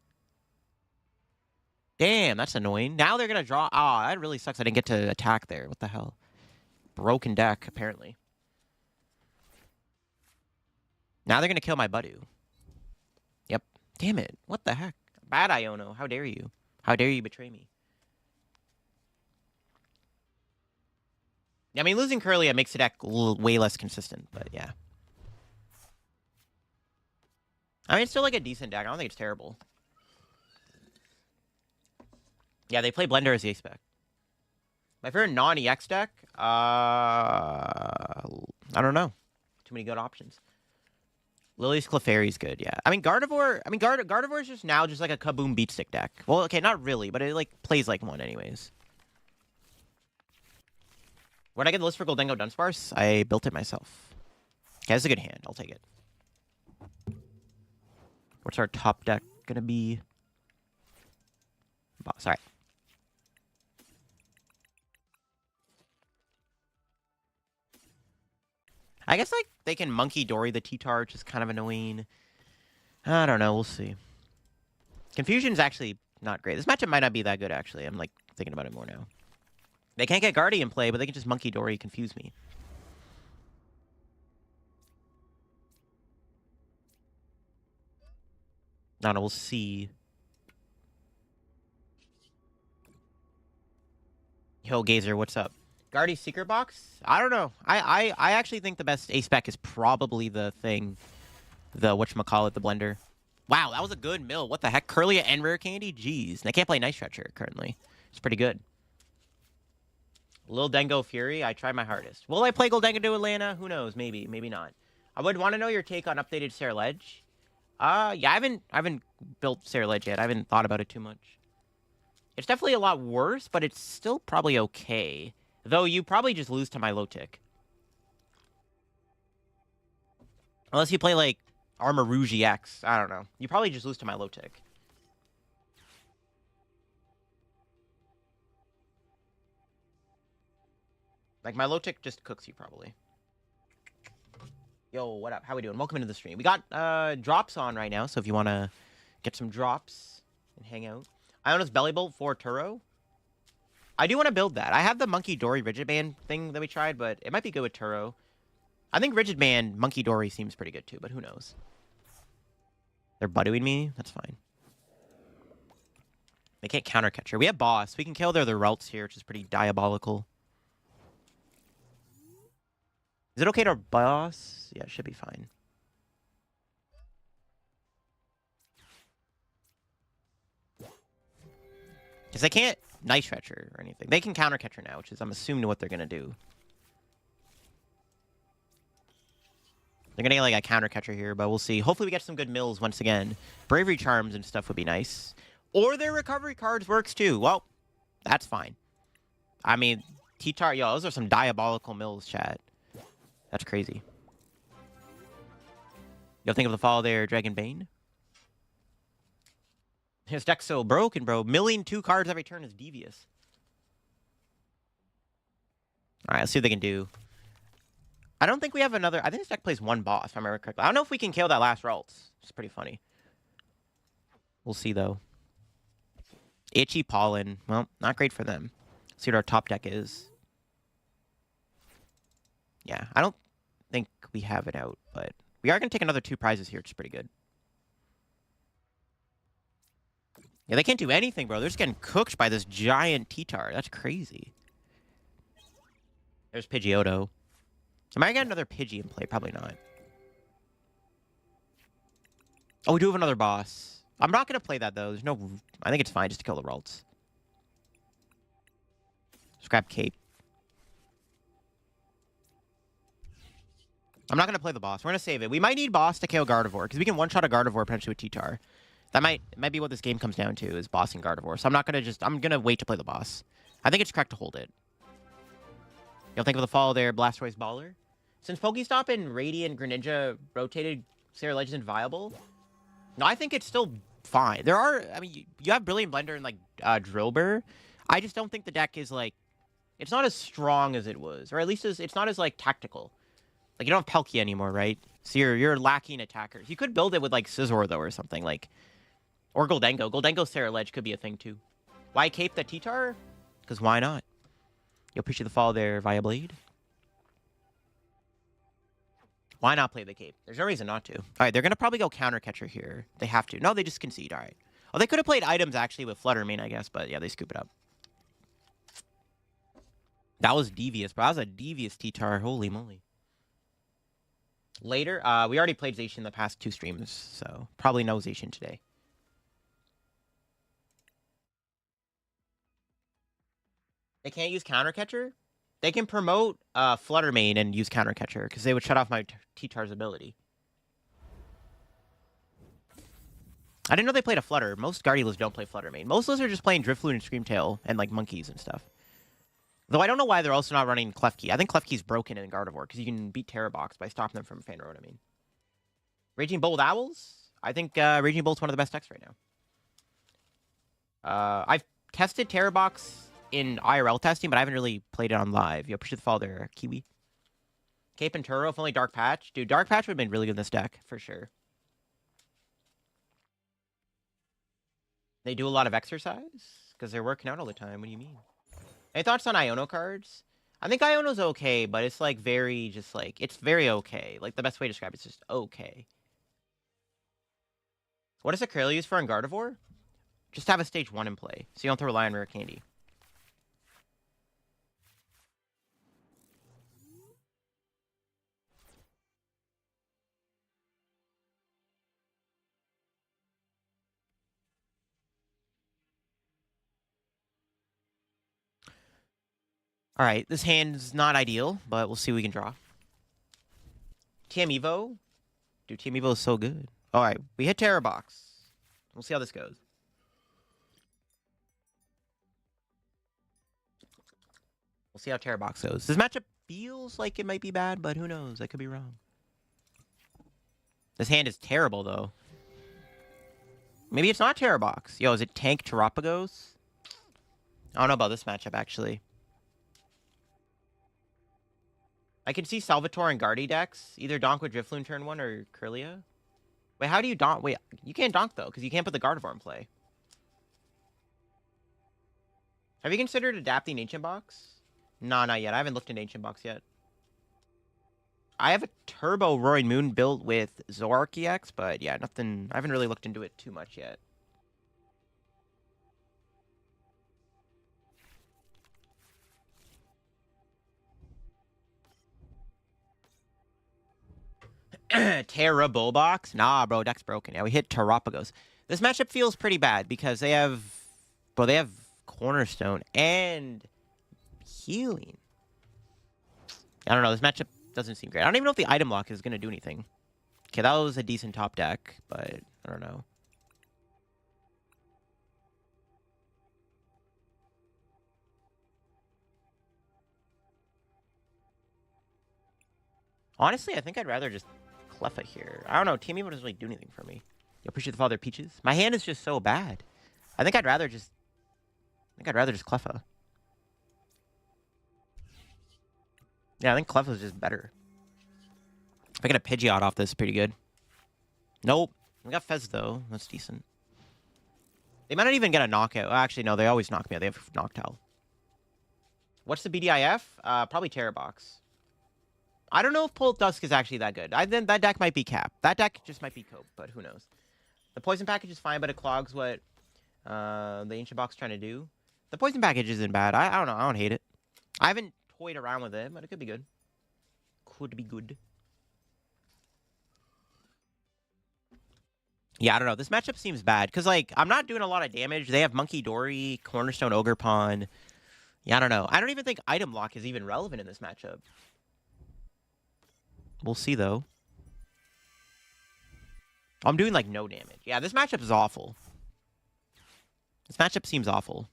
Damn, that's annoying. Now they're going to draw. Ah, that really sucks. I didn't get to attack there. What the hell? Broken deck, apparently. Now they're going to kill my Buddoo. Yep. Damn it. What the heck? Bad Iono. How dare you? How dare you betray me? I mean, losing Kirlia makes the deck way less consistent, but yeah. I mean, it's still like a decent deck. I don't think it's terrible. Yeah, they play Blender as the ace spec. My favorite non-EX deck? I don't know. Too many good options. Lily's Clefairy's good, yeah. I mean, Gardevoir... I mean, Gardevoir is just now just like a Kaboom Beat Stick deck. Well, okay, not really, but it like plays like one anyways. When I get the list for Goldango Dunsparce, I built it myself. Okay, that's a good hand. I'll take it. What's our top deck gonna be? Boss, alright. I guess, like, they can Monkey Dory the T-Tar, which is kind of annoying. I don't know. We'll see. Confusion's actually not great. This matchup might not be that good, actually. I'm, like, thinking about it more now. They can't get Guardian play, but they can just Monkey Dory confuse me. I don't know. We'll see. Yo, Gazer, what's up? Guardy Secret Box? I don't know. I actually think the best ace spec is probably the thing. The whatchamacallit, the blender. Wow, that was a good mill. What the heck? Curlia and Rare Candy? Jeez. And I can't play Night Stretcher currently. It's pretty good. LittleDarkFury, Fury, I try my hardest. Will I play Goldango to Atlanta? Who knows? Maybe. Maybe not. I would want to know your take on updated Sarah Ledge. Yeah, I haven't built Sarah Ledge yet. I haven't thought about it too much. It's definitely a lot worse, but it's still probably okay. Though you probably just lose to my low tick. Unless you play, like, Armor Rouge EX. I don't know. You probably just lose to my low tick. Like, my low tick just cooks you, probably. Yo, what up? How we doing? Welcome into the stream. We got drops on right now, so if you want to get some drops and hang out. Iona's Belly Bolt for Turo. I do want to build that. I have the Monkey Dory Rigid Band thing that we tried, but it might be good with Turo. I think Rigid Band Monkey Dory seems pretty good too, but who knows? They're buttooing me? That's fine. They can't counter catcher. We have boss. We can kill their routes here, which is pretty diabolical. Is it okay to boss? Yeah, it should be fine. Because they can't Night Stretcher or anything. They can counter catcher now, which is, I'm assuming, what they're going to do. They're going to get, like, a counter catcher here, but we'll see. Hopefully we get some good mills once again. Bravery Charms and stuff would be nice. Or their recovery cards works, too. Well, that's fine. I mean, T-Tar, yo, those are some diabolical mills, chat. That's crazy. You'll think of the follow there, Dragon Bane? His deck's so broken, bro. Milling 2 cards every turn is devious. Alright, let's see what they can do. I don't think we have another... I think this deck plays 1 boss, if I remember correctly. I don't know if we can kill that last Ralts. It's pretty funny. We'll see, though. Itchy Pollen. Well, not great for them. Let's see what our top deck is. Yeah, I don't think we have it out, but... We are going to take another 2 prizes here, which is pretty good. Yeah, they can't do anything, bro. They're just getting cooked by this giant T-Tar. That's crazy. There's Pidgeotto. Am I getting another Pidgey in play? Probably not. Oh, we do have another boss. I'm not going to play that, though. There's no... I think it's fine just to kill the Ralts. Scrap Cape. I'm not going to play the boss. We're going to save it. We might need boss to KO Gardevoir, because we can one-shot a Gardevoir potentially with T-Tar. That might be what this game comes down to, is bossing Gardevoir. So I'm not going to just... I'm going to wait to play the boss. I think it's correct to hold it. You'll think of the follow there, Blastoise Baller. Since Pokestop and Radiant Greninja rotated Sarah Legend viable, no, I think it's still fine. There are... I mean, you have Brilliant Blender and, like, Drillbur. I just don't think the deck is, like... It's not as strong as it was. Or at least it's not as, like, tactical. Like, you don't have Palkia anymore, right? So you're lacking attackers. You could build it with, like, Scizor, though, or something, like... Or Goldango. Goldango Sarah Ledge could be a thing, too. Why cape the T-Tar? Because why not? You'll appreciate the follow there, Via Blade. Why not play the cape? There's no reason not to. All right, they're going to probably go counter catcher here. They have to. No, they just concede. All right. Oh, they could have played items, actually, with Fluttermane, I guess. But, yeah, they scoop it up. That was devious, bro. That was a devious T-Tar. Holy moly. Later, we already played Zacian the past 2 streams, so probably no Zacian today. They can't use Countercatcher? They can promote Flutter Mane and use Countercatcher, because they would shut off my T-Tar's ability. I didn't know they played a Flutter. Most Guardians don't play Flutter Mane. Most of us are just playing Driftloon and Screamtail and, like, Monkeys and stuff. Though I don't know why they're also not running Klefki. I think Klefki's broken in Gardevoir, because you can beat Terrabox by stopping them from Fan Road, I mean. Raging Bolt Owls? I think Raging Bolt's one of the best decks right now. I've tested Terrabox in IRL testing, but I haven't really played it on live. Yo, appreciate the follow there, Kiwi. Cape and Turo, if only Dark Patch. Dude, Dark Patch would have been really good in this deck, for sure. They do a lot of exercise? Because they're working out all the time. What do you mean? Any thoughts on Iono cards? I think Iono's okay, but it's, like, very, just, like, it's very okay. Like, the best way to describe it is just okay. What does Acryla use for in Gardevoir? Just have a stage 1 in play, so you don't have to rely on rare candy. Alright, this hand's not ideal, but we'll see what we can draw. TM Evo? Dude, TM Evo is so good. Alright, we hit Terrabox. We'll see how this goes. We'll see how Terrabox goes. This matchup feels like it might be bad, but who knows? I could be wrong. This hand is terrible, though. Maybe it's not Terrabox. Yo, is it Tank Terapagos? I don't know about this matchup, actually. I can see Salvatore and Guardy decks. Either donk with Drifloon turn 1 or Kirlia. Wait, how do you donk? Wait, you can't donk, though, because you can't put the Gardevoir in play. Have you considered adapting Ancient Box? No, not yet. I haven't looked into Ancient Box yet. I have a Turbo Roaring Moon built with Zoroark EX, but yeah, nothing. I haven't really looked into it too much yet. Terra Bullbox? Nah, bro, deck's broken. Yeah, we hit Terapagos. This matchup feels pretty bad because they have, bro, they have Cornerstone and Healing. I don't know. This matchup doesn't seem great. I don't even know if the item lock is going to do anything. Okay, that was a decent top deck, but I don't know. Honestly, I think I'd rather just Cleffa here. I don't know. Team Evo doesn't really do anything for me. You appreciate the Father Peaches? My hand is just so bad. I think I'd rather just Cleffa. Yeah, I think Cleffa is just better. If I get a Pidgeot off this, pretty good. Nope. We got Fez, though. That's decent. They might not even get a knockout. Actually, no, they always knock me out. They have knocked out. What's the BDIF? Probably Terrabox. I don't know if Pult Dusk is actually that good. Then that deck might be cap. That deck just might be cope, but who knows. The poison package is fine, but it clogs what the Ancient Box is trying to do. The poison package isn't bad. I don't know. I don't hate it. I haven't toyed around with it, but it could be good. Could be good. Yeah, I don't know. This matchup seems bad because, like, I'm not doing a lot of damage. They have Monkey Dory, Cornerstone Ogerpon. Yeah, I don't know. I don't even think item lock is even relevant in this matchup. We'll see, though. I'm doing, like, no damage. Yeah, this matchup is awful. This matchup seems awful.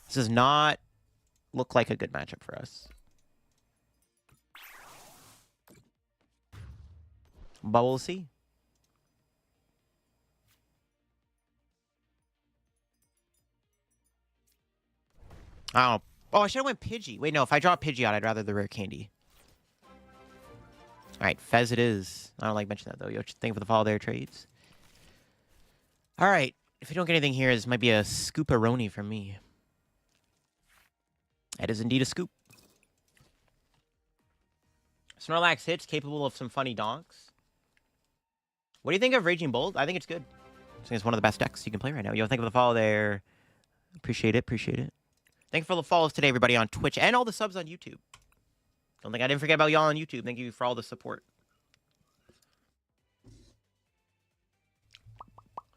This does not look like a good matchup for us. But we'll see. I don't know. Oh, I should have went Pidgey. Wait, no. If I draw Pidgey out, I'd rather the rare candy. All right, Fez it is. I don't like mentioning that, though. Yo, thank you for the follow there, trades. All right. If we don't get anything here, this might be a scooperoni from me. It is indeed a scoop. Snorlax hits, capable of some funny donks. What do you think of Raging Bolt? I think it's good. I think it's one of the best decks you can play right now. Yo, thank you for the follow there. Appreciate it. Appreciate it. Thank you for the follows today, everybody on Twitch and all the subs on YouTube. Don't think I didn't forget about y'all on YouTube. Thank you for all the support.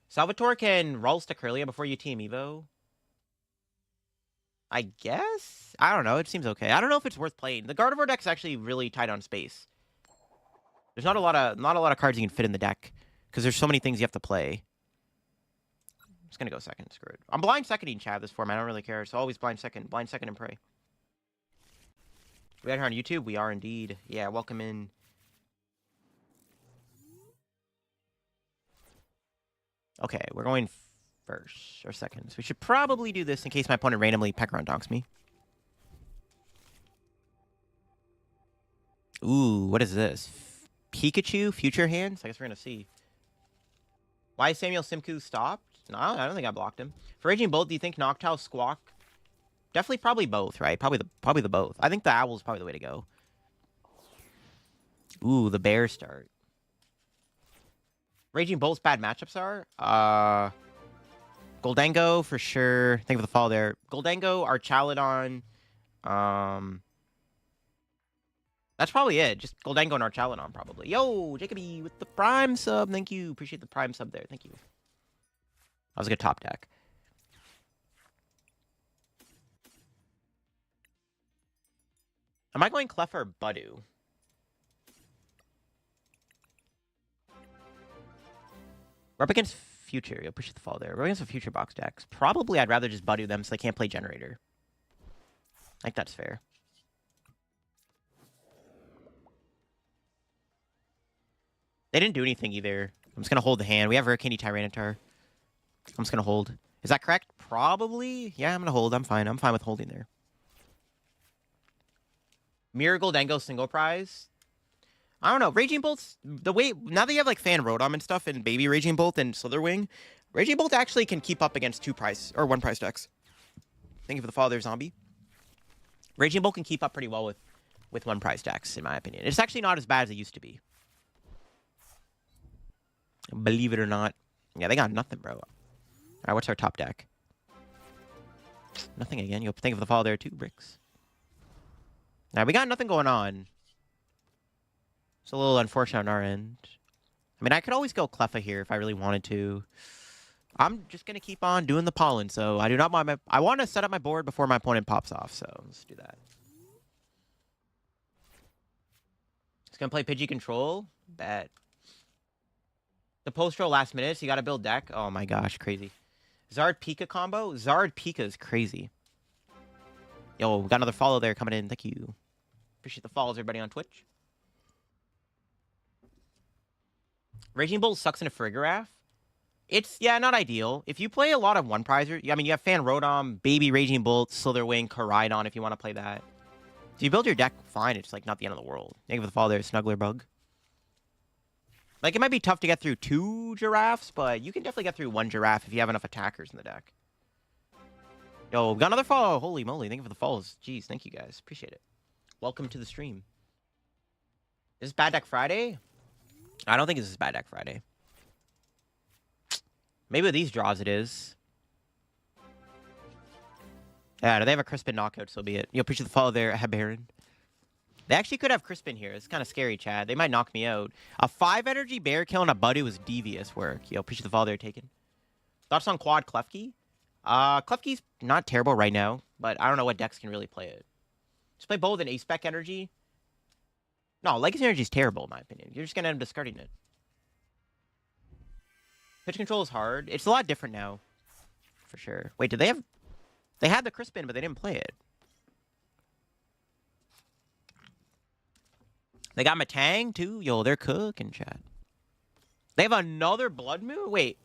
Salvatore can Ralsta Curlia before you team Evo. I guess? I don't know. It seems okay. I don't know if it's worth playing. The Gardevoir deck's actually really tight on space. There's not a lot of cards you can fit in the deck because there's so many things you have to play. I'm just gonna go second. Screw it. I'm blind seconding Chav this format. I don't really care. So always blind second and pray. We out here on YouTube. We are indeed. Yeah, welcome in. Okay, we're going first or second. So we should probably do this in case my opponent randomly Pekron donks me. Ooh, what is this? Pikachu, future hands? I guess we're going to see. Why is Samuel Simcoe stopped? No, I don't think I blocked him. For Raging Bolt, do you think Noctowl, Squawk? Definitely probably both, right? Probably the both. I think the Owl is probably the way to go. Ooh, the Bear start. Raging Bolt's bad matchups are? Goldango, for sure. Thank you for the follow there. Goldango, Archaladon. That's probably it. Just Goldango and Archaladon, probably. Yo, Jacoby with the Prime sub. Thank you. Appreciate the Prime sub there. Thank you. That was a good top deck. Am I going Clef or Budu? We're up against Future. You'll push the fall there. We're up against the Future box decks. Probably I'd rather just Budu them so they can't play Generator. I think that's fair. They didn't do anything either. I'm just going to hold the hand. We have Hurricane Tyranitar. I'm just going to hold. Is that correct? Probably. Yeah, I'm going to hold. I'm fine. I'm fine with holding there. Mirror Goldango single prize. I don't know. Raging Bolt's the way now that you have like Fan Rotom and stuff and Baby Raging Bolt and Slitherwing, Raging Bolt actually can keep up against 2 price or 1 price decks. Thank you for the follow there, Zombie. Raging Bolt can keep up pretty well with 1 price decks, in my opinion. It's actually not as bad as it used to be. Believe it or not. Yeah, they got nothing, bro. All right, what's our top deck? Nothing again. You'll think of the follow there too, Bricks. Now we got nothing going on. It's a little unfortunate on our end. I mean, I could always go Cleffa here if I really wanted to. I'm just gonna keep on doing the pollen, so I do not want my. I want to set up my board before my opponent pops off, so let's do that. Just gonna play Pidgey Control. Bet. The post-roll last minute, so you gotta build deck. Oh my gosh, crazy. Zard Pika combo? Zard Pika is crazy. Yo, we got another follow there coming in. Thank you. Appreciate the follows, everybody on Twitch. Raging Bolt sucks in a Farigiraf. It's, yeah, not ideal. If you play a lot of 1-prizer, I mean, you have Fan Rotom, Baby Raging Bolt, Slitherwing, Koraidon if you want to play that. If you build your deck fine, it's like not the end of the world. Thank you for the follow there, Snuggler Bug. Like, it might be tough to get through 2 giraffes, but you can definitely get through 1 giraffe if you have enough attackers in the deck. Yo, got another follow. Holy moly. Thank you for the follows. Jeez, thank you guys. Appreciate it. Welcome to the stream. Is this Bad Deck Friday? I don't think this is Bad Deck Friday. Maybe with these draws it is. Yeah, do they have a Crispin knockout? So be it. Yo, appreciate the follow there, Habaron. They actually could have Crispin here. It's kind of scary, Chad. They might knock me out. A 5-energy bear kill on a Budu is devious work. Yo, appreciate the follow there, Taken. Thoughts on Quad Klefki? Klefki's not terrible right now, but I don't know what decks can really play it. Just play both an Ace-Spec Energy. No, Legacy Energy is terrible, in my opinion. You're just going to end up discarding it. Pitch control is hard. It's a lot different now, for sure. Wait, did they have... They had the Crispin, but they didn't play it. They got Matang, too. Yo, they're cooking, chat. They have another Blood Moon? Wait.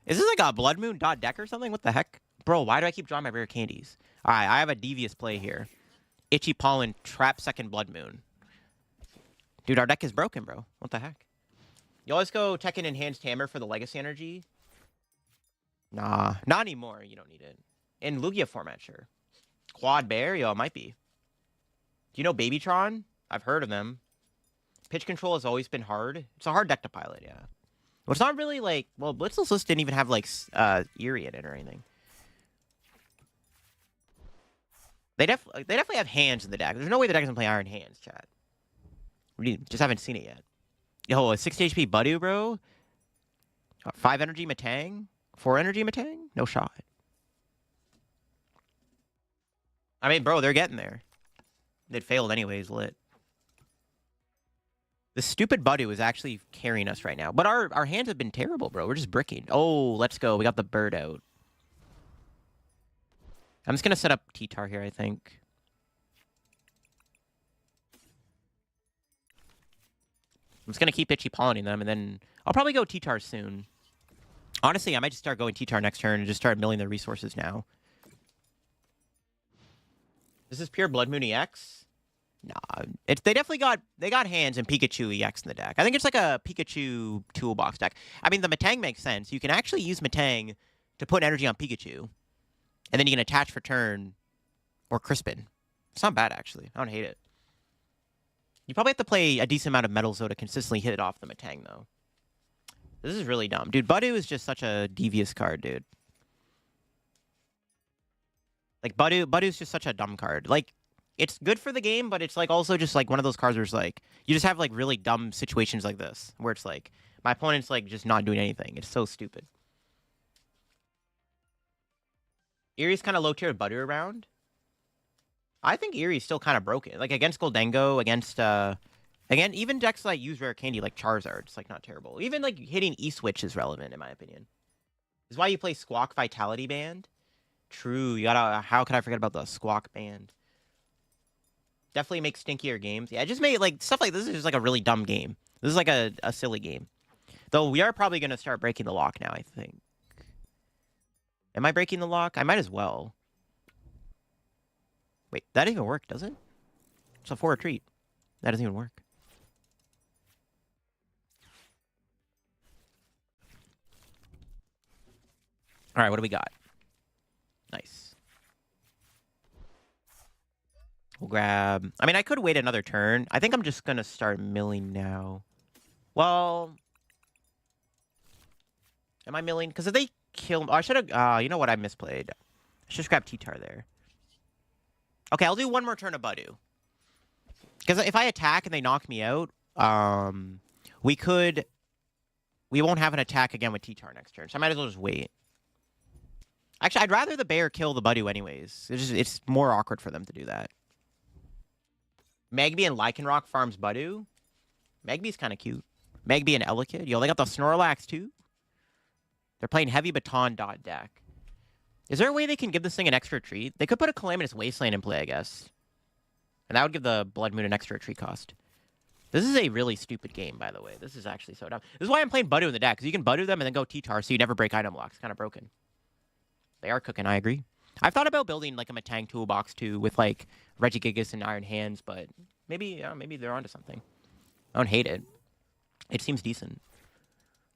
Is this like a Blood Moon dot deck or something? What the heck? Bro, why do I keep drawing my rare candies? Alright, I have a devious play here. Itchy Pollen, Trap Second Blood Moon. Dude, our deck is broken, bro. What the heck? You always go Tekken Enhanced Hammer for the Legacy Energy? Nah, not anymore. You don't need it. In Lugia format, sure. Quad Bear? Yo, it might be. Do you know Babytron? I've heard of them. Pitch control has always been hard. It's a hard deck to pilot, yeah. Well, it's not really like... Well, Blitzless List didn't even have, like, Eerie in it or anything. They definitely have hands in the deck. There's no way the deck doesn't play Iron Hands, chat. We just haven't seen it yet. Yo, a 60 HP Budu, bro. 5 energy Matang? 4 energy Matang? No shot. I mean, bro, they're getting there. It failed anyways, lit. The stupid Budu is actually carrying us right now. But our hands have been terrible, bro. We're just bricking. Oh, let's go. We got the bird out. I'm just going to set up T-Tar here, I think. I'm just going to keep itchy pollinating them, and then I'll probably go T-Tar soon. Honestly, I might just start going T-Tar next turn and just start milling the resources now. This is pure Blood Moon EX? Nah, they definitely got hands and Pikachu EX in the deck. I think it's like a Pikachu toolbox deck. I mean, the Matang makes sense. You can actually use Matang to put energy on Pikachu, and then you can attach for turn or Crispin. It's not bad, actually. I don't hate it. You probably have to play a decent amount of metals, though, to consistently hit it off the Matang, though. This is really dumb. Dude, Budu is just such a devious card, dude. Like, Budu's just such a dumb card. Like, it's good for the game, but it's, like, also just, like, one of those cards where it's, like, you just have, like, really dumb situations like this, where it's, like, my opponent's, like, just not doing anything. It's so stupid. Erie's kind of low-tier Budu around. I think Erie's still kind of broken. Like, against Goldango, against, again, even decks like use rare candy like Charizard, it's like not terrible. Even like hitting E-Switch is relevant in my opinion. This is why you play Squawk Vitality Band. True, you gotta. How could I forget about the Squawk Band? Definitely make stinkier games. Yeah, just made like stuff like this is just like a really dumb game. This is like a silly game. Though we are probably gonna start breaking the lock now. I think. Am I breaking the lock? I might as well. Wait, that didn't even work, does it? It's a 4 retreat. That doesn't even work. All right, what do we got? Nice. We'll grab... I mean, I could wait another turn. I think I'm just going to start milling now. Well... Am I milling? Because if they kill... Oh, I should have... you know what? I misplayed. I should just grab T-Tar there. Okay, I'll do one more turn of Budu. Because if I attack and they knock me out, we won't have an attack again with T-Tar next turn. So I might as well just wait. Actually, I'd rather the bear kill the Budu anyways. It's more awkward for them to do that. Magby and Lycanroc farms Budu. Magby's kind of cute. Magby and Elekid. Yo, they got the Snorlax too. They're playing heavy baton dot deck. Is there a way they can give this thing an extra treat? They could put a Calamitous Wasteland in play, I guess. And that would give the Blood Moon an extra treat cost. This is a really stupid game, by the way. This is actually so dumb. This is why I'm playing Budu in the deck, because you can Budu them and then go T-Tar so you never break item locks. It's kind of broken. They are cooking, I agree. I've thought about building like a Matang toolbox too with like Regigigas and Iron Hands, but maybe they're onto something. I don't hate it. It seems decent.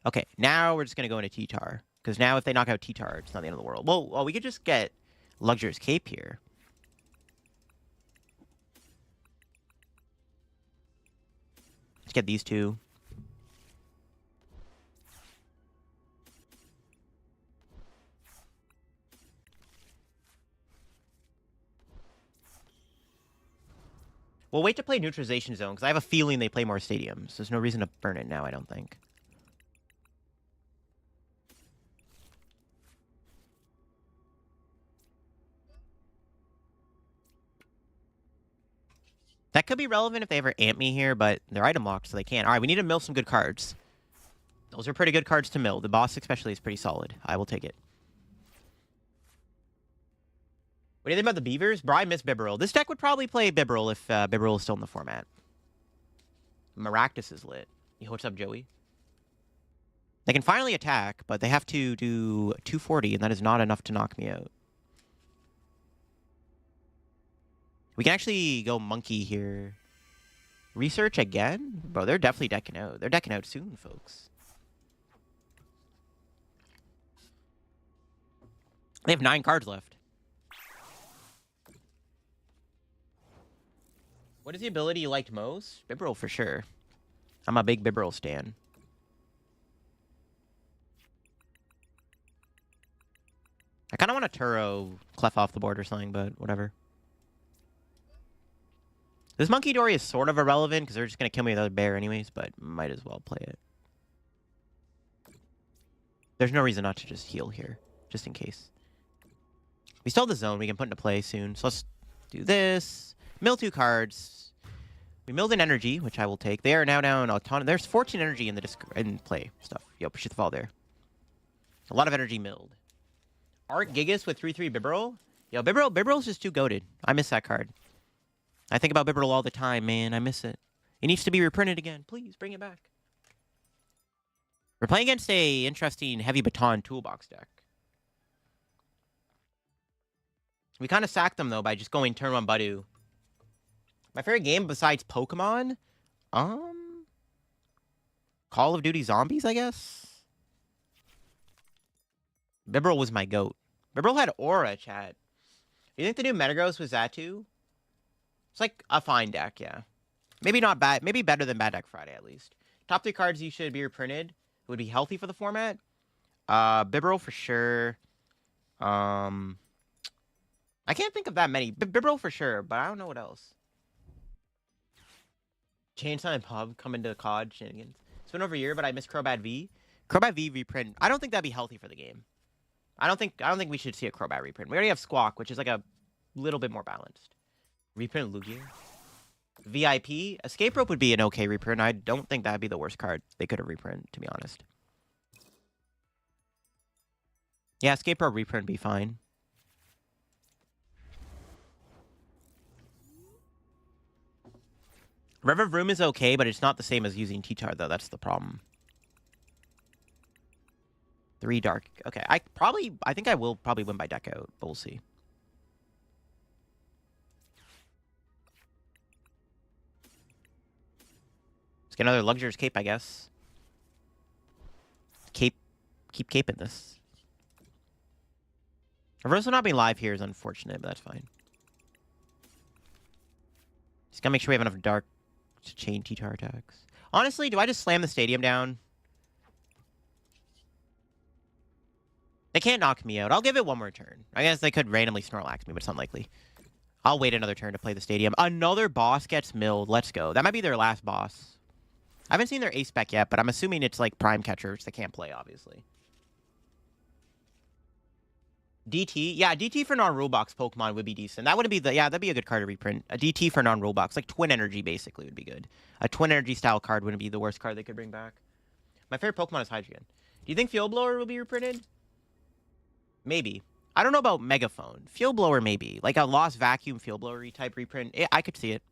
Okay, now we're just going to go into T-Tar. Because now if they knock out T-Tar, it's not the end of the world. Well, we could just get Luxurious Cape here. Let's get these two. We'll wait to play Neutralization Zone, because I have a feeling they play more stadiums. There's no reason to burn it now, I don't think. That could be relevant if they ever amp me here, but they're item locked, so they can't. All right, we need to mill some good cards. Those are pretty good cards to mill. The boss especially is pretty solid. I will take it. What do you think about the Beavers? Bro, I miss Bibarel. This deck would probably play Bibarel if Bibarel is still in the format. Maractus is lit. Yo, what's up, Joey? They can finally attack, but they have to do 240, and that is not enough to knock me out. We can actually go Monkey here. Research again? Bro, they're definitely decking out. They're decking out soon, folks. They have 9 cards left. What is the ability you liked most? Bibarel for sure. I'm a big Bibarel stan. I kind of want a Turo clef off the board or something, but whatever. This Monkey Dory is sort of irrelevant because they're just going to kill me with another bear anyways, but might as well play it. There's no reason not to just heal here, just in case. We still have the zone we can put into play soon, so let's do this. Mill 2 cards. We milled an energy, which I will take. They are now down a ton. There's 14 energy in the in play stuff. Yo, appreciate the fall there. A lot of energy milled. Art Gigas with 3/3 Bibarel. Yo, Bibarel's just too goated. I miss that card. I think about Bibarel all the time, man. I miss it. It needs to be reprinted again. Please, bring it back. We're playing against a interesting Heavy Baton toolbox deck. We kind of sacked them, though, by just going turn 1 Budu. My favorite game besides Pokemon? Call of Duty Zombies, I guess? Bibarel was my goat. Bibarel had aura, chat. You think the new Metagross was that too? It's like a fine deck, yeah. Maybe not bad. Maybe better than Bad Deck Friday, at least. Top 3 cards you should be reprinted. Would be healthy for the format. Bibarel for sure. I can't think of that many. Bibarel for sure, but I don't know what else. Chainsaw and Pub come into COD shenanigans. It's been over a year, but I miss Crobat V. Crobat V reprint. I don't think that'd be healthy for the game. I don't think we should see a Crobat reprint. We already have Squawk, which is like a little bit more balanced. Reprint Lugia. VIP. Escape Rope would be an okay reprint. I don't think that'd be the worst card they could have reprint, to be honest. Yeah, Escape Rope reprint would be fine. River of Room is okay, but it's not the same as using T-Tar, though. That's the problem. 3 dark. Okay, I think I will probably win by deck out, but we'll see. Let's get another Luxurious Cape, I guess. Keep caping this. Reversal not being live here is unfortunate, but that's fine. Just gotta make sure we have enough dark to chain T-Tar attacks. Honestly, do I just slam the stadium down? They can't knock me out. I'll give it one more turn. I guess they could randomly Snorlax me, but it's unlikely. I'll wait another turn to play the stadium. Another boss gets milled. Let's go. That might be their last boss. I haven't seen their ace spec yet, but I'm assuming it's like prime catchers. They can't play, obviously. DT? Yeah, DT for non-rule box Pokemon would be decent. That would be the... Yeah, that'd be a good card to reprint. A DT for non-rule box. Like Twin Energy, basically, would be good. A Twin Energy style card wouldn't be the worst card they could bring back. My favorite Pokemon is Hydreigon. Do you think Fuel Blower will be reprinted? Maybe. I don't know about Megaphone. Fuel Blower, maybe. Like a Lost Vacuum Fuel Blower type reprint. I could see it.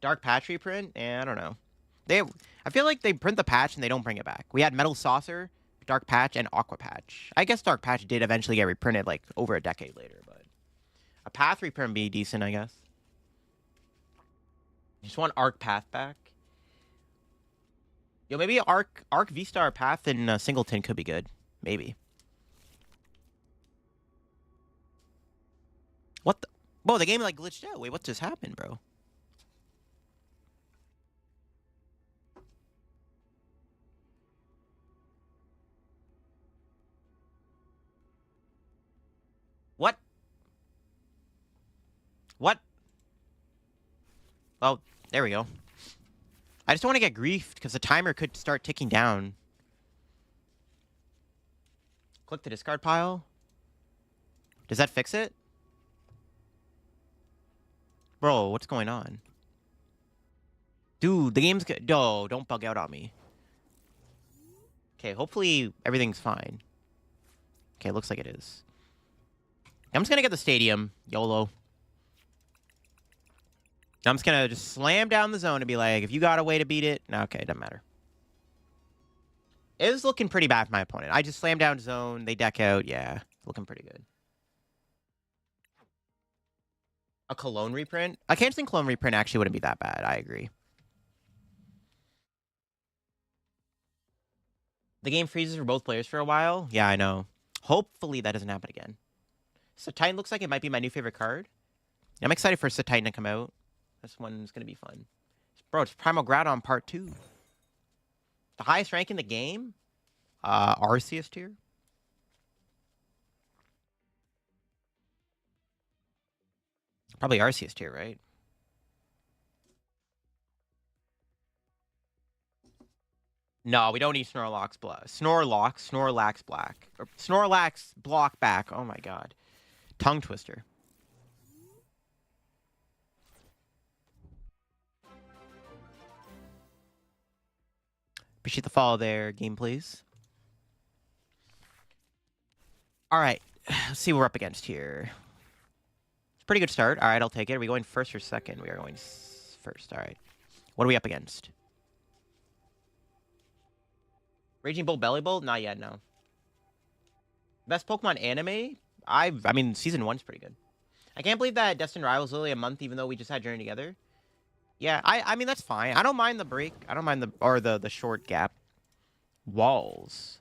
Dark Patch reprint? I don't know. I feel like they print the patch and they don't bring it back. We had Metal Saucer, Dark Patch, and Aqua Patch. I guess Dark Patch did eventually get reprinted like over a decade later, but a Path reprint would be decent, I guess. Just want Arc Path back. Yo, maybe Arc V-Star Path in Singleton could be good. Maybe. What the? Whoa, the game like glitched out. Wait, what just happened, bro? What? What? Well, there we go. I just don't want to get griefed because the timer could start ticking down. Click the discard pile. Does that fix it? Bro, what's going on? Dude, the game's good. No, don't bug out on me. Okay, hopefully everything's fine. Okay, looks like it is. I'm just gonna get the stadium. YOLO. I'm just gonna slam down the zone and be like, if you got a way to beat it... Okay, doesn't matter. It was looking pretty bad for my opponent. I just slammed down zone. They deck out. Yeah, looking pretty good. A Cologne reprint? A Canceling Cologne reprint actually wouldn't be that bad. I agree. The game freezes for both players for a while. Yeah, I know. Hopefully that doesn't happen again. Titan looks like it might be my new favorite card. I'm excited for Titan to come out. This one's going to be fun. Bro, it's Primal Groudon Part 2. The highest rank in the game? Arceus tier? Probably Arceus tier, right? No, we don't need Snorlax Black. Snorlax Black. Or Snorlax Block back. Oh my god. Tongue twister. Appreciate the follow there, game please. Alright. Let's see what we're up against here. It's a pretty good start. Alright, I'll take it. Are we going first or second? We are going first. Alright. What are we up against? Raging Bull Belly Bolt? Not yet, no. Best Pokemon anime? I mean, season 1's pretty good. I can't believe that Destined Rivals literally a month, even though we just had Journey together. Yeah, I mean, that's fine. I don't mind the break. I don't mind the short gap. Walls.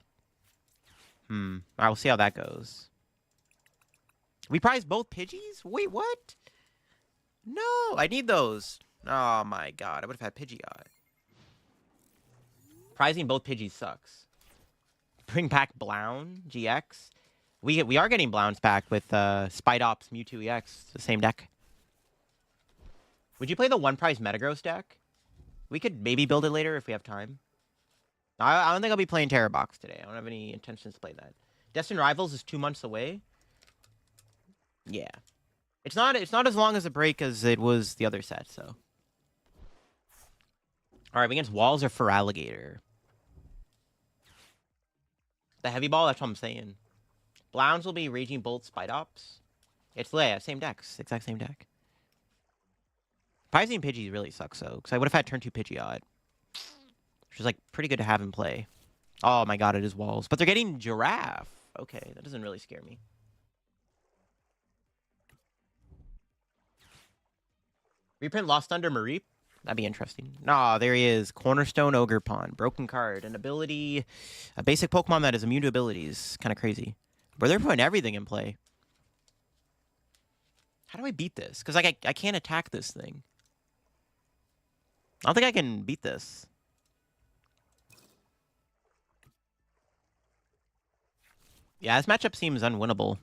Alright, we'll see how that goes. We prize both Pidgeys? Wait, what? No, I need those. Oh my god, I would have had Pidgeot. Prizing both Pidgeys sucks. Bring back Blown GX. We are getting Blowns back with Spidops Mewtwo EX, the same deck. Would you play the one prize Metagross deck? We could maybe build it later if we have time. I don't think I'll be playing Terra Box today. I don't have any intentions to play that. Destined Rivals is 2 months away. Yeah. It's not as long as a break as it was the other set, so. Alright, against Walls or Feraligatr? The Heavy Ball, that's what I'm saying. Blowns will be Raging Bolt Spidops. It's same decks. Exact same deck. Prizing Pidgey really sucks, though, because I would have had turn 2 Pidgeot. Which is, like, pretty good to have in play. Oh my god, it is Walls. But they're getting Giraffe. Okay, that doesn't really scare me. Reprint Lost Thunder Mareep? That'd be interesting. Nah, there he is. Cornerstone Ogerpon. Broken card. An ability. A basic Pokemon that is immune to abilities. Kind of crazy. But they're putting everything in play. How do I beat this? Because like, I can't attack this thing. I don't think I can beat this. Yeah, this matchup seems unwinnable.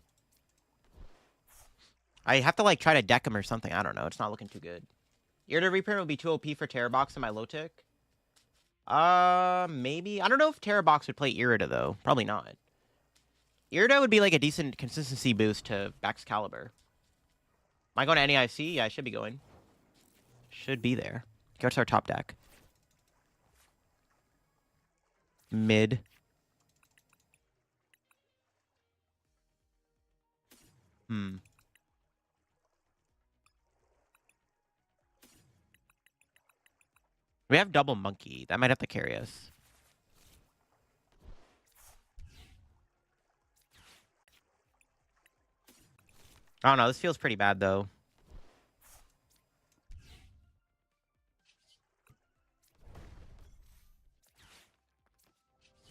I have to like try to deck him or something. I don't know. It's not looking too good. Irida Reprint would be too OP for Terra Box in my low tick. Maybe. I don't know if Terra Box would play Irida, though. Probably not. Irida would be like a decent consistency boost to Baxcalibur. Am I going to NAIC? Yeah, I should be going. Should be there. Go to our top deck. Mid. We have double monkey. That might have to carry us. I don't know. This feels pretty bad, though.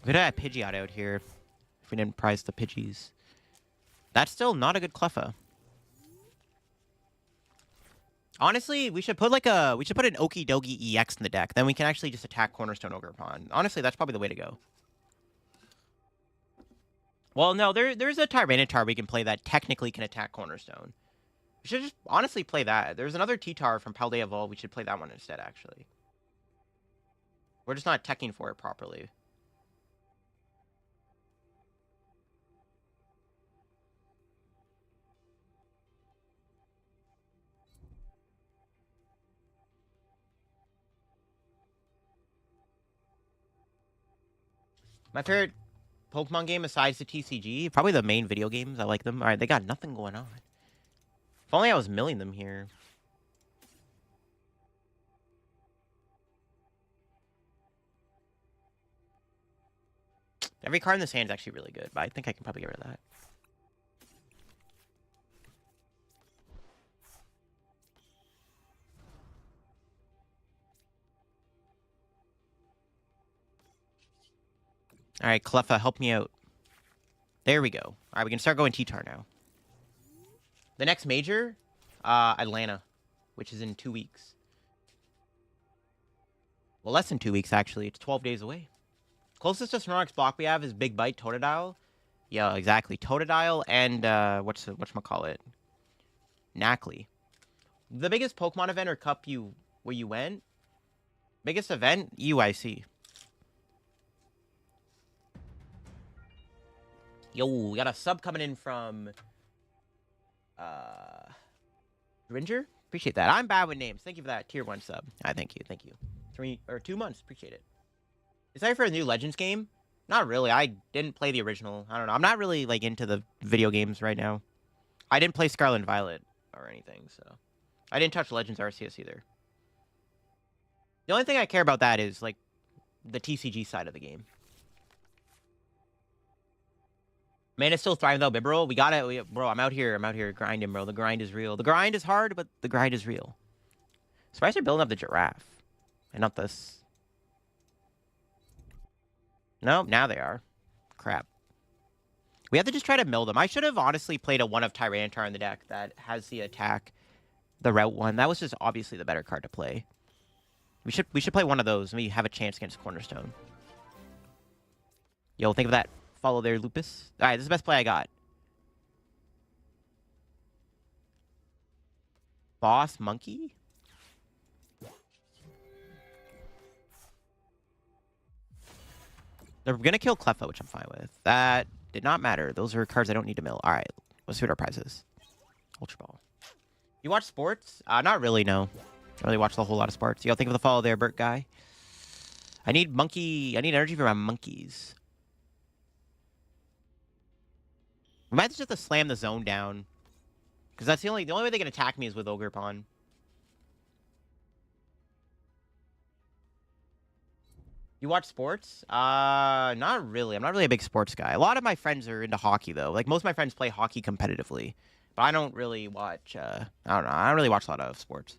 We could have Pidgeot out here if we didn't prize the Pidgeys. That's still not a good Cleffa. Honestly, we should put an Okie Dokie EX in the deck. Then we can actually just attack Cornerstone Ogerpon. Honestly, that's probably the way to go. Well, no, there's a Tyranitar we can play that technically can attack Cornerstone. We should just honestly play that. There's another T-Tar from Paldea Evolve. We should play that one instead, actually. We're just not teching for it properly. My favorite Pokemon game besides the TCG, probably the main video games. I like them. All right, they got nothing going on. If only I was milling them here. Every card in this hand is actually really good, but I think I can probably get rid of that. All right, Cleffa, help me out. There we go. All right, we can start going T-Tar now. The next major, Atlanta, which is in 2 weeks. Well, less than 2 weeks, actually. It's 12 days away. Closest to Snorlax block we have is Big Bite, Totodile. Yeah, exactly. Totodile and, whatchamacallit? Knackley. The biggest Pokemon event or cup where you went? Biggest event? UIC. Yo, we got a sub coming in from Ringer. Appreciate that. I'm bad with names. Thank you for that tier 1 sub. Thank you. 2 months. Appreciate it. Is that for a new Legends game? Not really. I didn't play the original. I don't know. I'm not really like into the video games right now. I didn't play Scarlet and Violet or anything, so I didn't touch Legends Arceus either. The only thing I care about that is like the TCG side of the game. Man, it's still thriving though, Bibro. We got it, bro. I'm out here grinding, bro. The grind is real. The grind is hard, but the grind is real. Surprised they're building up the giraffe, and not this. No, now they are. Crap. We have to just try to mill them. I should have honestly played a one of Tyranitar in the deck that has the attack, the route one. That was just obviously the better card to play. We should play one of those and we have a chance against Cornerstone. Yo, think of that. Follow there, Lupus. All right, this is the best play I got. Boss Monkey? They're going to kill Cleffa, which I'm fine with. That did not matter. Those are cards I don't need to mill. All right, let's see what our prize is. Ultra Ball. You watch sports? Not really, no. I don't really watch a whole lot of sports. Yo, think of the follow there, Burt guy. I need energy for my monkeys. We might just have to slam the zone down. Because that's the only way they can attack me is with Ogre Pawn. You watch sports? Not really. I'm not really a big sports guy. A lot of my friends are into hockey, though. Like, most of my friends play hockey competitively. But I don't really watch, I don't know. I don't really watch a lot of sports.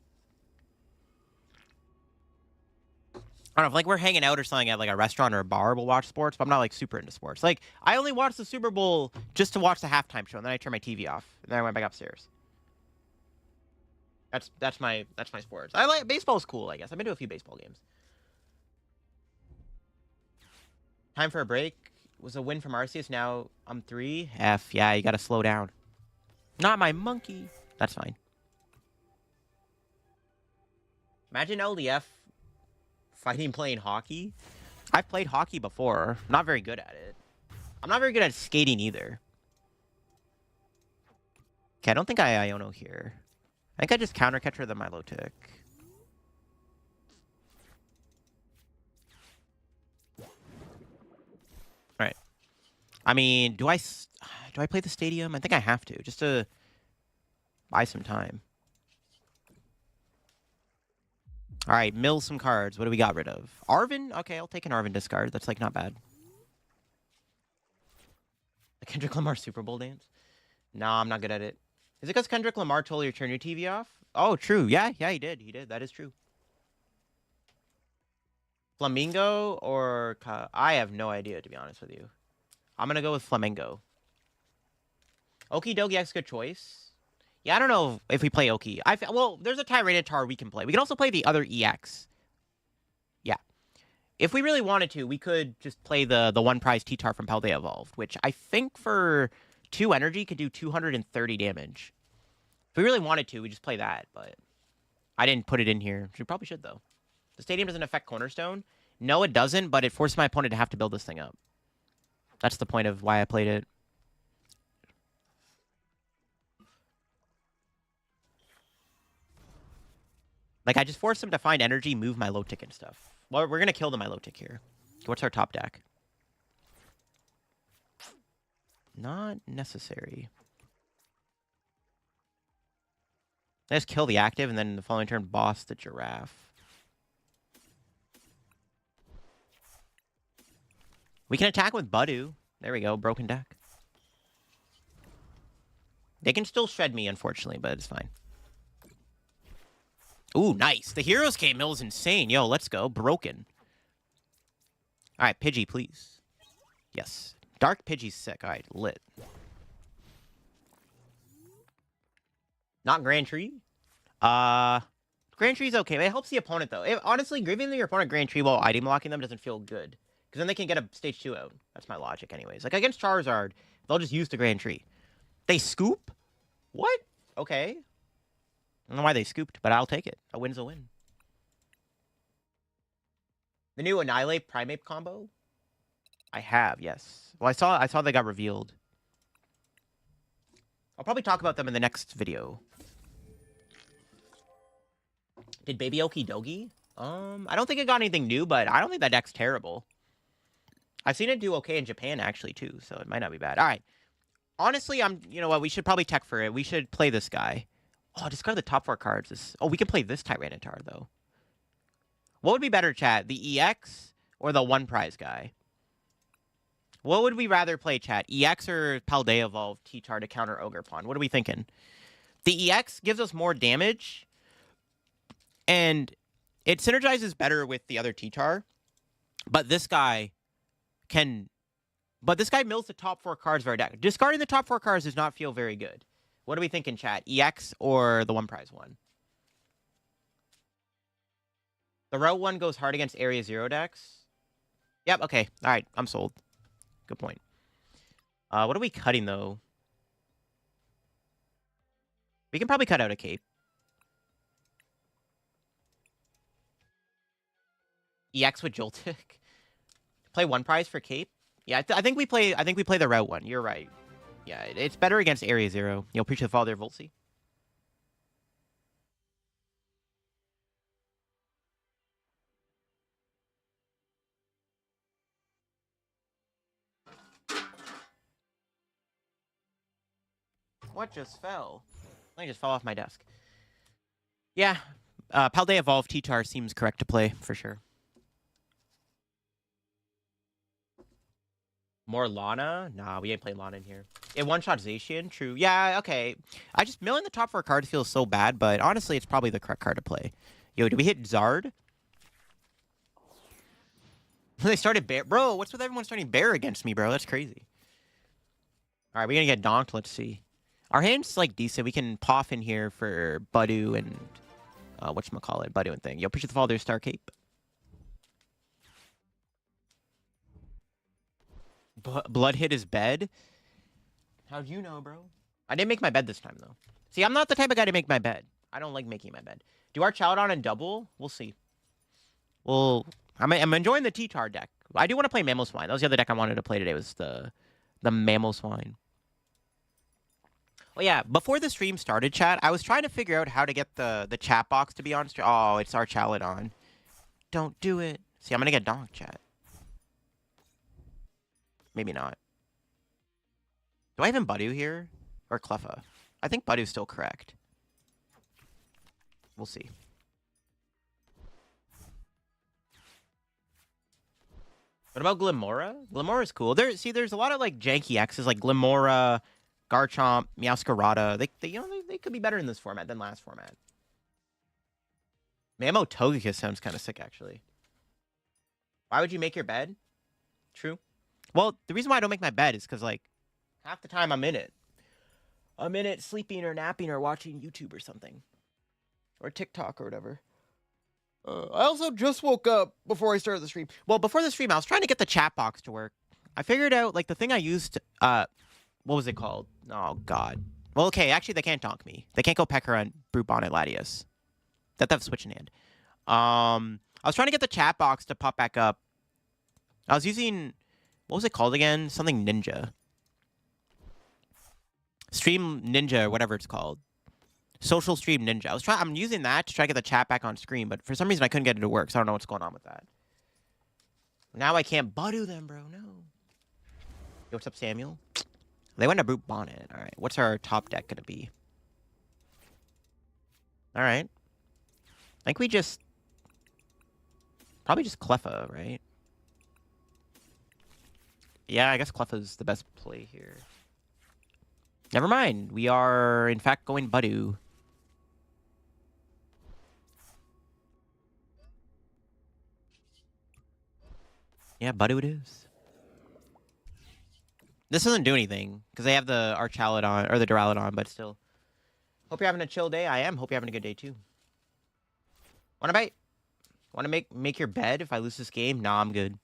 I don't know, if like we're hanging out or something at like a restaurant or a bar, we'll watch sports, but I'm not like super into sports. Like, I only watched the Super Bowl just to watch the halftime show, and then I turned my TV off, and then I went back upstairs. That's my sports. I like baseball's cool, I guess. I've been to a few baseball games. Time for a break. Was a win from Arceus. Now I'm 3. F, yeah, you gotta slow down. Not my monkey. That's fine. Imagine LDF fighting playing hockey. I've played hockey before. I'm not very good at it. I'm not very good at skating either. Okay, I don't think I Iono here. I think I just counter catcher the Milotic. Alright. I mean, do I play the stadium? I think I have to, just to buy some time. All right, mill some cards. What do we got rid of? Arvin? Okay, I'll take an Arvin discard. That's, like, not bad. The Kendrick Lamar Super Bowl dance? Nah, I'm not good at it. Is it because Kendrick Lamar told you to turn your TV off? Oh, true. Yeah, he did. That is true. Flamingo or... I have no idea, to be honest with you. I'm going to go with Flamingo. Okie dokie, that's a good choice. Yeah, I don't know if we play Oki. Well, there's a Tyranitar we can play. We can also play the other EX. Yeah. If we really wanted to, we could just play the one prize T-Tar from Paldea Evolved, which I think for 2 energy could do 230 damage. If we really wanted to, we just play that, but I didn't put it in here. We probably should, though. The stadium doesn't affect Cornerstone. No, it doesn't, but it forced my opponent to have to build this thing up. That's the point of why I played it. Like, I just forced him to find energy, move my Milotic and stuff. Well, we're going to kill the Milotic here. What's our top deck? Not necessary. Let's kill the active, and then the following turn, boss the giraffe. We can attack with Budu. There we go, broken deck. They can still shred me, unfortunately, but it's fine. Ooh, nice. The Heroes K mill is insane. Yo, let's go. Broken. All right, Pidgey, please. Yes. Dark Pidgey's sick. All right, lit. Not Grand Tree? Grand Tree's okay. It helps the opponent, though. Honestly, giving your opponent Grand Tree while item blocking them doesn't feel good. Because then they can get a stage 2 out. That's my logic, anyways. Like, against Charizard, they'll just use the Grand Tree. They scoop? What? Okay. I don't know why they scooped, but I'll take it. A win's a win. The new Annihilate Primeape combo? I have, yes. Well, I saw they got revealed. I'll probably talk about them in the next video. Did Baby Okidogi? I don't think it got anything new, but I don't think that deck's terrible. I've seen it do okay in Japan, actually, too, so it might not be bad. All right. Honestly, you know what? We should probably tech for it. We should play this guy. Oh, discard the top 4 cards. Oh, we can play this Tyranitar, though. What would be better, chat? The EX or the 1 prize guy? What would we rather play, chat? EX or Paldea Evolve T-Tar to counter Ogerpon? What are we thinking? The EX gives us more damage, and it synergizes better with the other T-Tar, but this guy mills the top 4 cards of our deck. Discarding the top 4 cards does not feel very good. What are we thinking, chat? EX or the 1 prize one? The Route 1 goes hard against Area 0 decks. Yep, okay. All right, I'm sold. Good point. What are we cutting, though? We can probably cut out a Cape. EX with Joltik. Play 1 prize for Cape. Yeah, I think we play the Route 1. You're right. Yeah, it's better against Area 0. You'll appreciate the fall there, Volsey. What just fell? I just fell off my desk. Yeah, Paldea Evolve T-Tar seems correct to play, for sure. More Lana? Nah, we ain't playing Lana in here. It one-shot Zacian? True. Yeah, okay. Milling the top 4 cards feels so bad, but honestly, it's probably the correct card to play. Yo, did we hit Zard? They started Bear. Bro, what's with everyone starting Bear against me, bro? That's crazy. All right, we're going to get donked. Let's see. Our hand's, like, decent. We can poff in here for Budu and... whatchamacallit? Budu and thing. Yo, appreciate the fall there, Star Cape. Blood hit his bed? How'd you know, bro? I didn't make my bed this time, though. See, I'm not the type of guy to make my bed. I don't like making my bed. Do Archaladon and double? We'll see. Well, I'm enjoying the T-Tar deck. I do want to play Mamoswine. That was the other deck I wanted to play today, was the Mamoswine. Well, yeah, before the stream started, chat, I was trying to figure out how to get the chat box to be on stream. Oh, it's Archaladon. Don't do it. See, I'm going to get donked, chat. Maybe not. Do I even Budu here? Or Cleffa? I think Budu's still correct. We'll see. What about Glimmora? Glimmora's cool. There's a lot of like janky X's like Glimmora, Garchomp, Meowscarada. They could be better in this format than last format. Mamo Togekiss sounds kind of sick, actually. Why would you make your bed? True. Well, the reason why I don't make my bed is because, like, half the time I'm in it. I'm in it sleeping or napping or watching YouTube or something. Or TikTok or whatever. I also just woke up before I started the stream. Well, before the stream, I was trying to get the chat box to work. I figured out, like, the thing I used, what was it called? Oh, God. Well, okay, actually, they can't donk me. They can't go Pecker on Brute Bonnet Latias. They have Switch in hand. I was trying to get the chat box to pop back up. I was using... What was it called again? Something Ninja. Stream Ninja or whatever it's called. Social Stream Ninja. I'm using that to try to get the chat back on screen, but for some reason I couldn't get it to work, so I don't know what's going on with that. Now I can't Budu them, bro. No. Yo, what's up, Samuel? They went to Brute Bonnet. All right. What's our top deck going to be? All right. I think we just... Probably just Cleffa, right? Yeah, I guess Cleffa's the best play here. Never mind. We are, in fact, going Budu. Yeah, Budu it is. This doesn't do anything, because they have the Archaladon, or the Duraludon, but still. Hope you're having a chill day. I am. Hope you're having a good day, too. Wanna bite? Wanna make your bed if I lose this game? Nah, I'm good.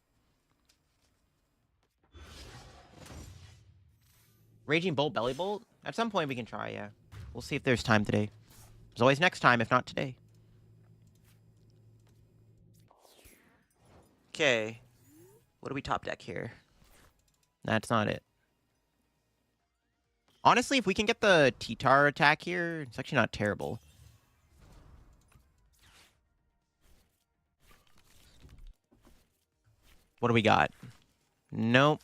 Raging Bolt, Belly Bolt? At some point we can try, yeah. We'll see if there's time today. There's always next time, if not today. Okay. What do we top deck here? That's not it. Honestly, if we can get the T-Tar attack here, it's actually not terrible. What do we got? Nope.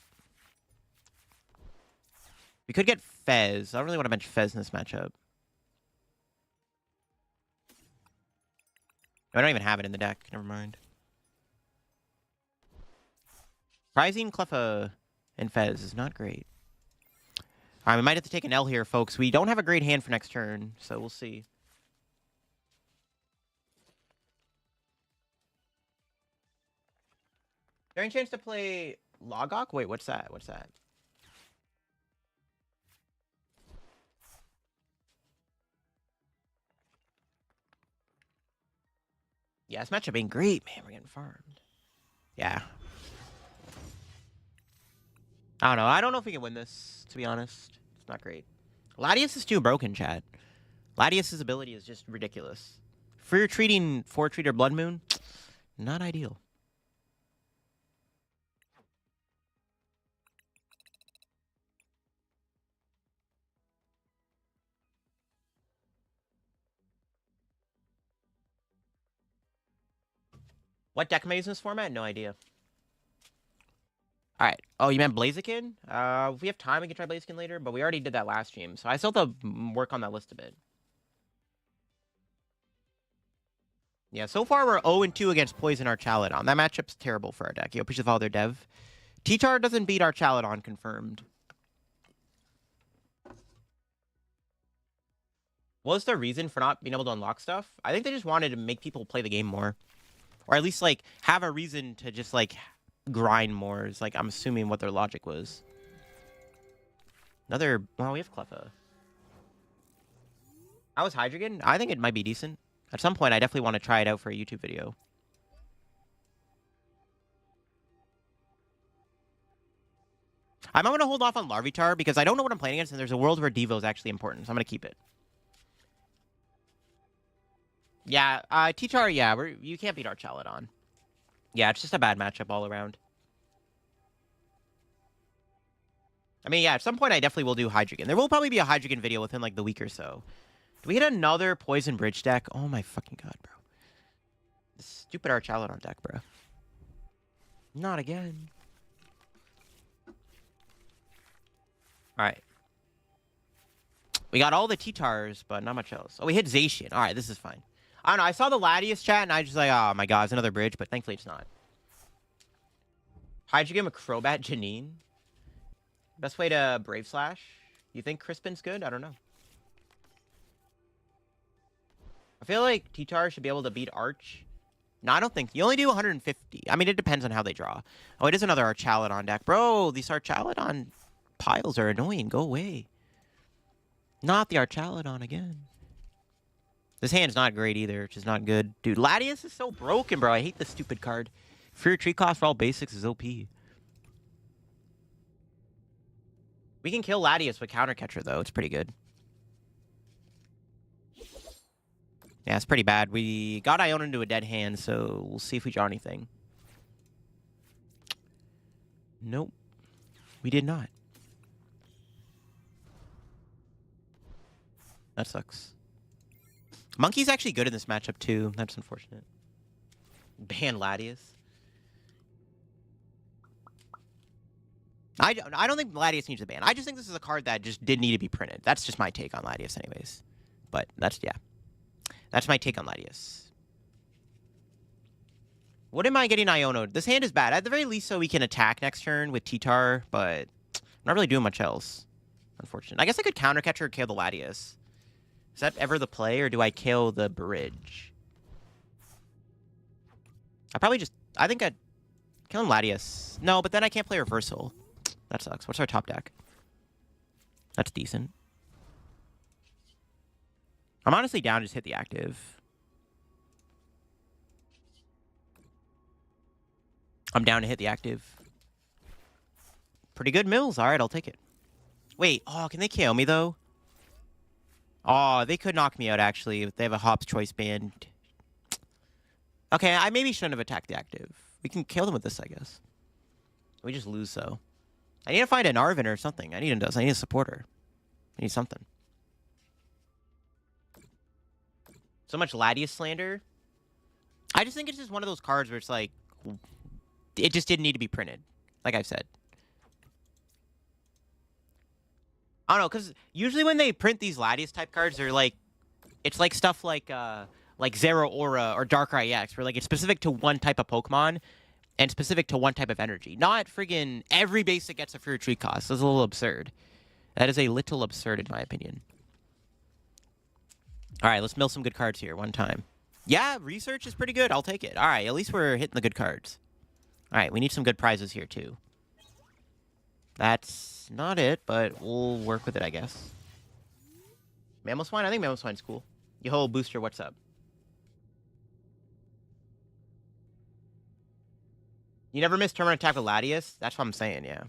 We could get Fez. I don't really want to bench Fez in this matchup. I don't even have it in the deck. Never mind. Prizing, Cleffa, and Fez is not great. All right, we might have to take an L here, folks. We don't have a great hand for next turn, so we'll see. Is there any chance to play Logok? Wait, what's that? What's that? Yeah, this matchup ain't great, man. We're getting farmed. Yeah. I don't know. I don't know if we can win this, to be honest. It's not great. Latias is too broken, chat. Latias' ability is just ridiculous. For your treating 4-treater Blood Moon, not ideal. What deck am I using this format? No idea. All right. Oh, you meant Blaziken? If we have time, we can try Blaziken later, but we already did that last stream, so I still have to work on that list a bit. Yeah, so far we're 0-2 against Poison Archaladon. That matchup's terrible for our deck. You appreciate all their dev. T-Tar doesn't beat Archaladon, confirmed. What was the reason for not being able to unlock stuff? I think they just wanted to make people play the game more. Or at least, like, have a reason to just, like, grind more. Is, like, I'm assuming what their logic was. Another... Well, we have Cleffa. How was Hydreigon? I think it might be decent. At some point, I definitely want to try it out for a YouTube video. I'm going to hold off on Larvitar because I don't know what I'm playing against, and there's a world where Devo is actually important, so I'm going to keep it. Yeah, T-Tar, yeah, you can't beat Archaladon. Yeah, it's just a bad matchup all around. I mean, yeah, at some point I definitely will do Hydreigon. There will probably be a Hydreigon video within, like, the week or so. Do we hit another Poison Bridge deck? Oh my fucking god, bro. This stupid Archaladon deck, bro. Not again. Alright. We got all the T-Tars, but not much else. Oh, we hit Zacian. Alright, this is fine. I don't know, I saw the Latias chat, and I just like, oh my god, it's another bridge, but thankfully it's not. Hydreigon with Crobat Janine? Best way to Brave Slash? You think Crispin's good? I don't know. I feel like T-Tar should be able to beat Arch. No, I don't think. You only do 150. I mean, it depends on how they draw. Oh, it is another Archaladon deck. Bro, these Archaladon piles are annoying. Go away. Not the Archaladon again. This hand's not great either, which is not good. Dude, Latias is so broken, bro. I hate this stupid card. Free tree cost for all basics is OP. We can kill Latias with Counter Catcher, though. It's pretty good. Yeah, it's pretty bad. We got Iona into a dead hand, so we'll see if we draw anything. Nope. We did not. That sucks. Monkey's actually good in this matchup, too. That's unfortunate. Ban Latias. I don't think Latias needs a ban. I just think this is a card that just did need to be printed. That's just my take on Latias anyways. But that's, yeah. That's my take on Latias. What am I getting Iono'd? This hand is bad. At the very least, so we can attack next turn with T-Tar, but I'm not really doing much else. Unfortunate. I guess I could Counter Catcher or kill the Latias. Is that ever the play, or do I kill the bridge? I probably just... I think I'd... Kill Latias. No, but then I can't play Reversal. That sucks. What's our top deck? That's decent. I'm honestly down to just hit the active. I'm down to hit the active. Pretty good mills. All right, I'll take it. Wait, oh, can they KO me, though? Oh, they could knock me out, actually, if they have a Hop's Choice band. Okay, I maybe shouldn't have attacked the active. We can kill them with this, I guess. We just lose, though. I need to find an Arvin or something. I need a supporter. We need something. So much Latias slander. I just think it's just one of those cards where it's like, it just didn't need to be printed. Like I've said. I don't know, because usually when they print these Latias type cards, they're like, it's like stuff like Zero Aura or Darkrai EX, where like it's specific to one type of Pokemon and specific to one type of energy. Not friggin' every basic gets a free retreat cost. That's a little absurd. That is a little absurd in my opinion. All right, let's mill some good cards here one time. Yeah, research is pretty good. I'll take it. All right, at least we're hitting the good cards. All right, we need some good prizes here too. That's not it, but we'll work with it, I guess. Mamoswine? I think Mamoswine's cool. Yo, Booster, what's up? You never missed Terminal Attack with Latias? That's what I'm saying, yeah.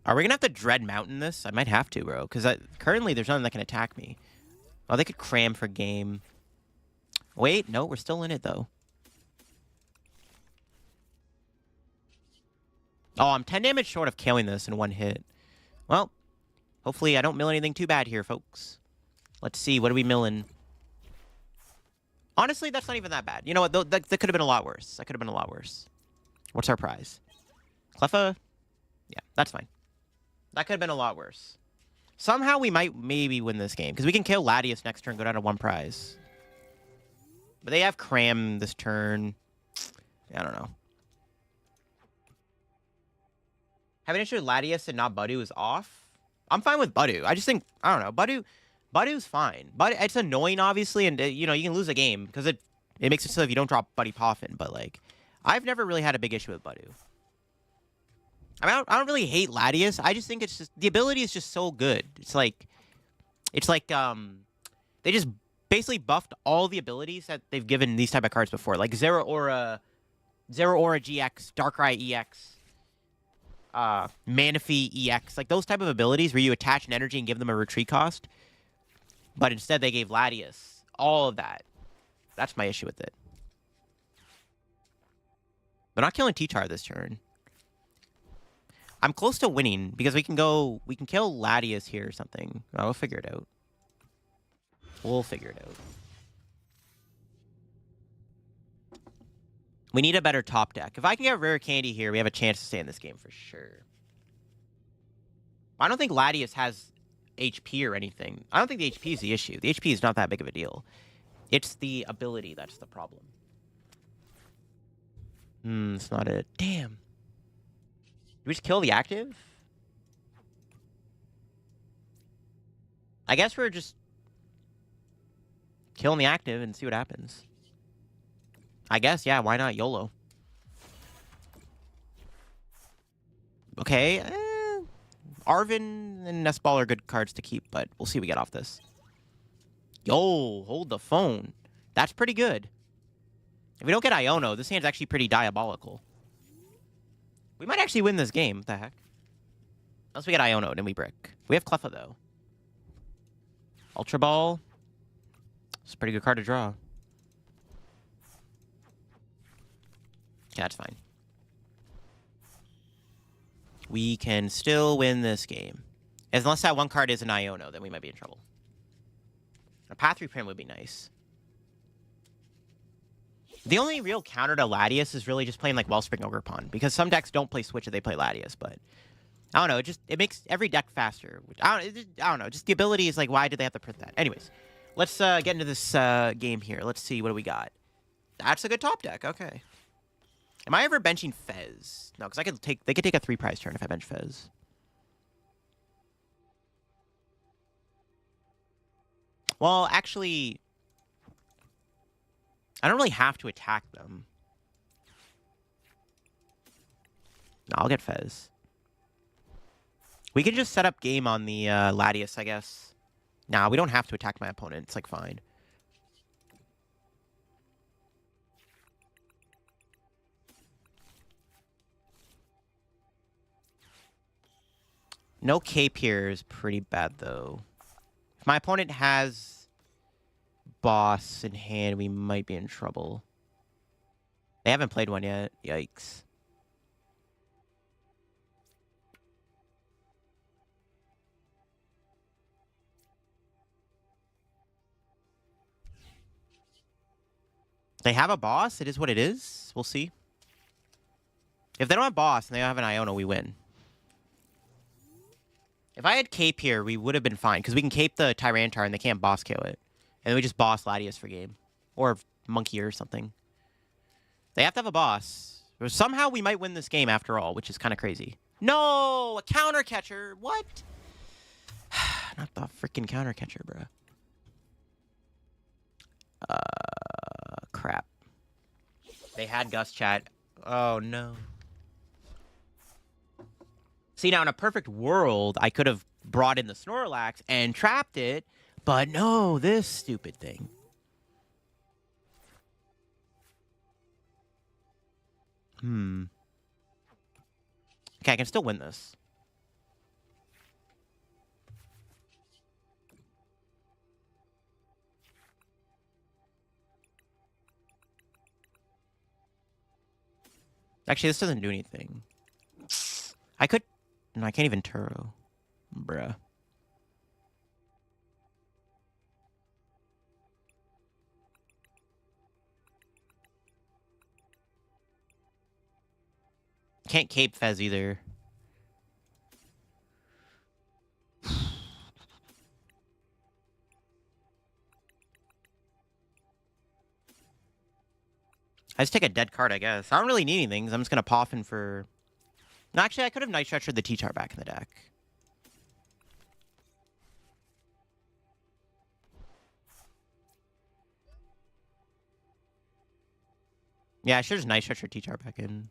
Are we going to have to Dread Mountain this? I might have to, bro. Because currently there's nothing that can attack me. Oh, they could cram for game. Wait, no, we're still in it, though. Oh, I'm 10 damage short of killing this in one hit. Well, hopefully I don't mill anything too bad here, folks. Let's see, what are we milling? Honestly, that's not even that bad. You know what, that could have been a lot worse. That could have been a lot worse. What's our prize? Cleffa? Yeah, that's fine. That could have been a lot worse. Somehow we might maybe win this game. Because we can kill Latias next turn, go down to 1 prize. But they have Cram this turn. Yeah, I don't know. Having an issue with Latias and not Budu is off. I'm fine with Budu. I just think, I don't know, Budu's fine. But it's annoying, obviously, and, you know, you can lose a game. Because it makes it so if you don't drop Buddy Poffin. But, like, I've never really had a big issue with Budu. I mean, I don't really hate Latias. I just think it's just, the ability is just so good. It's like, they just basically buffed all the abilities that they've given these type of cards before. Like Zero Aura GX, Darkrai EX, Manaphy EX. Like those type of abilities where you attach an energy and give them a retreat cost. But instead they gave Latias all of that. That's my issue with it. They're not killing T-Tar this turn. I'm close to winning because we can kill Latias here or something. We'll figure it out. We'll figure it out. We need a better top deck. If I can get Rare Candy here, we have a chance to stay in this game for sure. I don't think Latias has HP or anything. I don't think the HP is the issue. The HP is not that big of a deal. It's the ability that's the problem. It's not it. Damn. Do we just kill the active? I guess we're just killing the active and see what happens. I guess, yeah, why not YOLO? Okay, Arvin and Nestball are good cards to keep, but we'll see what we get off this. Yo, hold the phone. That's pretty good. If we don't get Iono, this hand's actually pretty diabolical. We might actually win this game. What the heck? Unless we get Iono, then we brick. We have Cleffa, though. Ultra Ball. It's a pretty good card to draw. Yeah, that's fine. We can still win this game. Unless that one card is an Iono, then we might be in trouble. A Path Reprint would be nice. The only real counter to Latias is really just playing like Wellspring Ogerpon, because some decks don't play Switch if they play Latias, but I don't know, it makes every deck faster. I don't know, just the ability is like, why did they have to print that? Anyways, let's get into this game here. Let's see, what do we got? That's a good top deck, okay. Am I ever benching Fez? No, because they could take a 3-prize turn if I bench Fez. Well, actually, I don't really have to attack them. No, I'll get Fez. We can just set up game on the Latias, I guess. Nah, we don't have to attack my opponent. It's, like, fine. No cape here is pretty bad, though. If my opponent has boss in hand, we might be in trouble. They haven't played one yet. Yikes. They have a boss. It is what it is. We'll see. If they don't have boss and they don't have an Iono, we win. If I had cape here, we would have been fine. Because we can cape the Tyranitar and they can't boss kill it. And then we just boss Latias for game. Or Monkey or something. They have to have a boss. Or somehow we might win this game after all, which is kind of crazy. No! A counter catcher! What? Not the freaking counter catcher, bro. Crap. They had Gust chat. Oh, no. See, now in a perfect world, I could have brought in the Snorlax and trapped it, but no, this stupid thing. Okay, I can still win this. Actually, this doesn't do anything. I could... No, I can't even Turo. Bruh. Can't cape Fez either. I just take a dead card, I guess. I don't really need anything, so I'm just going to Poffin for... No, actually, I could have Night Stretchered the T-Tar back in the deck. Yeah, I should just Night Stretcher T-Tar back in.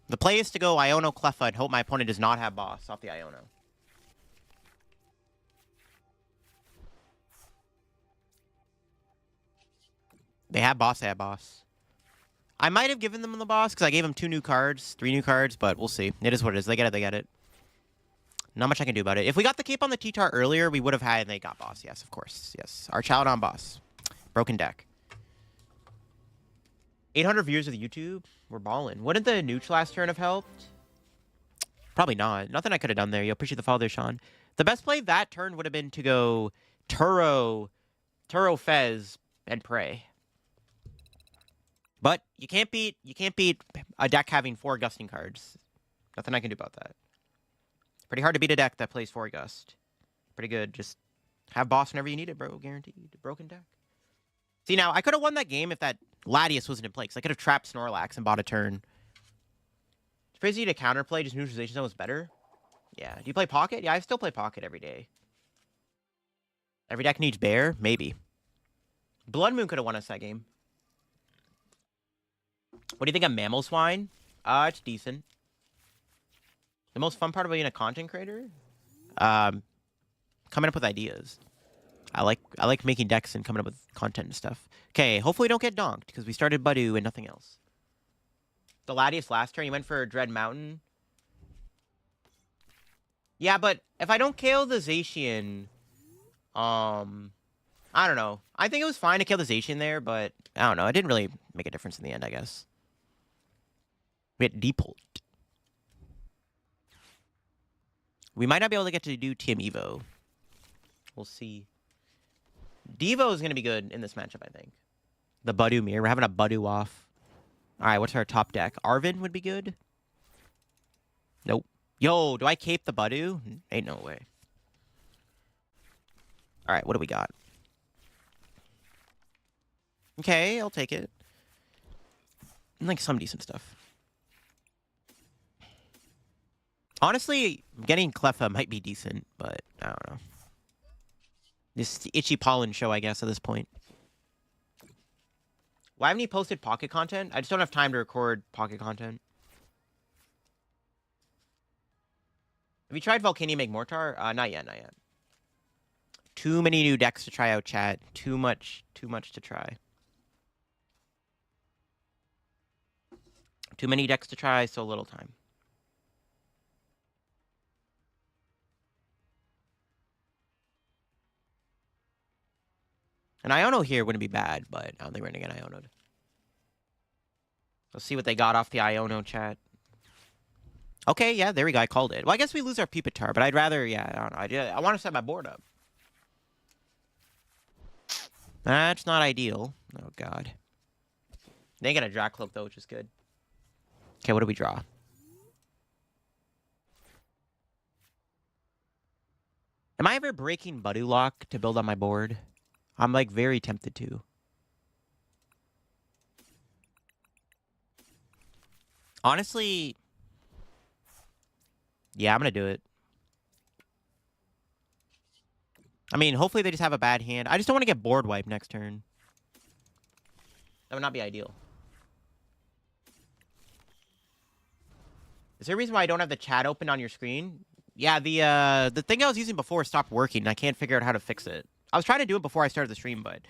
The play is to go Iono Cleffa and hope my opponent does not have boss off the Iono. They have boss, they have boss. I might have given them the boss because I gave them 2 new cards, 3 new cards, but we'll see. It is what it is. They get it, they get it. Not much I can do about it. If we got the cape on the T-Tar earlier, we would have had and they got boss. Yes, of course. Yes. Archaladon boss. Broken deck. 800 viewers of YouTube. We're balling. Wouldn't the Nooch last turn have helped? Probably not. Nothing I could have done there. Yo, appreciate the follow there, Sean. The best play that turn would have been to go Turo Fez, and Prey. But you can't beat a deck having 4 gusting cards. Nothing I can do about that. Pretty hard to beat a deck that plays 4 gust. Pretty good. Just have boss whenever you need it, bro. Guaranteed. Broken deck. See, now, I could have won that game if that Latias wasn't in play, because I could have trapped Snorlax and bought a turn. It's crazy to counterplay, just neutralization zone was better. Yeah. Do you play Pocket? Yeah, I still play Pocket every day. Every deck needs Bear? Maybe. Blood Moon could have won us that game. What do you think of Mammal Swine? It's decent. The most fun part of being a content creator? Coming up with ideas. I like making decks and coming up with content and stuff. Okay, hopefully we don't get donked, because we started Badu and nothing else. The Latias last turn, he went for Dread Mountain. Yeah, but if I don't KO the Zacian, I don't know. I think it was fine to kill the Zacian there, but I don't know. It didn't really make a difference in the end, I guess. We had Deepult. We might not be able to get to do Team Evo. We'll see. Devo is going to be good in this matchup, I think. The Badu mirror. We're having a Badu off. All right, what's our top deck? Arvin would be good. Nope. Yo, do I cape the Badu? Ain't no way. All right, what do we got? Okay, I'll take it. Like some decent stuff. Honestly, getting Cleffa might be decent, but I don't know. This itchy pollen show, I guess, at this point. Why haven't you posted Pocket content? I just don't have time to record Pocket content. Have you tried Volcanium Magmortar? Not yet, not yet. Too many new decks to try out, chat. Too much to try. Too many decks to try, so little time. An Iono here wouldn't be bad, but I don't think we're going to get Iono'd. Let's see what they got off the Iono chat. Okay, yeah, there we go. I called it. Well, I guess we lose our Pupitar, but I'd rather, yeah, I don't know. I want to set my board up. That's not ideal. Oh, God. They get a Drac Cloak, though, which is good. Okay, what do we draw? Am I ever breaking Budu Lock to build on my board? I'm, like, very tempted to. Honestly, yeah, I'm going to do it. I mean, hopefully they just have a bad hand. I just don't want to get board wipe next turn. That would not be ideal. Is there a reason why I don't have the chat open on your screen? Yeah, the thing I was using before stopped working, and I can't figure out how to fix it. I was trying to do it before I started the stream, but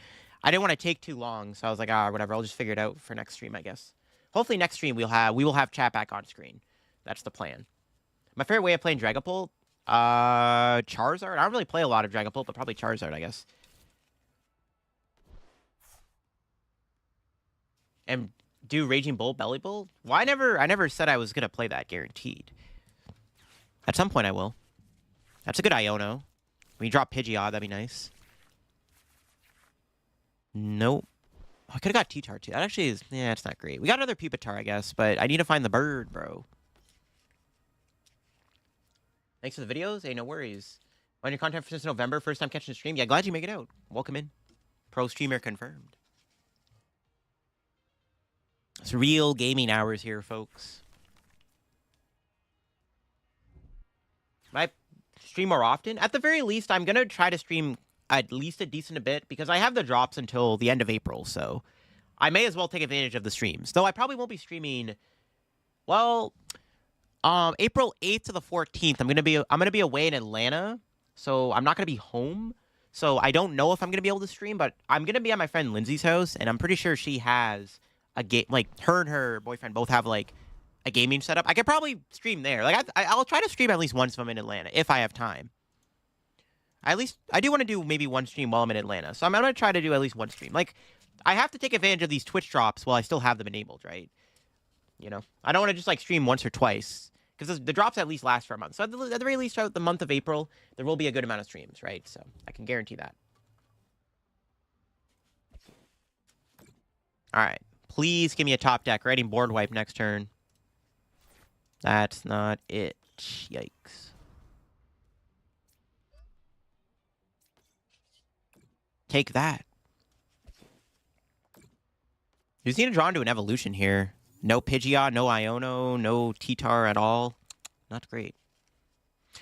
I didn't want to take too long, so I was like, whatever. I'll just figure it out for next stream, I guess. Hopefully next stream we will have chat back on screen. That's the plan. My favorite way of playing Dragapult? Charizard? I don't really play a lot of Dragapult, but probably Charizard, I guess. And do Raging Bull, Belly Bull? Well, I never said I was gonna play that, guaranteed. At some point I will. That's a good Iono. When you drop Pidgeot, that'd be nice. Nope. Oh, I could've got T-Tar too. That actually is, yeah, it's not great. We got another Pupitar, I guess, but I need to find the bird, bro. Thanks for the videos. Hey, no worries. On your content since November, first time catching the stream. Yeah, glad you make it out. Welcome in. Pro streamer confirmed. It's real gaming hours here, folks. Might stream more often. At the very least, I'm going to try to stream at least a decent bit because I have the drops until the end of April, so I may as well take advantage of the streams. Though I probably won't be streaming, well, April 8th to the 14th. I'm gonna be away in Atlanta, so I'm not gonna be home. So I don't know if I'm gonna be able to stream, but I'm gonna be at my friend Lindsay's house, and I'm pretty sure she has a game. Like her and her boyfriend both have like a gaming setup. I could probably stream there. Like I'll try to stream at least once if I'm in Atlanta if I have time. At least I do want to do maybe one stream while I'm in Atlanta, so I'm gonna try to do at least one stream. Like I have to take advantage of these Twitch drops while I still have them enabled, right? You know, I don't want to just like stream once or twice because the drops at least last for a month. So at the very least, throughout the month of April, there will be a good amount of streams, right? So I can guarantee that. All right, please give me a top deck. Writing board wipe next turn. That's not it. Yikes. Take that. You just need to draw into an evolution here. No Pidgeot, no Iono, no T-Tar at all. Not great.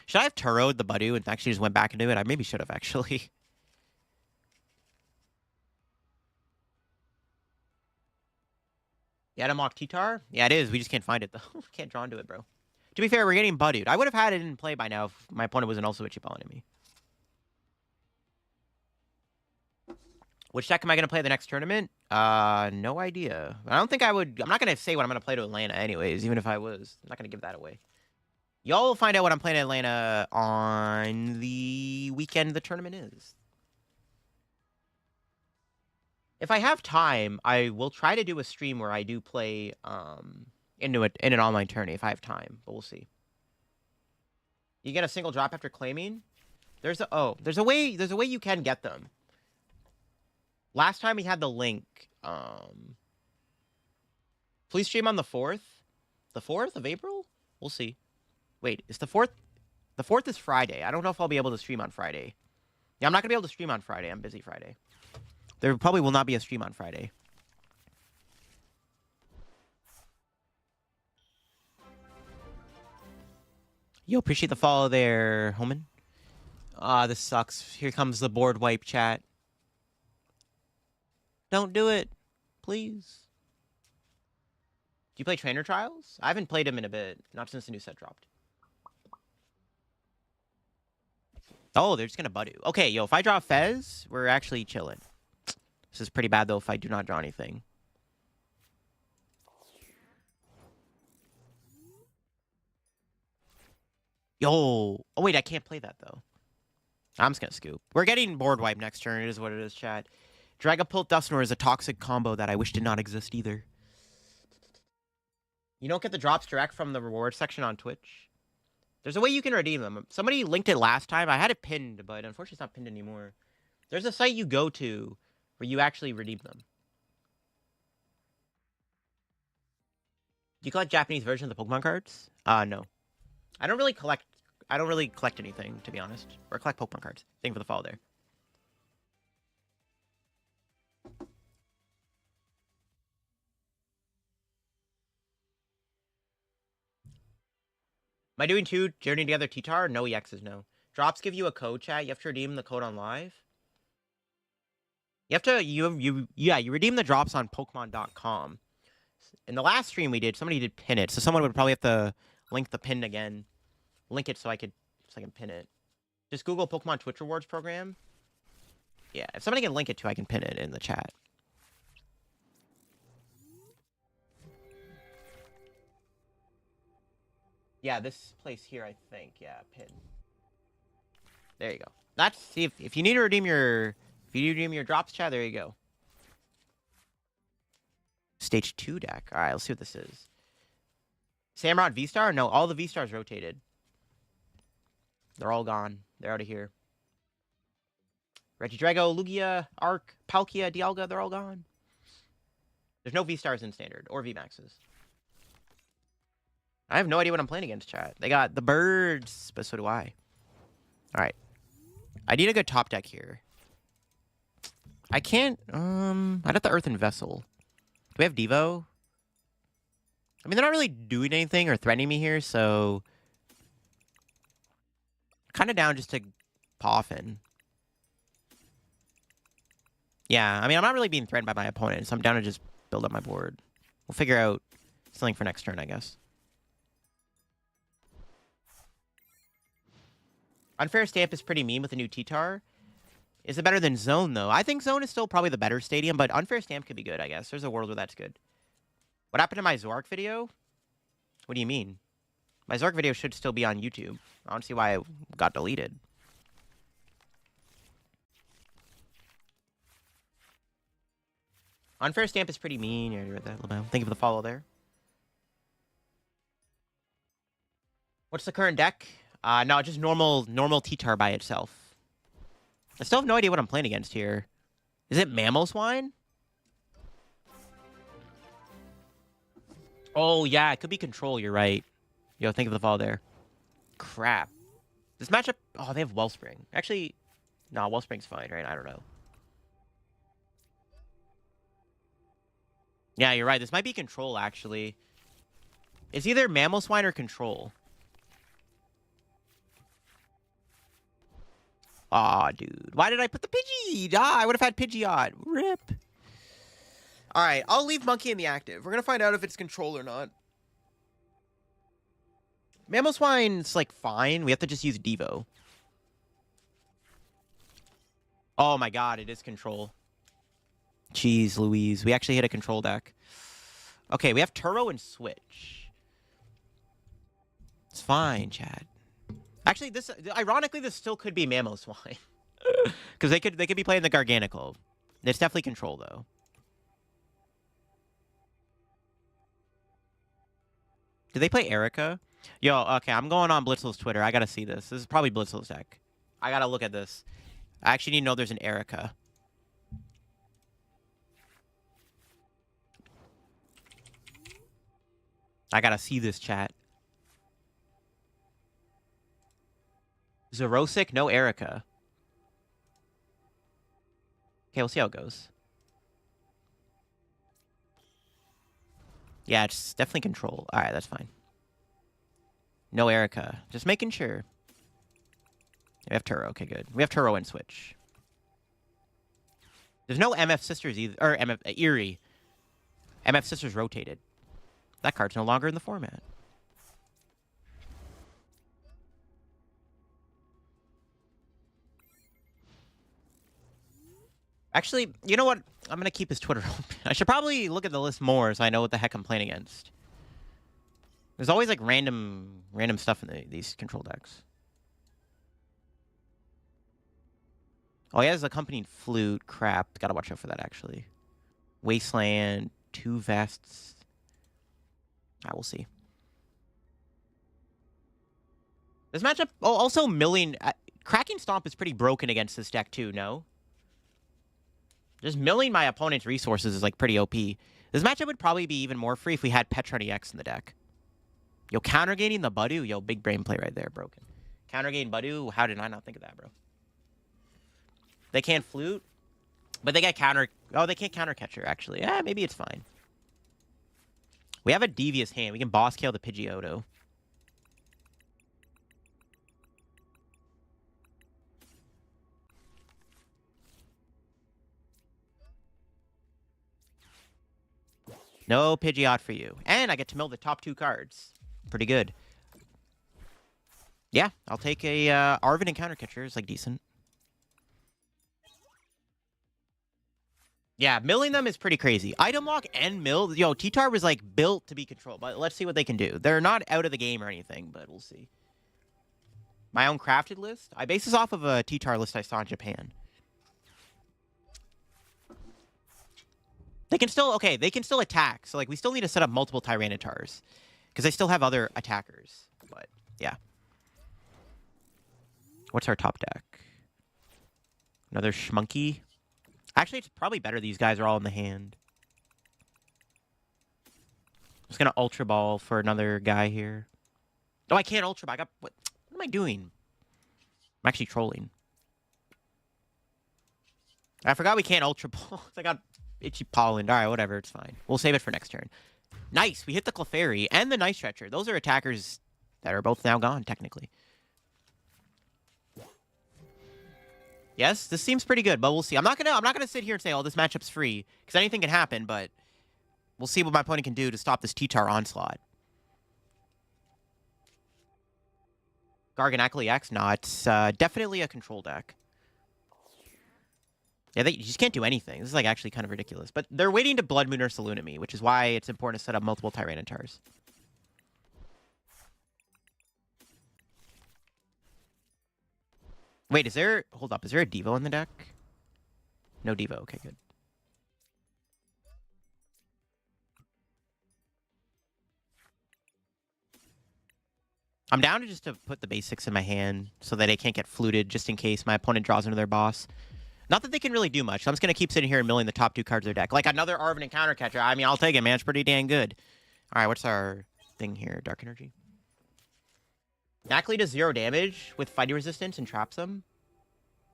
Should I have Turo'd the Budu and actually just went back into it? I maybe should have, actually. Yeah, to mock T-Tar? Yeah, it is. We just can't find it, though. Can't draw into it, bro. To be fair, we're getting Budu'd. I would have had it in play by now if my opponent wasn't also a chip on me. Which deck am I going to play the next tournament? No idea. I don't think I would. I'm not going to say what I'm going to play to Atlanta anyways, even if I was. I'm not going to give that away. Y'all will find out what I'm playing in Atlanta on the weekend the tournament is. If I have time, I will try to do a stream where I do play in an online tourney if I have time, but we'll see. You get a single drop after claiming? There's a way you can get them. Last time we had the link. Please stream on the 4th. The 4th of April? We'll see. Wait, is the 4th? The 4th is Friday. I don't know if I'll be able to stream on Friday. Yeah, I'm not going to be able to stream on Friday. I'm busy Friday. There probably will not be a stream on Friday. Yo, appreciate the follow there, Homan. This sucks. Here comes the board wipe chat. Don't do it. Please. Do you play Trainer Trials? I haven't played him in a bit. Not since the new set dropped. Oh, they're just going to Budu. Okay, yo, if I draw Fez, we're actually chilling. This is pretty bad, though, if I do not draw anything. Yo. Oh, wait, I can't play that, though. I'm just going to scoop. We're getting board wipe next turn. It is what it is, chat. Dragapult Dusknoir is a toxic combo that I wish did not exist either. You don't get the drops direct from the reward section on Twitch. There's a way you can redeem them. Somebody linked it last time. I had it pinned, but unfortunately it's not pinned anymore. There's a site you go to where you actually redeem them. Do you collect Japanese versions of the Pokemon cards? No. I don't really collect anything, to be honest. Or collect Pokemon cards. Thank you for the follow there. Am I doing 2 Journey Together T-Tar? No EXs, no. Drops give you a code, chat. You have to redeem the code on live. You have to, you redeem the drops on Pokemon.com. In the last stream we did, somebody did pin it, so someone would probably have to link the pin again. Link it so I can pin it. Just Google Pokemon Twitch Rewards program. Yeah, if somebody can link it to, I can pin it in the chat. Yeah, this place here, I think. Yeah, pin. There you go. That's, see, if you need to redeem your, drops, chat, there you go. Stage 2 deck. All right, let's see what this is. Samurott V-Star? No, all the V-Stars rotated. They're all gone. They're out of here. Regidrago, Lugia, Arc, Palkia, Dialga, they're all gone. There's no V-Stars in Standard, or V-Maxes. I have no idea what I'm playing against, chat. They got the birds, but so do I. Alright. I need a good top deck here. I can't, I'd have to Earthen Vessel. Do we have Devo? I mean, they're not really doing anything or threatening me here, so... kind of down just to Poffin. Yeah, I mean, I'm not really being threatened by my opponent, so I'm down to just build up my board. We'll figure out something for next turn, I guess. Unfair Stamp is pretty mean with the new T-Tar. Is it better than Zone, though? I think Zone is still probably the better stadium, but Unfair Stamp could be good, I guess. There's a world where that's good. What happened to my Zork video? What do you mean? My Zork video should still be on YouTube. I don't see why it got deleted. Unfair Stamp is pretty mean. You already read that. Thank you for the follow there. What's the current deck? No, just normal T-Tar by itself. I still have no idea what I'm playing against here. Is it Mamoswine? Oh, yeah, it could be Control. You're right. Yo, thank you for the follow there. Crap. This matchup... oh, they have Wellspring. Actually, no, Wellspring's fine, right? I don't know. Yeah, you're right. This might be Control, actually. It's either Mamoswine or Control. Aw, dude. Why did I put the Pidgey? I would have had Pidgeot. Rip. Alright, I'll leave Monkey in the active. We're going to find out if it's Control or not. Mamoswine's, like, fine. We have to just use Devo. Oh my god, it is Control. Jeez Louise. We actually hit a Control deck. Okay, we have Turo and Switch. It's fine, Chad. Actually, this ironically, this still could be Mamoswine. Because they could be playing the Garganacl. It's definitely Control, though. Did they play Erica? Yo, okay, I'm going on Blitzel's Twitter. I gotta see this. This is probably Blitzel's deck. I gotta look at this. I actually need to know there's an Erica. I gotta see this, chat. Zerosic, no Erica. Okay, we'll see how it goes. Yeah, it's definitely Control. Alright, that's fine. No Erica. Just making sure. We have Turo. Okay, good. We have Turo and Switch. There's no MF Sisters either. Or MF Eerie. MF Sisters rotated. That card's no longer in the format. Actually, you know what? I'm going to keep his Twitter open. I should probably look at the list more so I know what the heck I'm playing against. There's always, like, random stuff in these Control decks. Oh, he has accompanied Flute. Crap. Gotta watch out for that, actually. Wasteland. 2 Vests. We'll see. This matchup... oh, also Milling... Cracking Stomp is pretty broken against this deck, too, no? Just milling my opponent's resources is like pretty OP. This matchup would probably be even more free if we had Petron EX in the deck. Yo, countergaining the Budu. Yo, big brain play right there, broken. Countergain Budu. How did I not think of that, bro? They can't flute, but they get counter. Oh, they can't counter catcher, actually. Yeah, maybe it's fine. We have a devious hand. We can boss kill the Pidgeotto. No Pidgeot for you. And I get to mill the top 2 cards. Pretty good. Yeah, I'll take a Arvin and counter catcher. It's like decent. Yeah, milling them is pretty crazy. Item lock and mill. Yo, T-Tar was like built to be controlled, but let's see what they can do. They're not out of the game or anything, but we'll see. My own crafted list. I base this off of a T-Tar list I saw in Japan. They can still, okay, they can still attack. So, like, we still need to set up multiple Tyranitars. Because they still have other attackers. But, yeah. What's our top deck? Another Schmunky. Actually, it's probably better these guys are all in the hand. I'm just going to Ultra Ball for another guy here. Oh, I can't Ultra Ball. What am I doing? I'm actually trolling. I forgot we can't Ultra Ball. I got Itchy Pollen. All right, whatever. It's fine. We'll save it for next turn. Nice. We hit the Clefairy and the Night Stretcher. Those are attackers that are both now gone, technically. Yes, this seems pretty good, but we'll see. I'm not gonna sit here and say, oh, this matchup's free, because anything can happen, but we'll see what my opponent can do to stop this T-Tar onslaught. Garganacl EX? No, it's definitely a control deck. Yeah, you just can't do anything. This is like actually kind of ridiculous. But they're waiting to Blood Moon or Salunimi, which is why it's important to set up multiple Tyranitars. Wait, is there... Hold up. Is there a Devo in the deck? No Devo. Okay, good. I'm down to just to put the basics in my hand so that I can't get fluted just in case my opponent draws into their boss. Not that they can really do much. So I'm just going to keep sitting here and milling the top 2 cards of their deck. Like another Arvin and counter catcher. I mean, I'll take it, man. It's pretty dang good. All right, what's our thing here? Dark Energy. Nacli does 0 damage with fighting resistance and traps them.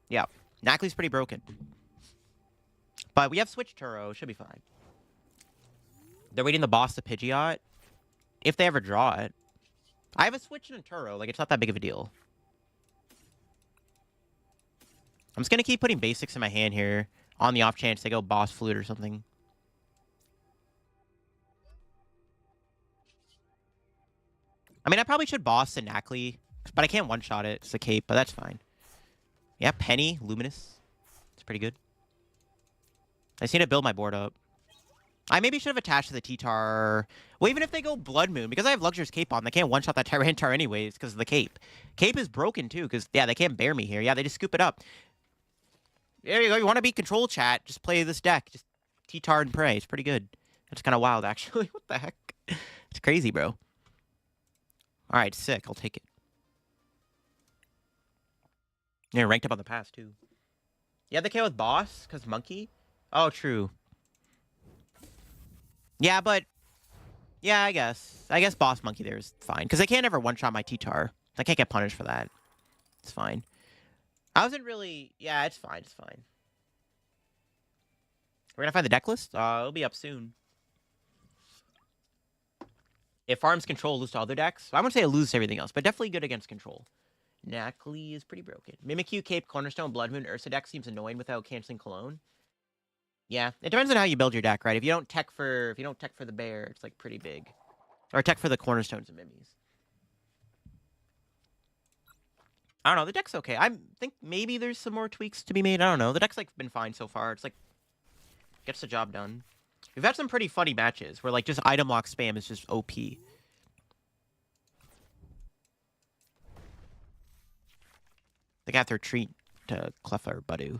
Yeah, Nacli's pretty broken. But we have Switch Turo. Should be fine. They're waiting the boss to Pidgeot. If they ever draw it. I have a Switch and a Turo. Like, it's not that big of a deal. I'm just going to keep putting basics in my hand here on the off chance they go boss flute or something. I mean, I probably should boss the Nacli, but I can't one-shot it. It's a cape, but that's fine. Yeah, Penny, Luminous. It's pretty good. I just need to build my board up. I maybe should have attached to the T-Tar. Well, even if they go Blood Moon, because I have Luxurious Cape on, they can't one-shot that Tyranitar anyways because of the Cape. Cape is broken, too, because, yeah, they can't bear me here. Yeah, they just scoop it up. There you go. You want to beat control, chat, just play this deck. Just T-Tar and pray. It's pretty good. That's kind of wild, actually. What the heck? It's crazy, bro. All right, sick. I'll take it. Yeah, ranked up on the pass, too. Yeah, they came with boss, because monkey. Oh, true. Yeah, but... Yeah, I guess. I guess boss monkey there is fine, because they can't ever one-shot my T-Tar. I can't get punished for that. It's fine. I wasn't really... Yeah, it's fine. It's fine. We're going to find the deck list? It'll be up soon. If farms control, lose to other decks. I wouldn't say it loses to everything else, but definitely good against control. Nacli is pretty broken. Mimikyu, Cape, Cornerstone, Blood Moon, Ursa deck seems annoying without canceling Cologne. Yeah, it depends on how you build your deck, right? If you don't tech for the bear, it's like pretty big. Or tech for the Cornerstones and Mimis. I don't know, the deck's okay. I think maybe there's some more tweaks to be made. I don't know. The deck's like been fine so far. It's like gets the job done. We've had some pretty funny matches where like just item lock spam is just OP. They got their treat to Clefairy Budu.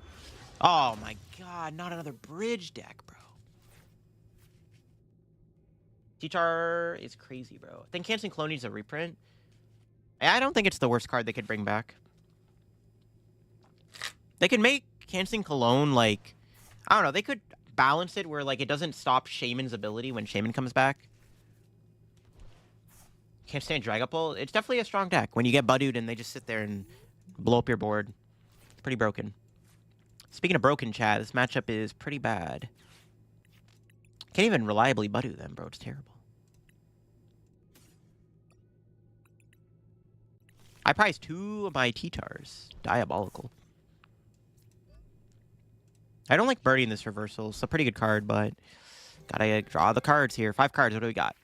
Oh my god, not another bridge deck, bro. T-Tar is crazy, bro. I think canceling Clone needs a reprint. I don't think it's the worst card they could bring back. They could make canceling Cologne like I don't know. They could balance it where, like, it doesn't stop Shaman's ability when Shaman comes back. Can't stand Dragapult. It's definitely a strong deck. When you get Buddued and they just sit there and blow up your board. It's pretty broken. Speaking of broken, chat, this matchup is pretty bad. Can't even reliably Buddoo them, bro. It's terrible. I prized 2 of my T-Tars. Diabolical. I don't like birding this reversal. It's a pretty good card, but gotta draw the cards here. 5 cards. What do we got?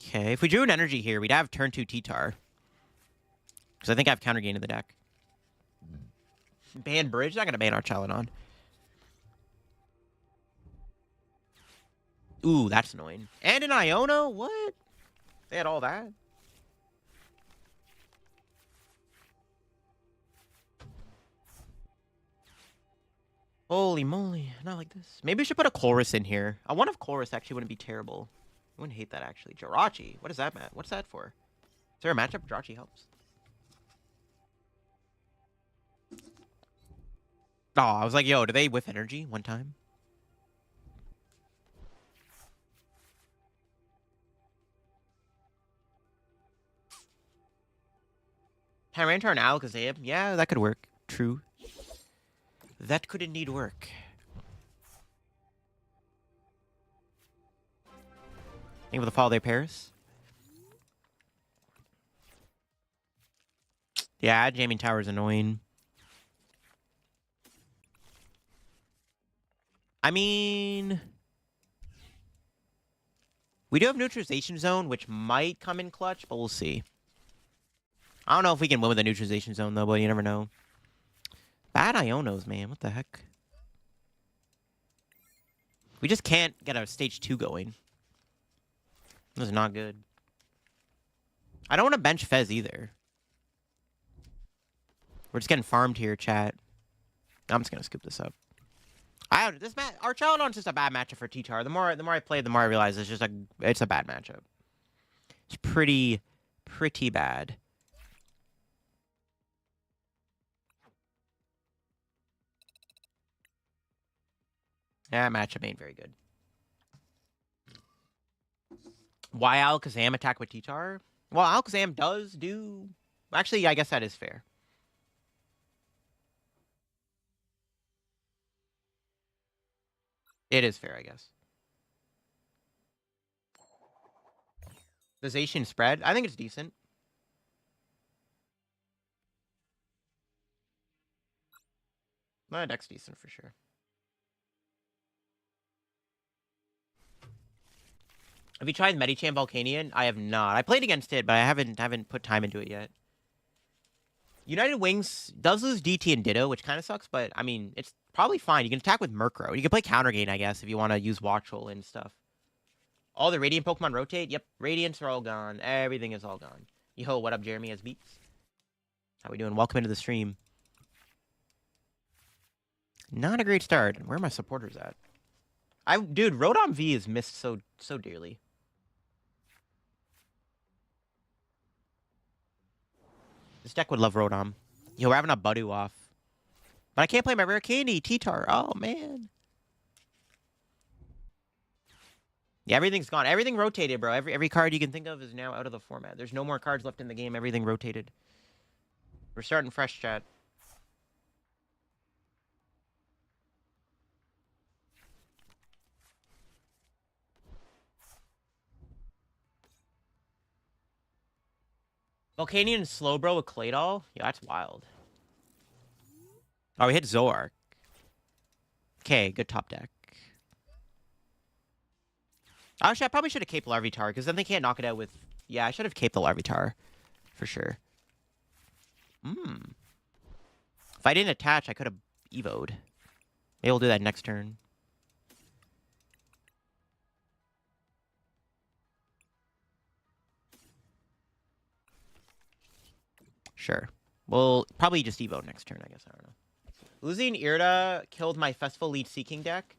Okay, if we drew an energy here, we'd have turn 2 T-Tar. Because I think I have counter gain in the deck. Ban Bridge? Not gonna ban Archaladon. Ooh, that's annoying. And an Iono? What? They had all that? Holy moly, not like this. Maybe we should put a Chorus in here. A one of Chorus actually wouldn't be terrible. I wouldn't hate that, actually. Jirachi. What is that, Matt? What's that for? Is there a matchup? Jirachi helps. Oh, I was like, yo, do they whiff energy one time? Tyranitar and Alakazam? Yeah, that could work. True. That could indeed work. Think of the follow their pairs. Yeah, jamming tower is annoying. I mean, we do have neutralization zone, which might come in clutch, but we'll see. I don't know if we can win with a neutralization zone though, but you never know. Bad Ionos, man. What the heck? We just can't get a stage 2 going. This is not good. I don't want to bench Fez either. We're just getting farmed here, chat. I'm just gonna scoop this up. Archaladon's just a bad matchup for T-Tar. The more I play, the more I realize it's a bad matchup. It's pretty bad. Yeah, matchup ain't very good. Why Alakazam attack with T-Tar? Well, Alakazam does do... Actually, I guess that is fair. It is fair, I guess. The Zacian spread? I think it's decent. My deck's decent for sure. Have you tried Medicham Volcanion? I have not. I played against it, but I haven't put time into it yet. United Wings does lose DT and Ditto, which kind of sucks, but I mean, it's probably fine. You can attack with Murkrow. You can play Counter Gain, I guess, if you want to use Watchful and stuff. All the Radiant Pokemon rotate? Yep, Radiants are all gone. Everything is all gone. Yo, what up, Jeremy as Beats? How we doing? Welcome into the stream. Not a great start. Where are my supporters at? Dude, Rotom V is missed so dearly. This deck would love Rotom. Yo, we're having a Buddoo off. But I can't play my rare candy, T-Tar. Oh, man. Yeah, everything's gone. Everything rotated, bro. Every card you can think of is now out of the format. There's no more cards left in the game. Everything rotated. We're starting fresh, chat. Volcanion and Slowbro with Claydol? Yeah, that's wild. Oh, we hit Zoark. Okay, good top deck. Actually, I probably should have caped Larvitar, because then they can't knock it out with... Yeah, I should have caped the Larvitar. For sure. If I didn't attach, I could have Evo'd. Maybe we'll do that next turn. Sure. We'll probably just Evo next turn, I guess. I don't know. Losing Irida killed my Festival Lead Seeking deck.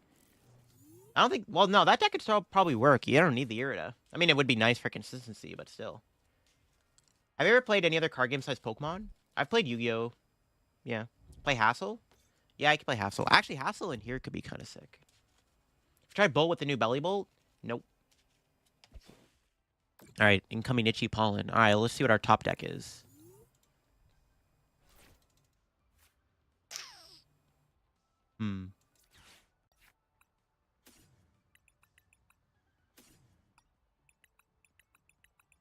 I don't think... Well, no, that deck could still probably work. You don't need the Irida. I mean, it would be nice for consistency, but still. Have you ever played any other card game besides Pokemon? I've played Yu-Gi-Oh! Yeah. Play Hassel? Yeah, I can play Hassel. Actually, Hassel in here could be kind of sick. Try Bolt with the new Belly Bolt. Nope. All right, incoming Itchy Pollen. All right, let's see what our top deck is. Hmm.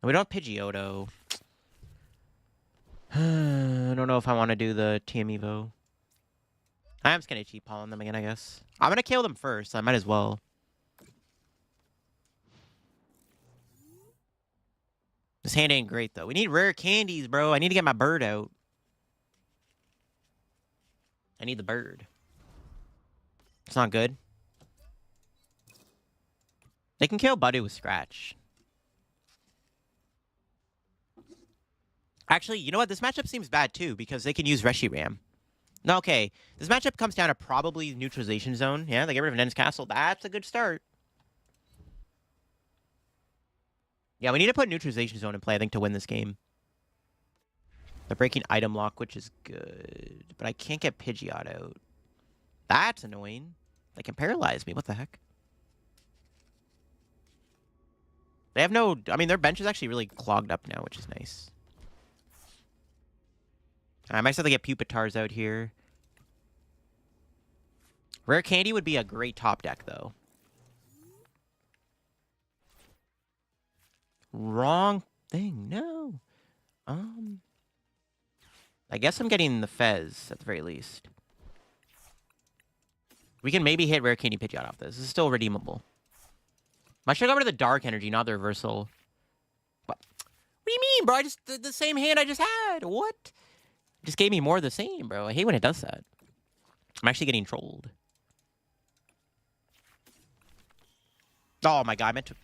We don't have Pidgeotto. I don't know if I want to do the TM Evo. I'm just going to Itchy Pollen them again, I guess. I'm going to kill them first, so I might as well. This hand ain't great, though. We need rare candies, bro. I need to get my bird out. I need the bird. It's not good. They can kill Buddy with Scratch. Actually, you know what? This matchup seems bad, too, because they can use Reshiram. No, okay. This matchup comes down to probably Neutralization Zone. Yeah, they get rid of Nen's Castle. That's a good start. Yeah, we need to put Neutralization Zone in play, I think, to win this game. They're breaking Item Lock, which is good. But I can't get Pidgeot out. That's annoying. They can paralyze me. What the heck? They have no... I mean, their bench is actually really clogged up now, which is nice. I might have to get Pupitars out here. Rare Candy would be a great top deck, though. Wrong thing. No. I guess I'm getting the Fez, at the very least. We can maybe hit Rare Candy Pidgeot off this. This is still redeemable. I should go over to the Dark Energy, not the Reversal. What do you mean, bro? I just... The same hand I just had. What? It just gave me more of the same, bro. I hate when it does that. I'm actually getting trolled. Oh, my God. I meant to...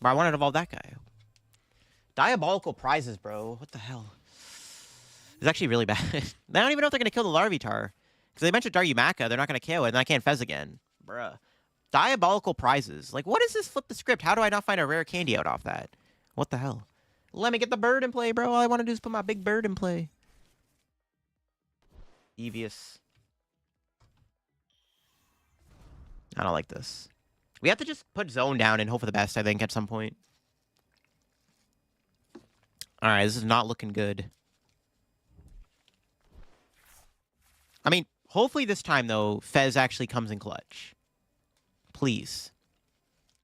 Bro, I wanted to evolve that guy. Diabolical prizes, bro. What the hell? It's actually really bad. I don't even know if they're going to kill the Larvitar. Because they mentioned Darumaka. They're not going to kill it, and I can't Fez again. Bruh. Diabolical prizes. Like, what is this flip the script? How do I not find a rare candy out off that? What the hell? Let me get the bird in play, bro. All I want to do is put my big bird in play. Evious. I don't like this. We have to just put Zone down and hope for the best, I think, at some point. Alright, this is not looking good. I mean, hopefully this time, though, Fez actually comes in clutch. Please.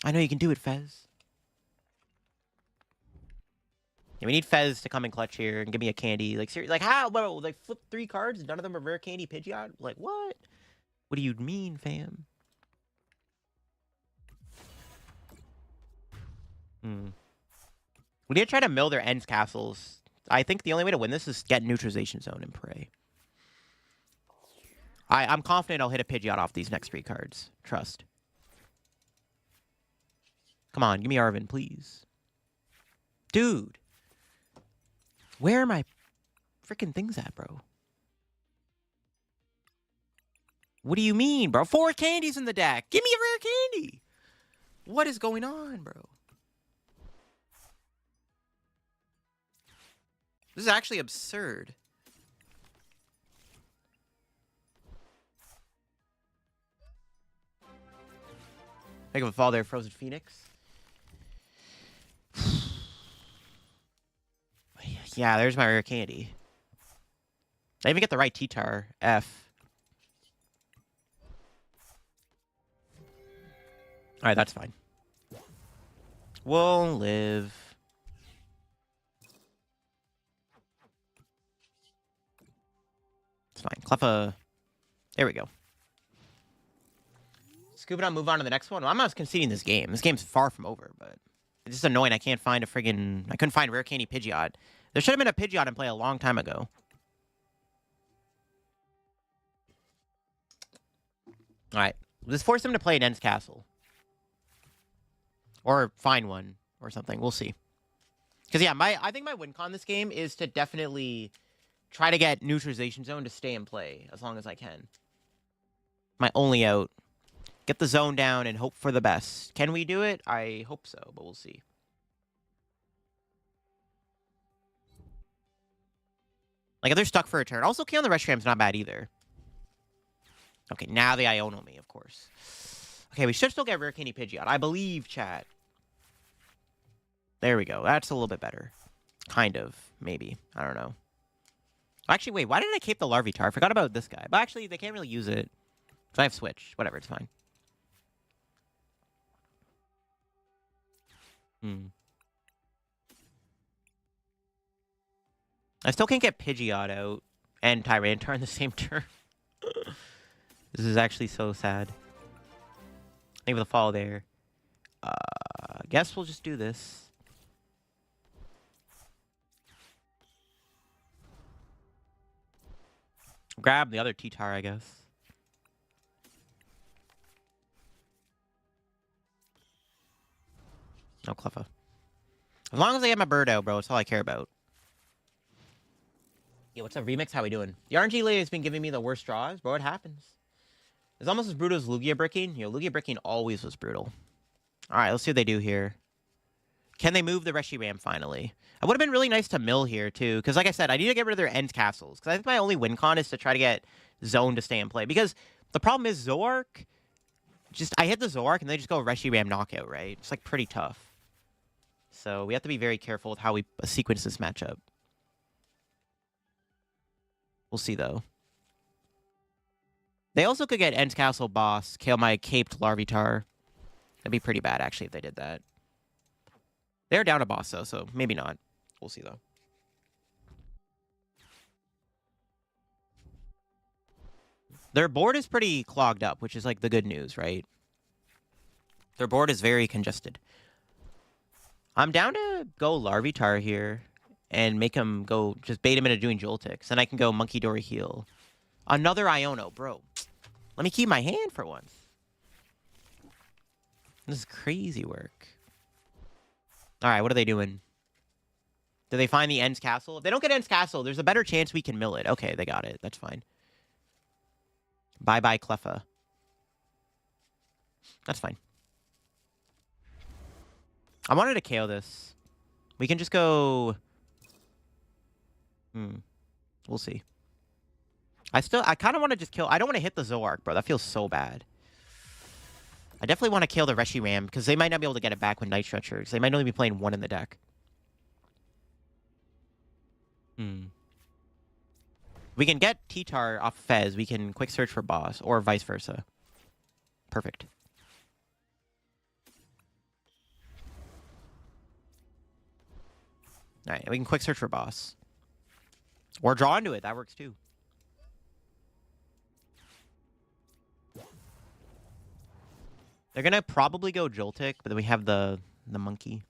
I know you can do it, Fez. Yeah, we need Fez to come in clutch here and give me a candy. Like, seriously, like, how? Bro, like, flip 3 cards and none of them are rare candy Pidgeot? Like, what? What do you mean, fam? We need to try to mill their Ends Castles. I think the only way to win this is get Neutralization Zone and pray. I'm confident I'll hit a Pidgeot off these next 3 cards. Trust. Come on, give me Arvin, please. Dude. Where are my freaking things at, bro? What do you mean, bro? 4 candies in the deck. Give me a rare candy. What is going on, bro? This is actually absurd. Think of a fall there, Frozen Phoenix. Yeah, there's my rare candy. I even get the right T-Tar. F. Alright, that's fine. We'll live. It's fine. Cleffa. There we go. Scoop it on, move on to the next one. Well, I'm not conceding this game. This game's far from over, but it's just annoying. I can't find a friggin... I couldn't find Rare Candy Pidgeot. There should have been a Pidgeot in play a long time ago. Alright. Let's force him to play an Ends Castle. Or find one. Or something. We'll see. Because, yeah, I think my win con this game is to definitely try to get Neutralization Zone to stay in play as long as I can. My only out. Get the zone down and hope for the best. Can we do it? I hope so, but we'll see. Like, if they're stuck for a turn. Also, killing the Reshram's not bad either. Okay, now they Iono me, of course. Okay, we should still get Rare Candy Pidgeot. I believe, chat. There we go. That's a little bit better. Kind of. Maybe. I don't know. Actually, wait. Why did I keep the Larvitar? I forgot about this guy. But actually, they can't really use it. So I have Switch. Whatever, it's fine. I still can't get Pidgeot out and Tyranitar in the same turn. This is actually so sad. Thank you for the follow there. Guess we'll just do this. Grab the other T-Tar, I guess. No Cleffa. As long as I get my bird out, bro, that's all I care about. Yo, what's up, Remix? How we doing? The RNG lady has been giving me the worst draws, bro. It happens. It's almost as brutal as Lugia Bricking. Yo, Lugia Bricking always was brutal. All right, let's see what they do here. Can they move the Reshiram finally? It would have been really nice to mill here, too. Because, like I said, I need to get rid of their end castles. Because I think my only win con is to try to get Zone to stay in play. Because the problem is Zoroark... I hit the Zoroark and they just go Reshiram knockout, right? It's, like, pretty tough. So we have to be very careful with how we sequence this matchup. We'll see, though. They also could get End Castle Boss, kill my caped Larvitar. That'd be pretty bad, actually, if they did that. They're down a boss, though, so maybe not. We'll see, though. Their board is pretty clogged up, which is, like, the good news, right? Their board is very congested. I'm down to go Larvitar here and make him go, just bait him into doing Joltix. And I can go Monkey Dory Heal. Another Iono, bro. Let me keep my hand for once. This is crazy work. All right, what are they doing? Do they find the Ends Castle? If they don't get Ends Castle, there's a better chance we can mill it. Okay, they got it. That's fine. Bye-bye, Cleffa. That's fine. I wanted to KO this. We can just go... We'll see. I kind of want to just kill... I don't want to hit the Zoroark, bro. That feels so bad. I definitely want to kill the Reshiram, because they might not be able to get it back with Night Stretcher, because they might only be playing one in the deck. We can get T-Tar off Fez. We can quick search for boss, or vice versa. Perfect. Alright, we can quick search for boss. Or draw into it. That works too. They're gonna probably go Joltik, but then we have the monkey.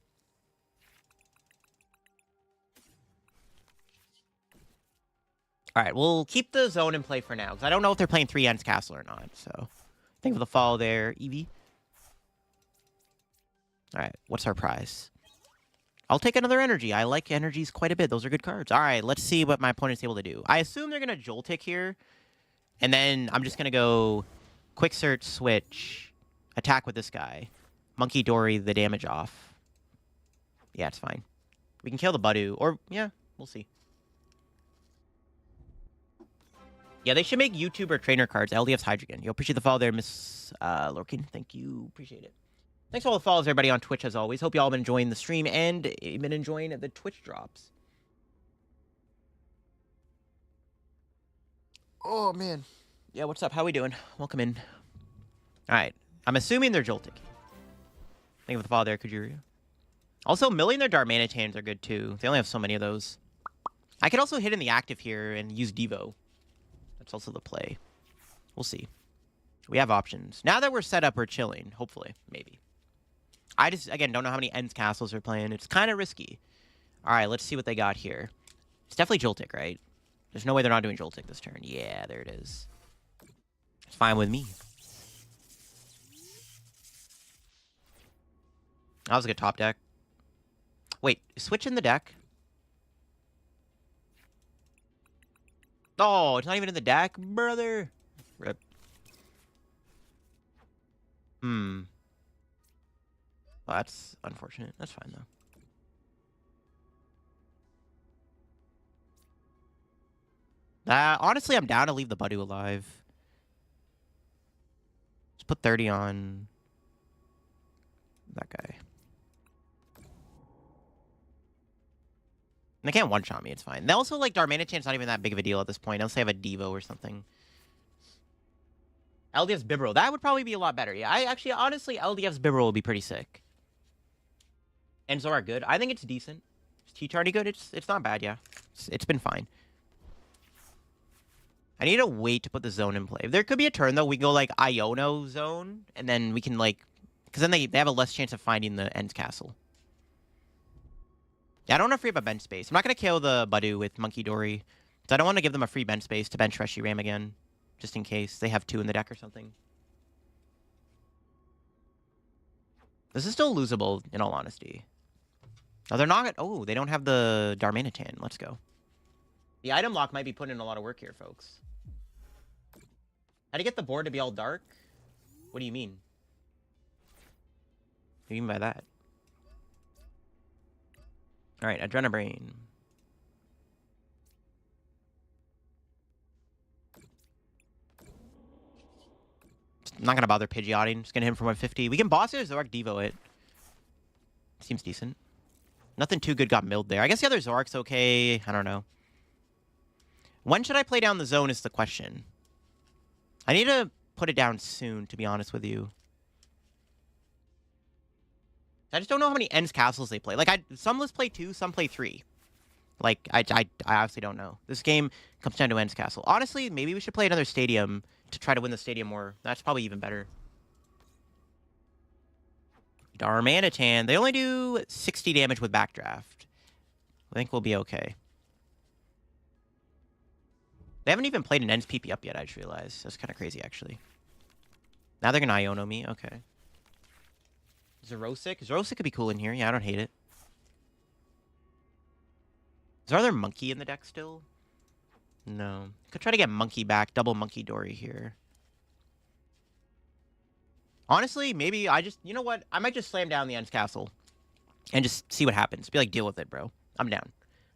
Alright, we'll keep the zone in play for now, because I don't know if they're playing 3 Ends Castle or not, so... Thank you for the follow there, Eevee. Alright, what's our prize? I'll take another energy. I like energies quite a bit. Those are good cards. Alright, let's see what my opponent's able to do. I assume they're gonna Joltik here, and then I'm just gonna go quick search, switch, attack with this guy. Monkey Dory the damage off. Yeah, it's fine. We can kill the Budu, or, yeah, we'll see. Yeah, they should make YouTuber trainer cards. LDF's Hydrogen. Yo, appreciate the follow there, Miss Lorkin. Thank you. Appreciate it. Thanks for all the follows, everybody, on Twitch, as always. Hope you all been enjoying the stream and been enjoying the Twitch drops. Oh, man. Yeah, what's up? How we doing? Welcome in. All right. I'm assuming they're Joltik. Thank you for the follow there, Kujuru. Also, milling their Darmanitans are good, too. They only have so many of those. I could also hit in the active here and use Devo. That's also the play. We'll see. We have options. Now that we're set up, we're chilling. Hopefully. Maybe. I just, again, don't know how many Ends Castles are playing. It's kind of risky. All right, let's see what they got here. It's definitely Joltik, right? There's no way they're not doing Joltik this turn. Yeah, there it is. It's fine with me. That was a good top deck. Wait, switch in the deck? Oh, it's not even in the deck? Brother! Rip. Well, that's unfortunate. That's fine, though. Honestly, I'm down to leave the Budu alive. Let's put 30 on that guy. And they can't one-shot me, it's fine. They also, like, Darmanitan's not even that big of a deal at this point. Unless they have a Devo or something. LDF's Bibarel. That would probably be a lot better. Yeah, honestly, LDF's Bibarel would be pretty sick. And Zora good. I think it's decent. Is T-Chardy good? It's not bad, yeah. It's been fine. I need to wait to put the zone in play. If there could be a turn, though, we go, like, Iono zone, and then we can, like... Because then they have a less chance of finding the Ends Castle. Yeah, I don't want to free up a bench space. I'm not going to kill the Badu with Monkey Dory. So I don't want to give them a free bench space to bench Reshiram again. Just in case they have 2 in the deck or something. This is still losable, in all honesty. Oh, they're not... Oh, they don't have the Darmanitan. Let's go. The item lock might be putting in a lot of work here, folks. How to get the board to be all dark? What do you mean? What do you mean by that? Alright, Adrenabrain. I'm not gonna bother Pidgeotting. Just gonna hit him for 150. We can boss it or Zorak Devo it. Seems decent. Nothing too good got milled there. I guess the other Zorak's okay. I don't know. When should I play down the zone is the question. I need to put it down soon, to be honest with you. I just don't know how many Ends Castles they play. Like, some lists play 2, some play 3. Like, I honestly don't know. This game comes down to Ends Castle. Honestly, maybe we should play another stadium to try to win the stadium more. That's probably even better. Darmanitan. They only do 60 damage with Backdraft. I think we'll be okay. They haven't even played an Ends PP up yet, I just realized. That's kind of crazy, actually. Now they're going to Iono me. Okay. Zerosic. Zerosic could be cool in here. Yeah, I don't hate it. Is there other Monkey in the deck still? No. Could try to get Monkey back. Double Monkey Dory here. Honestly, maybe I just... You know what? I might just slam down the Ends Castle. And just see what happens. Be like, deal with it, bro. I'm down.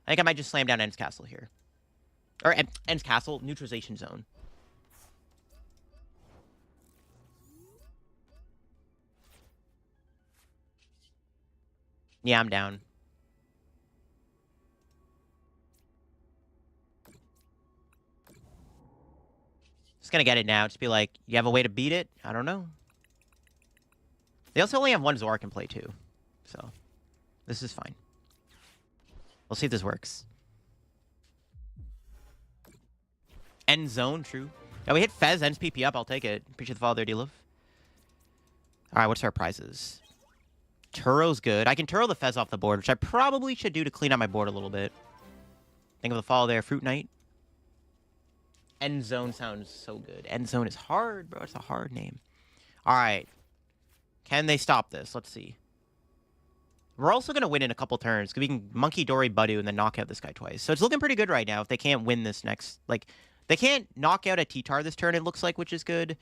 I think I might just slam down Ends Castle here. Or Ends Castle, Neutralization Zone. Yeah, I'm down. Just gonna get it now. Just be like, you have a way to beat it? I don't know. They also only have 1 Zorak in play, too. So, this is fine. We'll see if this works. End zone, true. Yeah, we hit Fez, ends PP up. I'll take it. Appreciate the follow there, D-Love. All right, what's our prizes? Turo's good. I can Turo the Fez off the board, which I probably should do to clean out my board a little bit. Think of the follow there. Fruit Knight. End zone sounds so good. End zone is hard, bro. It's a hard name. All right. Can they stop this? Let's see. We're also going to win in a couple turns, because we can Monkey Dory Badu and then knock out this guy twice. So it's looking pretty good right now if they can't win this next... Like, they can't knock out a T-Tar this turn, it looks like, which is good.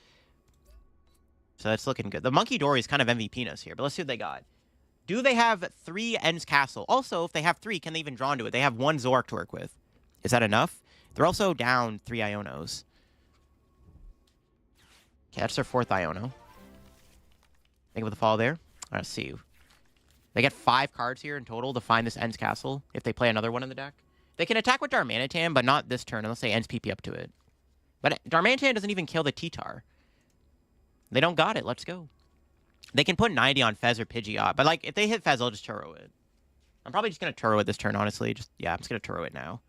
So that's looking good. The Monkey Dory is kind of MVPing us here, but let's see what they got. Do they have 3 Ends Castle? Also, if they have 3, can they even draw into it? They have 1 Zorak to work with. Is that enough? They're also down 3 Ionos. Okay, that's their 4th Iono. Think of the follow there. Let's see. They get 5 cards here in total to find this Ends Castle if they play another one in the deck. They can attack with Darmanitan, but not this turn unless they Ends PP up to it. But Darmanitan doesn't even kill the T-Tar. They don't got it. Let's go. They can put 90 on Fez or Pidgeot, but like if they hit Fez, I'll just Turo it. I'm probably just going to Turo it this turn, honestly. Yeah, I'm just going to Turo it now.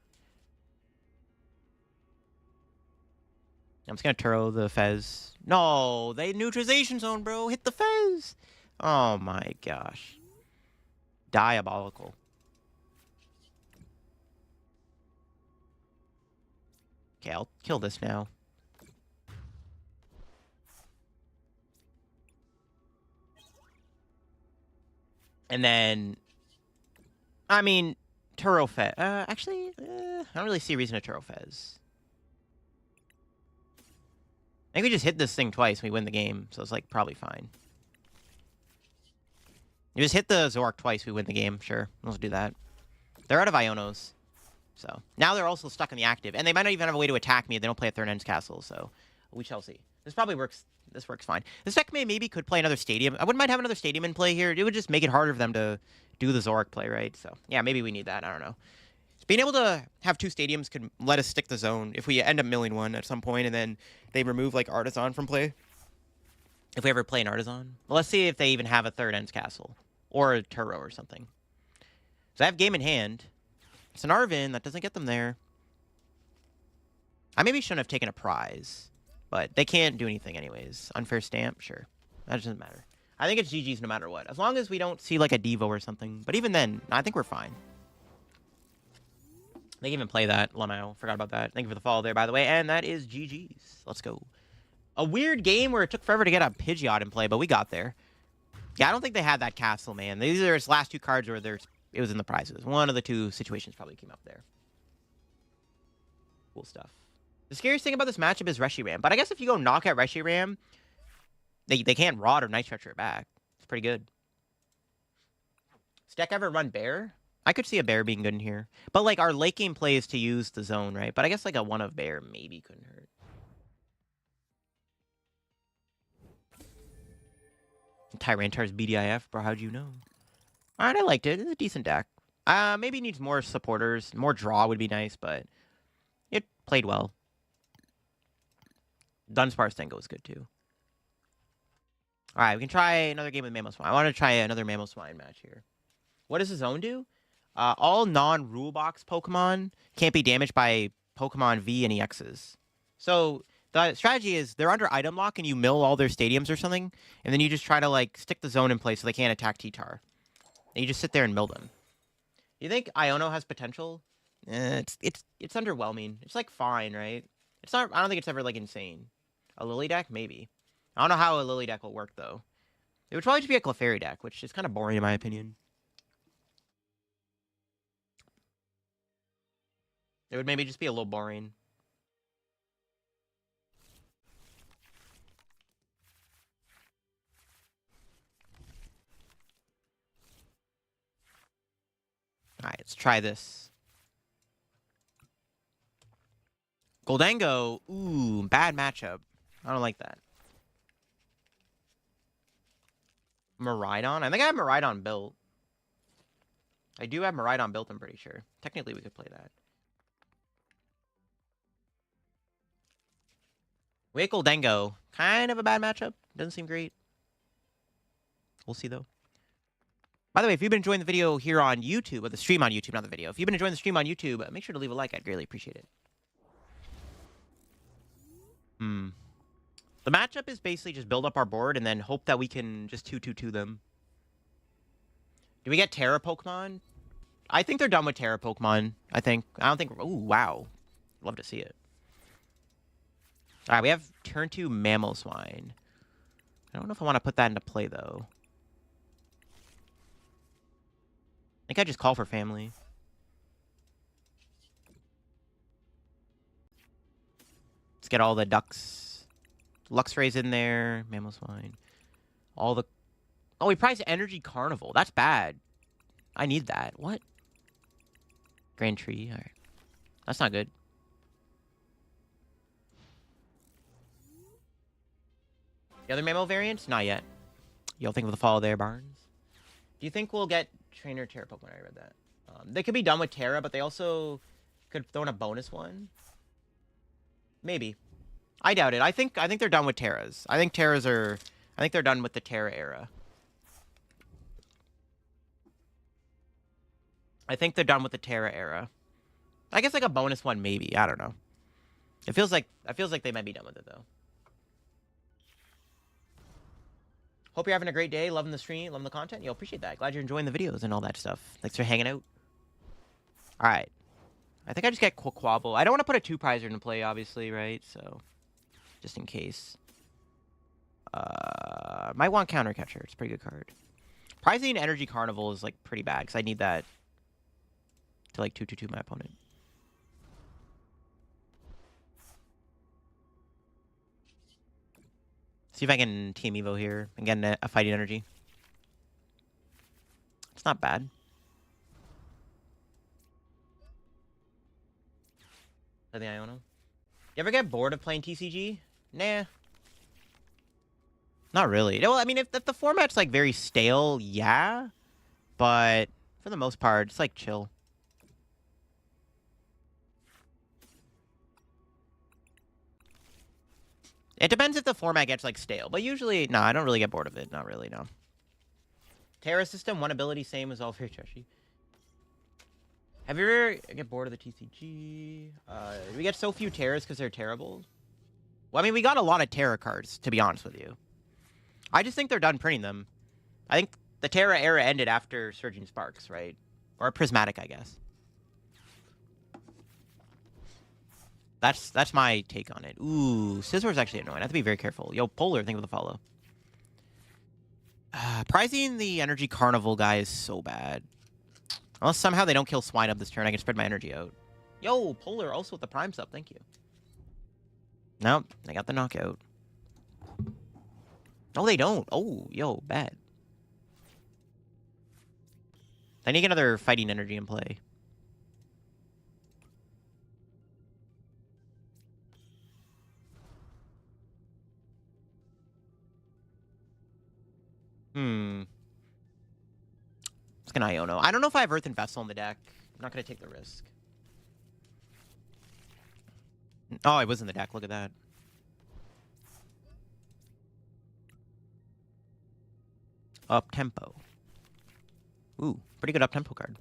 I'm just going to Turo the Fez. No, they Neutralization Zone, bro. Hit the Fez. Oh my gosh. Diabolical. Okay, I'll kill this now. And then, I mean, Turo Fez. Actually, I don't really see a reason to Turo Fez. I think we just hit this thing twice and we win the game, so it's like probably fine. You just hit the Zorak twice, we win the game. Sure, let's do that. They're out of Ionos. So, now they're also stuck in the active. And they might not even have a way to attack me if they don't play a third Ends Castle, so we shall see. This probably works. This works fine. This deck maybe could play another stadium. I wouldn't mind having another stadium in play here. It would just make it harder for them to do the Zorak play, right? So yeah, maybe we need that. I don't know. Being able to have two stadiums could let us stick the zone if we end up milling one at some point, and then they remove like Artisan from play. If we ever play an Artisan, well, let's see if they even have a third Ends Castle or a Turo or something. So I have game in hand. It's an Arvin that doesn't get them there. I maybe shouldn't have taken a prize, but they can't do anything anyways. Unfair stamp, sure. That doesn't matter. I think it's GG's no matter what. As long as we don't see like a Devo or something. But even then, I think we're fine. They can even play that. Lamau. Forgot about that. Thank you for the follow there, by the way. And that is GG's. Let's go. A weird game where it took forever to get a Pidgeot in play, but we got there. Yeah, I don't think they had that castle, man. These are his last two cards where it was in the prizes. One of the two situations probably came up there. Cool stuff. The scariest thing about this matchup is Reshiram. But I guess if you go knock out Reshiram, they can't Rod or Night Stretcher it back. It's pretty good. Does deck ever run Bear? I could see a Bear being good in here. But, like, our late game play is to use the zone, right? But I guess, like, a one of Bear maybe couldn't hurt. Tyranitar's BDIF, bro, how'd you know? Alright, I liked it. It's a decent deck. Maybe needs more supporters. More draw would be nice, but it played well. Dunsparce Dengo was good, too. Alright, we can try another game with Mamoswine. I want to try another Mamoswine match here. What does his zone do? All non-rule box Pokemon can't be damaged by Pokemon V and EXs. So the strategy is they're under item lock and you mill all their stadiums or something, and then you just try to like stick the zone in place so they can't attack T-Tar. And you just sit there and mill them. You think Iono has potential? It's underwhelming. It's like fine, right? It's not. I don't think it's ever like insane. A Lily deck, maybe. I don't know how a Lily deck will work though. It would probably just be a Clefairy deck, which is kind of boring in my opinion. It would maybe just be a little boring. Alright, let's try this. Goldango. Ooh, bad matchup. I don't like that. Miraidon? I think I have Miraidon built. I do have Miraidon built, I'm pretty sure. Technically, we could play that. We had Goldango. Kind of a bad matchup. Doesn't seem great. We'll see, though. By the way, if you've been enjoying the video here on YouTube, or the stream on YouTube, not the video. If you've been enjoying the stream on YouTube, make sure to leave a like. I'd greatly appreciate it. The matchup is basically just build up our board and then hope that we can just 2-2-2 them. Do we get Terra Pokemon? I think they're done with Terra Pokemon. I don't think... Ooh, wow. Love to see it. Alright, we have turn 2 Mamoswine. I don't know if I want to put that into play, though. I think I just call for family. Let's get all the ducks. Luxray's in there. Mamoswine. All the... Oh, we priced Energy Carnival. That's bad. I need that. What? Grand Tree. Alright. That's not good. The other Mamo variants? Not yet. You'll think of the follow there, Barnes. Do you think we'll get Trainer Terra Pokemon? I read that. They could be done with Terra, but they also could throw in a bonus one. Maybe. I doubt it. I think they're done with Terras. I think they're done with the Terra era. I think they're done with the Terra era. I guess like a bonus one, maybe. I don't know. It feels like they might be done with it though. Hope you're having a great day. Loving the stream, loving the content. Yo, appreciate that. Glad you're enjoying the videos and all that stuff. Thanks for hanging out. All right. I think I just get Quabble. I don't want to put a 2-prizer into play, obviously, right? So, just in case. Might want Counter Catcher. It's a pretty good card. Prizing Energy Carnival is, like, pretty bad, because I need that to, like, 2-2-2 my opponent. See if I can Team Evo here and get a Fighting Energy. It's not bad. I think I own him. You ever get bored of playing TCG? Nah. Not really. Well, I mean, if the format's like very stale, yeah. But for the most part, it's like chill. It depends if the format gets like stale, but usually, no, I don't really get bored of it. Not really, no. Terra system, one ability, same as all very trashy. Have you ever get bored of the TCG? We get so few Terras because they're terrible. Well, I mean, we got a lot of Terra cards, to be honest with you. I just think they're done printing them. I think the Terra era ended after Surging Sparks, right? Or Prismatic, I guess. That's my take on it. Ooh, Scizor is actually annoying. I have to be very careful. Yo, Polar, think of the follow. Prizing the Energy Carnival guy is so bad. Unless somehow they don't kill Swine up this turn, I can spread my energy out. Yo, Polar also with the Prime sub. Thank you. Nope, they got the knockout. No, they don't. Oh, yo, bad. I need another fighting energy in play. It's gonna Iono. I don't know if I have Earth and Vessel in the deck. I'm not gonna take the risk. Oh, it was in the deck. Look at that. Up tempo. Ooh, pretty good up tempo card.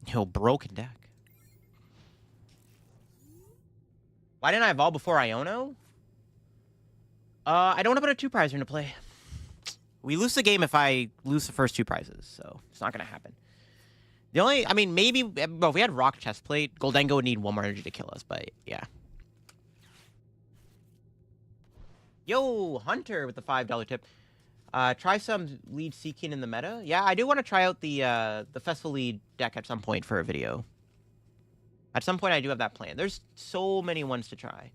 Yo, broken deck. Why didn't I evolve before Iono? I don't want to put a 2-prizer into play. We lose the game if I lose the first 2 prizes, so it's not going to happen. The only, I mean, maybe, well, if we had Rock Chestplate, Goldango would need 1 more energy to kill us, but yeah. Yo, Hunter with the $5 tip. Try some lead seeking in the meta. Yeah, I do want to try out the Festival lead deck at some point for a video. At some point, I do have that plan. There's so many ones to try.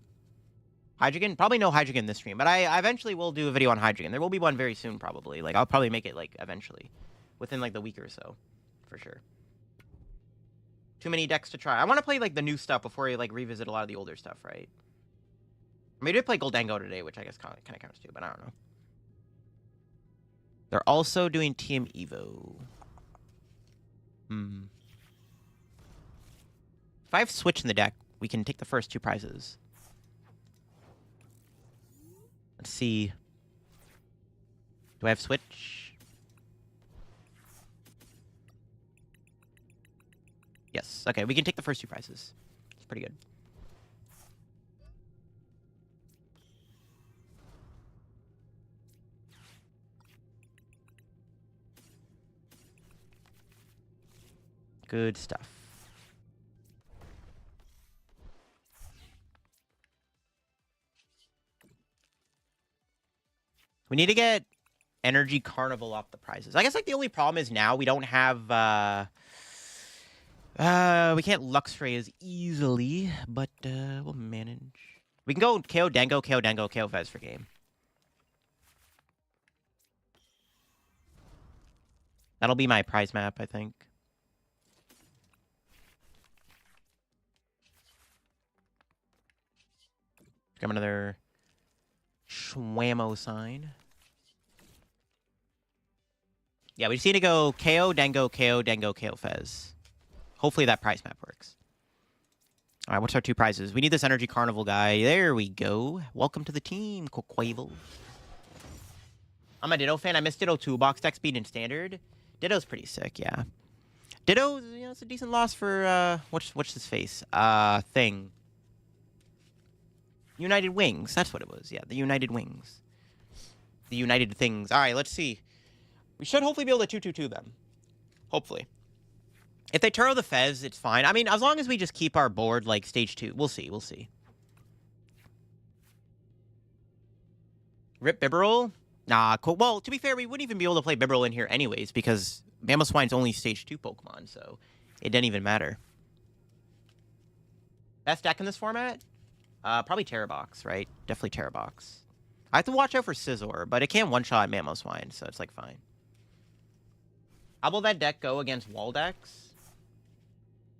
Hydreigon? Probably no Hydreigon this stream, but I eventually will do a video on Hydreigon. There will be one very soon, probably. Like, I'll probably make it, like, eventually. Within, like, the week or so. For sure. Too many decks to try. I want to play, like, the new stuff before I, like, revisit a lot of the older stuff, right? I mean, I did play Goldango today, which I guess kind of counts too, but I don't know. They're also doing Team Evo. If I have Switch in the deck, we can take the first 2 prizes. Let's see. Do I have Switch? Yes. Okay, we can take the first 2 prizes. It's pretty good. Good stuff. We need to get Energy Carnival off the prizes. I guess, like, the only problem is now we don't have, we can't Luxray as easily, but, we'll manage. We can go KO Dango, KO Fez for game. That'll be my prize map, I think. Got another Schwammo sign. Yeah, we just need to go KO Dango, KO Fez. Hopefully that prize map works. All right, what's our 2 prizes? We need this Energy Carnival guy. There we go. Welcome to the team, Coquavel. I'm a Ditto fan. I miss Ditto Toolbox deck speed in Standard. Ditto's pretty sick, yeah. Ditto, you know, it's a decent loss for, what's his face? Thing. United Wings. That's what it was. Yeah, the United Wings. The United Things. All right, let's see. We should hopefully be able to 2-2-2 them. Hopefully. If they Turo the Fez, it's fine. I mean, as long as we just keep our board, like, stage 2. We'll see. We'll see. Rip Bibarel? Nah, cool. Well, to be fair, we wouldn't even be able to play Bibarel in here anyways, because Mamoswine's only stage 2 Pokemon, so it didn't even matter. Best deck in this format? Probably Terrabox, right? Definitely Terrabox. I have to watch out for Scizor, but it can't one-shot Mamoswine, so it's, like, fine. How will that deck go against wall decks?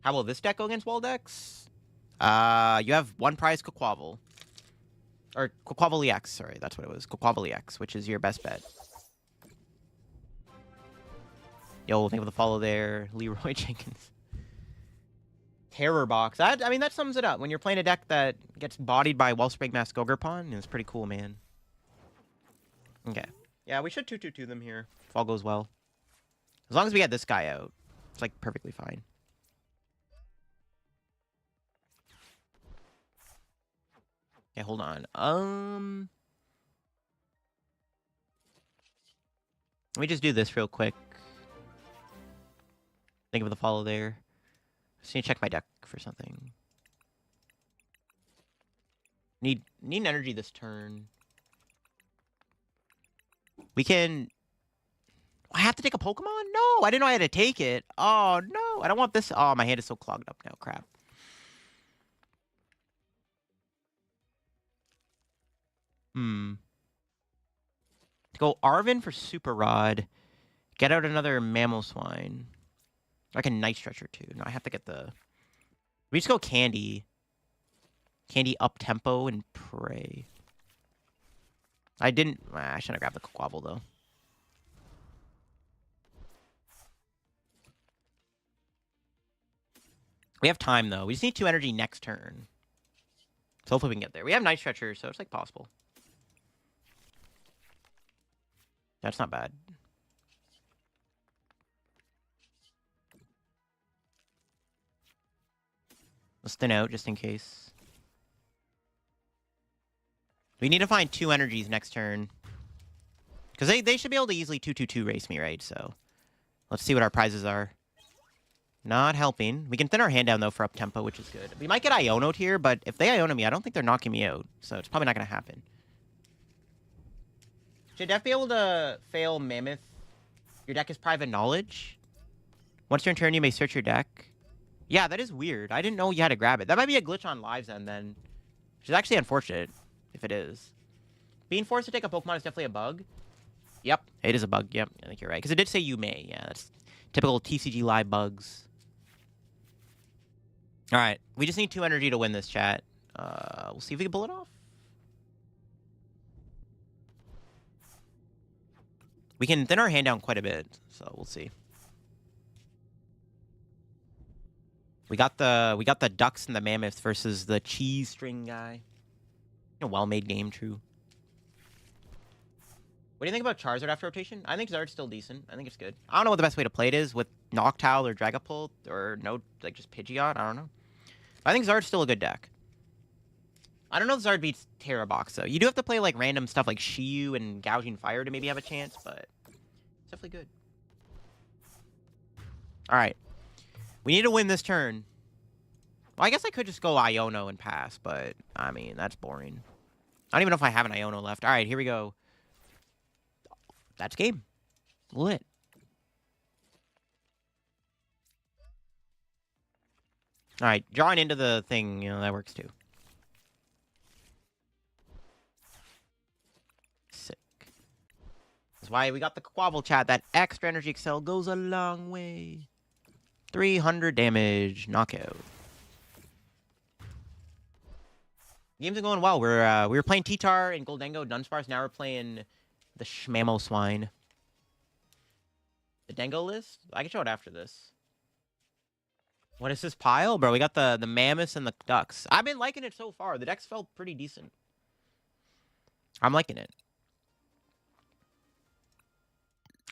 How will this deck go against wall decks? You have one prize Quaquaval. Or Quaquaval EX, sorry, that's what it was. Quaquaval EX, which is your best bet. Yo, thank you for the follow there, Leroy Jenkins. Terror Box. I mean, that sums it up. When you're playing a deck that gets bodied by Wellspring Mask Ogrepon, it's pretty cool, man. Okay. Yeah, we should 2/2/2 them here, if all goes well. As long as we get this guy out, it's, like, perfectly fine. Okay, hold on. Let me just do this real quick. Thank you for the follow there. Just need to check my deck for something. Need an energy this turn. We can... I have to take a Pokemon? No, I didn't know I had to take it. Oh, no. I don't want this. Oh, my hand is so clogged up now. Crap. Go Arvin for Super Rod. Get out another Mamoswine. Like a Night Stretcher, too. No, I have to get the... We just go Candy. Candy up tempo and pray. I didn't... I shouldn't have grabbed the Quaquaval, though. We have time, though. We just need 2 energy next turn. So hopefully we can get there. We have Night Stretcher, so it's, like, possible. That's not bad. Let's thin out, just in case. We need to find 2 energies next turn. Because they should be able to easily 2/2/2 race me, right? So let's see what our prizes are. Not helping. We can thin our hand down, though, for up-tempo, which is good. We might get Iono'd here, but if they Iono me, I don't think they're knocking me out. So it's probably not going to happen. Should Def be able to fail Mammoth? Your deck is private knowledge? Once your turn, you may search your deck. Yeah, that is weird. I didn't know you had to grab it. That might be a glitch on Lives End, then. Which is actually unfortunate, if it is. Being forced to take a Pokemon is definitely a bug. Yep, it is a bug. Yep, I think you're right. Because it did say you may. Yeah, that's typical TCG Live bugs. Alright, we just need 2 energy to win this, chat. We'll see if we can pull it off. We can thin our hand down quite a bit, so we'll see. We got the ducks and the mammoths versus the cheese string guy. A well-made game, true. What do you think about Charizard after rotation? I think Zard's still decent. I think it's good. I don't know what the best way to play it is with Noctowl or Dragapult or no, like just Pidgeot. I don't know. I think Zard's still a good deck. I don't know if Zard beats Terra Box, though. You do have to play like random stuff like Shiyu and Gouging Fire to maybe have a chance, but it's definitely good. Alright. We need to win this turn. Well, I guess I could just go Iono and pass, but, I mean, that's boring. I don't even know if I have an Iono left. Alright, here we go. That's game. Lit. Alright, drawing into the thing, you know, that works too. Sick. That's why we got the Quaquaval, chat. That extra energy excel goes a long way. 300 damage. Knockout. Games are going well. We were playing T-Tar and Goldango Dunsparce. Now we're playing the Mamoswine. The Dango list? I can show it after this. What is this pile? Bro, we got the Mammoths and the Ducks. I've been liking it so far. The decks felt pretty decent. I'm liking it.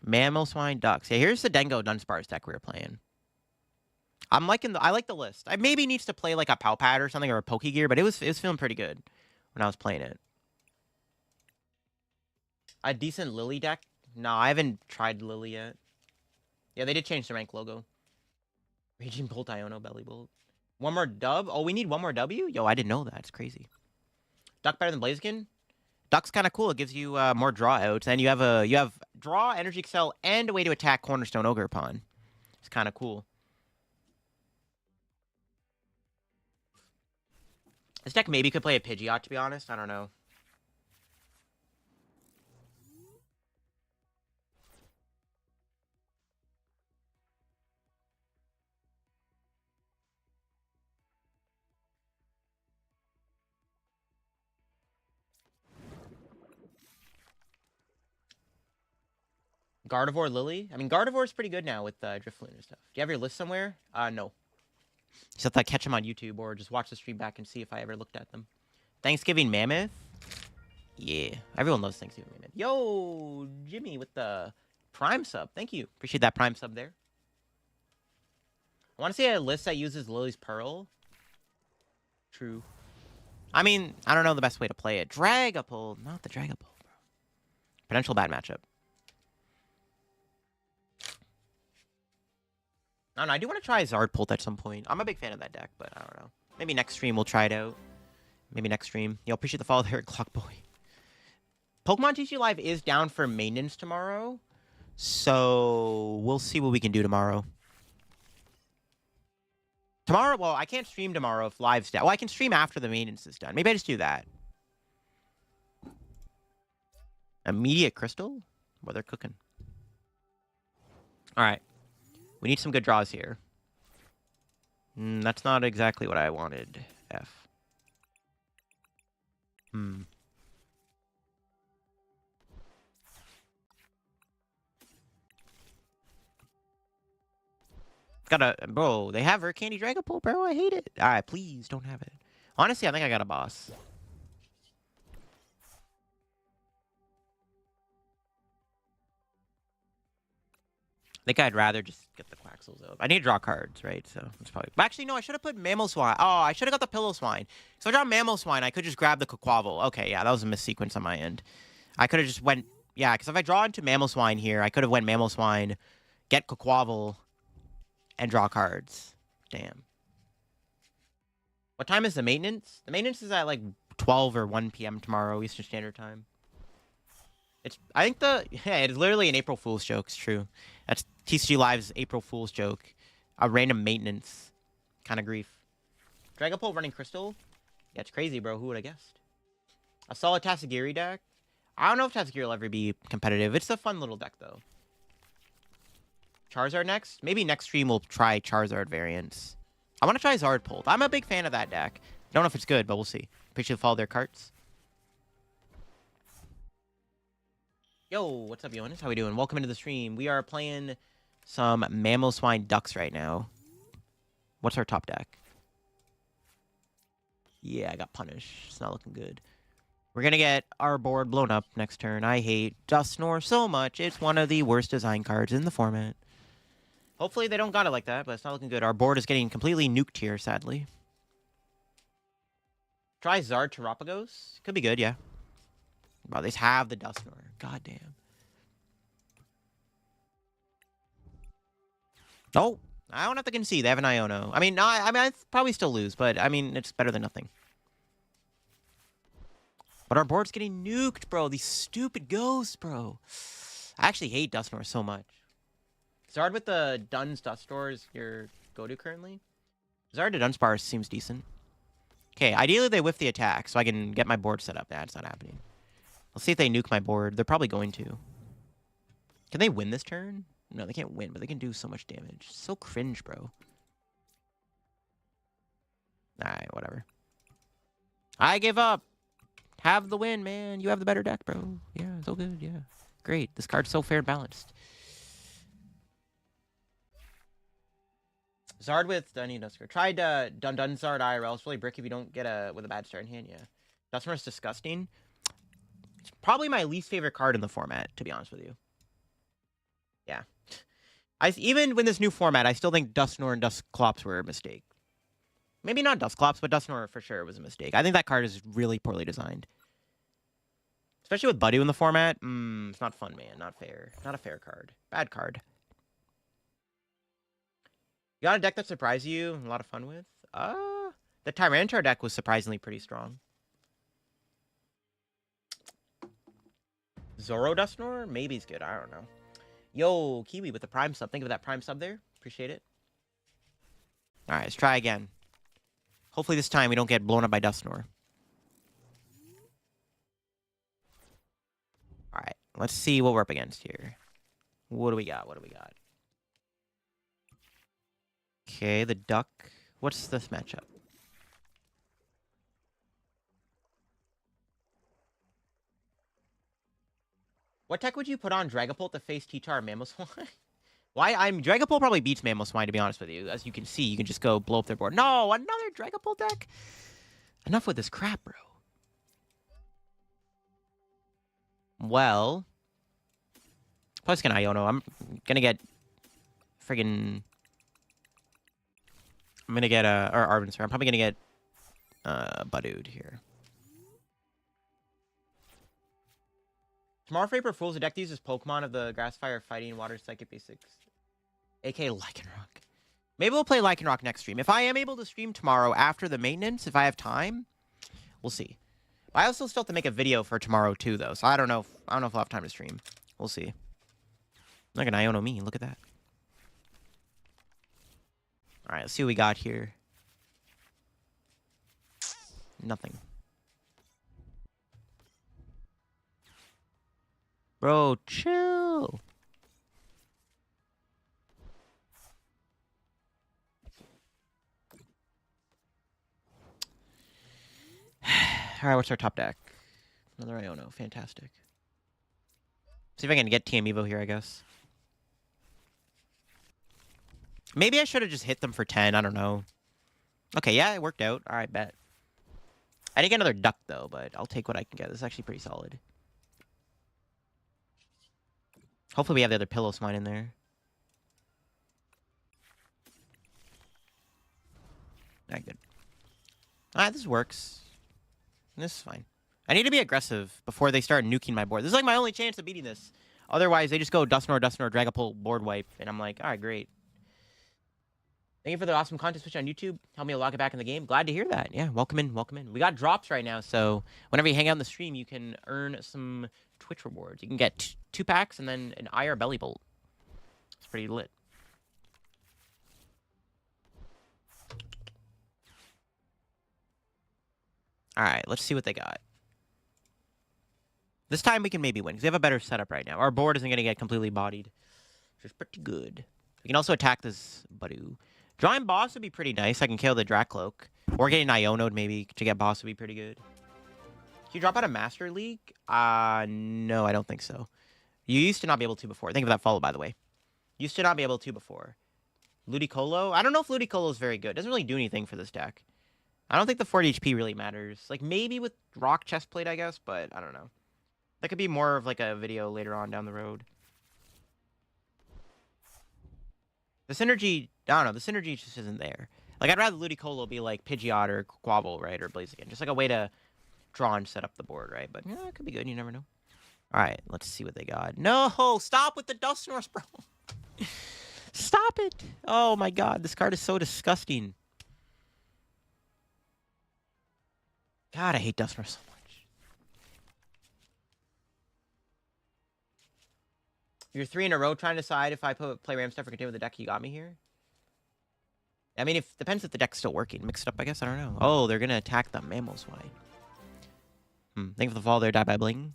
Mamoswine, Ducks. Yeah, here's the Dango Dunsparce deck we were playing. I'm liking I like the list. I maybe needs to play like a Powpad or something or a Pokegear, but it was feeling pretty good when I was playing it. A decent Lily deck? No, I haven't tried Lily yet. Yeah, they did change the rank logo. Raging Bolt, Iono, Belly Bolt. One more dub? Oh, we need one more W? Yo, I didn't know that. It's crazy. Duck better than Blaziken? Duck's kind of cool. It gives you more draw outs, and you have draw, energy excel, and a way to attack Cornerstone Ogrepon. It's kind of cool. This deck maybe could play a Pidgeot, to be honest. I don't know. Gardevoir Lily. I mean, Gardevoir's pretty good now with Drifloon and stuff. Do you have your list somewhere? No. Just have to catch them on YouTube or just watch the stream back and see if I ever looked at them. Thanksgiving Mammoth. Yeah, everyone loves Thanksgiving Mammoth. Yo, Jimmy with the Prime sub. Thank you. Appreciate that Prime sub there. I want to see a list that uses Lily's Pearl. True. I mean, I don't know the best way to play it. Dragapult. Not the Dragapult, bro. Potential bad matchup. I don't know. I do want to try Zardpult at some point. I'm a big fan of that deck, but I don't know. Maybe next stream we'll try it out. Maybe next stream. Yo, appreciate the follow there, Clockboy. Pokemon TCG Live is down for maintenance tomorrow. So we'll see what we can do tomorrow. Tomorrow, well, I can't stream tomorrow if live's down. Well, I can stream after the maintenance is done. Maybe I just do that. Immediate Crystal? Well, they're cooking. All right. We need some good draws here. That's not exactly what I wanted, F. Bro, they have her Candy Dragapult, bro. I hate it. Alright, please don't have it. Honestly, I think I got a boss. I think I'd rather just get the Quaxels out. I need to draw cards, right? So that's probably. Actually, no, I should have put Mamoswine. Oh, I should have got the Pillow-Swine. So if I draw Mamoswine, I could just grab the Quaquaval. Okay, yeah, that was a missequence on my end. I could have just went. Yeah, because if I draw into Mamoswine here, I could have went Mamoswine, get Quaquaval, and draw cards. Damn. What time is the maintenance? The maintenance is at like 12 or 1 p.m. tomorrow, Eastern Standard Time. I think it's literally an April Fool's joke. It's true. That's TCG Live's April Fool's joke. A random maintenance kind of grief. Dragapult running Crystal? Yeah, it's crazy, bro. Who would have guessed? A solid Tatsugiri deck? I don't know if Tatsugiri will ever be competitive. It's a fun little deck, though. Charizard next? Maybe next stream we'll try Charizard variants. I want to try Zardpult. I'm a big fan of that deck. I don't know if it's good, but we'll see. Appreciate the follow their carts. Yo, what's up, Jonas? How we doing? Welcome into the stream. We are playing some Mamoswine Ducks right now. What's our top deck? Yeah, I got punished. It's not looking good. We're going to get our board blown up next turn. I hate Dusknoir so much. It's one of the worst design cards in the format. Hopefully they don't got it like that, but it's not looking good. Our board is getting completely nuked here, sadly. Try Zard Terapagos. Could be good, yeah. Wow, they have the Dusknoir. God damn. Oh, I don't have to concede. They have an Iono. I mean, I'd probably still lose, but I mean, it's better than nothing. But our board's getting nuked, bro. These stupid ghosts, bro. I actually hate Dusknoir so much. Zard with the Duns Dusknoir is your go-to currently? Zard to Dunsparce seems decent. Okay, ideally they whiff the attack, so I can get my board set up. Nah, it's not happening. Let's see if they nuke my board. They're probably going to. Can they win this turn? No, they can't win, but they can do so much damage. So cringe, bro. Alright, whatever. I give up. Have the win, man. You have the better deck, bro. Yeah, so good, yeah. Great. This card's so fair and balanced. Zard with Dunny Dusker. Tried Dun Zard IRL. It's really brick if you don't get with a bad start in hand, yeah. Dusknoir's disgusting. It's probably my least favorite card in the format, to be honest with you. Yeah. Even with this new format, I still think Dusknoir and Dusclops were a mistake. Maybe not Dusclops, but Dusknoir for sure was a mistake. I think that card is really poorly designed. Especially with Budew in the format. It's not fun, man. Not fair. Not a fair card. Bad card. You got a deck that surprised you and a lot of fun with? The Tyranitar deck was surprisingly pretty strong. Zoro Dusknoir? Maybe it's good. I don't know. Yo, Kiwi with the Prime sub. Think of that Prime sub there. Appreciate it. Alright, let's try again. Hopefully this time we don't get blown up by Dusknoir. Alright, let's see what we're up against here. What do we got? What do we got? Okay, the Duck. What's this matchup? What tech would you put on Dragapult to face T-Char or Mamoswine? Why? Dragapult probably beats Mamoswine, to be honest with you. As you can see, you can just go blow up their board. No, another Dragapult deck? Enough with this crap, bro. Well, plus can Iono. I'm gonna get friggin'. I'm gonna get or Arvinsar. I'm probably gonna get Buddude here. Tomorrow for April Fools, the deck uses Pokemon of the Grass, Fire, Fighting, Water, Psychic Basics, aka Lycanroc. Maybe we'll play Lycanroc next stream. If I am able to stream tomorrow after the maintenance, if I have time, we'll see. I also still have to make a video for tomorrow too, though. So I don't know if I'll have time to stream. We'll see. Look at Iono me. Look at that. All right, let's see what we got here. Nothing. Bro, chill. All right, what's our top deck? Another Iono. Fantastic. See if I can get TM Evo here, I guess. Maybe I should have just hit them for 10. I don't know. Okay, yeah, it worked out. All right, bet. I didn't get another duck, though, but I'll take what I can get. This is actually pretty solid. Hopefully we have the other Pillow-Swine in there. Alright, good. Alright, this works. This is fine. I need to be aggressive before they start nuking my board. This is like my only chance of beating this. Otherwise, they just go Dusknoir, Dragapult, board wipe. And I'm like, alright, great. Thank you for the awesome content switch on YouTube. Help me lock it back in the game. Glad to hear that. Yeah, welcome in, welcome in. We got drops right now, so whenever you hang out in the stream, you can earn some Twitch rewards. You can get 2 packs and then an IR Belly Bolt. It's pretty lit. Alright, let's see what they got. This time we can maybe win, because we have a better setup right now. Our board isn't going to get completely bodied, which is pretty good. We can also attack this Buddu. Drawing boss would be pretty nice. I can kill the Dracloak. Or getting Ionode maybe to get boss would be pretty good. Can you drop out of Master League? No, I don't think so. You used to not be able to before. Thank you for that follow, by the way. Used to not be able to before. Ludicolo? I don't know if Ludicolo is very good. Doesn't really do anything for this deck. I don't think the 40 HP really matters. Like, maybe with Rock Chestplate, I guess, but I don't know. That could be more of, like, a video later on down the road. The synergy, I don't know, the synergy just isn't there. Like, I'd rather Ludicolo be like Pidgeot or Quavel, right? Or Blaziken. Just like a way to draw and set up the board, right? But, yeah, it could be good. You never know. All right, let's see what they got. No! Stop with the Dusknoir, bro! Stop it! Oh, my God. This card is so disgusting. God, I hate Dusknoir so much. You're 3 in a row trying to decide if I play Ram stuff or continue with the deck you got me here? I mean, depends if the deck's still working. Mix it up, I guess. I don't know. Oh, they're going to attack the Mamoswine. Thank you for the fall there, Die by Bling.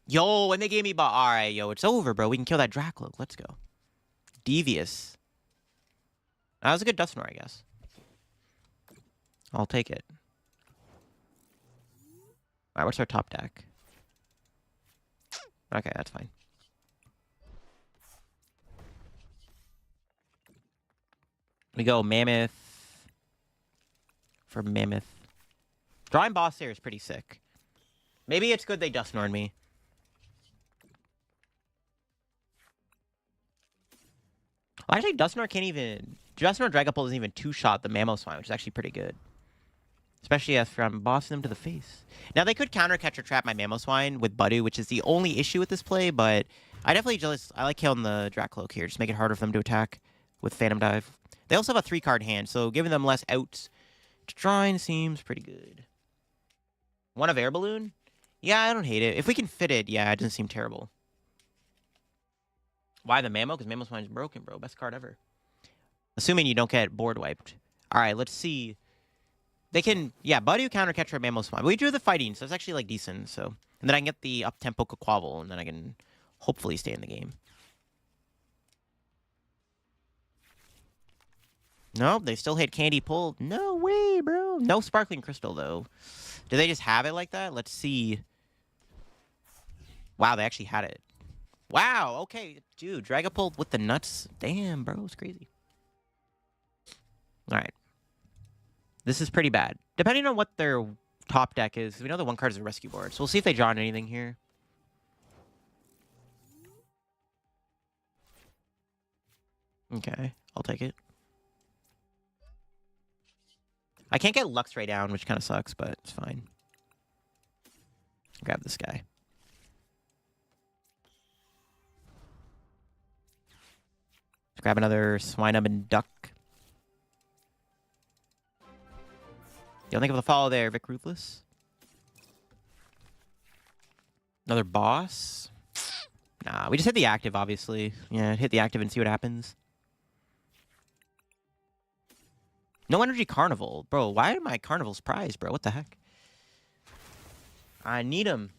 Yo, and they gave me... Alright, yo, it's over, bro. We can kill that Dracloak. Let's go. Devious. That was a good Dusknoir, I guess. I'll take it. Alright, what's our top deck? Okay, that's fine. We go Mammoth for Mammoth. Drawing boss here is pretty sick. Maybe it's good they Dusknoir'd me. Well, actually, Dusknoir can't even... Dusknoir Dragapult doesn't even two-shot the Mamoswine, which is actually pretty good. Especially if I'm bossing them to the face. Now, they could counter-catch or trap my Mamoswine with Buddu, which is the only issue with this play, but I definitely just... I like killing the Dracloak here. Just make it harder for them to attack with Phantom Dive. They also have a 3-card hand, so giving them less outs to drawing seems pretty good. One of Air Balloon? Yeah, I don't hate it. If we can fit it, yeah, it doesn't seem terrible. Why the Mamo? Because Mamoswine's broken, bro. Best card ever. Assuming you don't get board wiped. All right, let's see. They can, yeah, Buddu counter catch our Mamoswine. We drew the fighting, so it's actually, like, decent, so. And then I can get the up-tempo Quavel, and then I can hopefully stay in the game. Nope, they still hit Candy Pull. No way, bro. No Sparkling Crystal, though. Do they just have it like that? Let's see. Wow, they actually had it. Wow, okay. Dude, Dragapult with the nuts. Damn, bro, it's crazy. All right. This is pretty bad. Depending on what their top deck is, we know the one card is a rescue board, so we'll see if they draw anything here. Okay, I'll take it. I can't get Luxray down, which kind of sucks, but it's fine. Grab this guy. Let's grab another Swinub and Duck. You don't think of the follow there, Vic Ruthless? Another boss? Nah, we just hit the active, obviously. Yeah, hit the active and see what happens. No Energy Carnival. Bro, why are my Carnivals prized, bro? What the heck? I need them.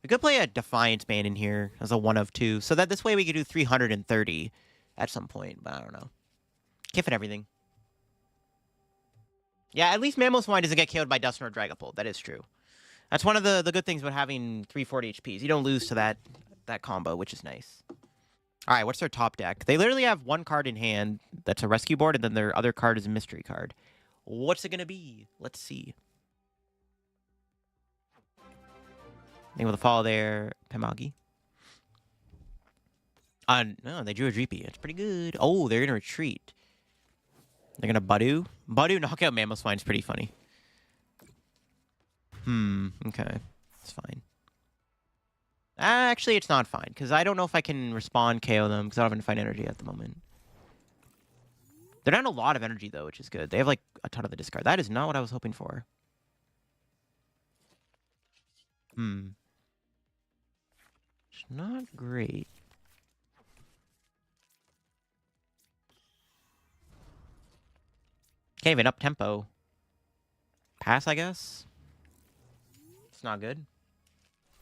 We could play a Defiance Band in here as a 1 of 2. So that this way we could do 330 at some point. But I don't know. Kiff and everything. Yeah, at least Mamoswine doesn't get killed by Dusknoir or Dragapult. That is true. That's one of the good things about having 340 HPs. You don't lose to that combo, which is nice. All right, what's their top deck? They literally have one card in hand that's a rescue board, and then their other card is a mystery card. What's it going to be? Let's see. I think with a follow there, Pemagi. No, they drew a Dreepy. It's pretty good. Oh, they're going to retreat. They're going to Budu. Budu knockout Mamoswine is pretty funny. Okay. It's fine. Actually, it's not fine, because I don't know if I can respond KO them, because I don't have Infinite Energy at the moment. They're down a lot of energy, though, which is good. They have, like, a ton of the discard. That is not what I was hoping for. It's not great. Can't even up tempo. Pass, I guess? It's not good.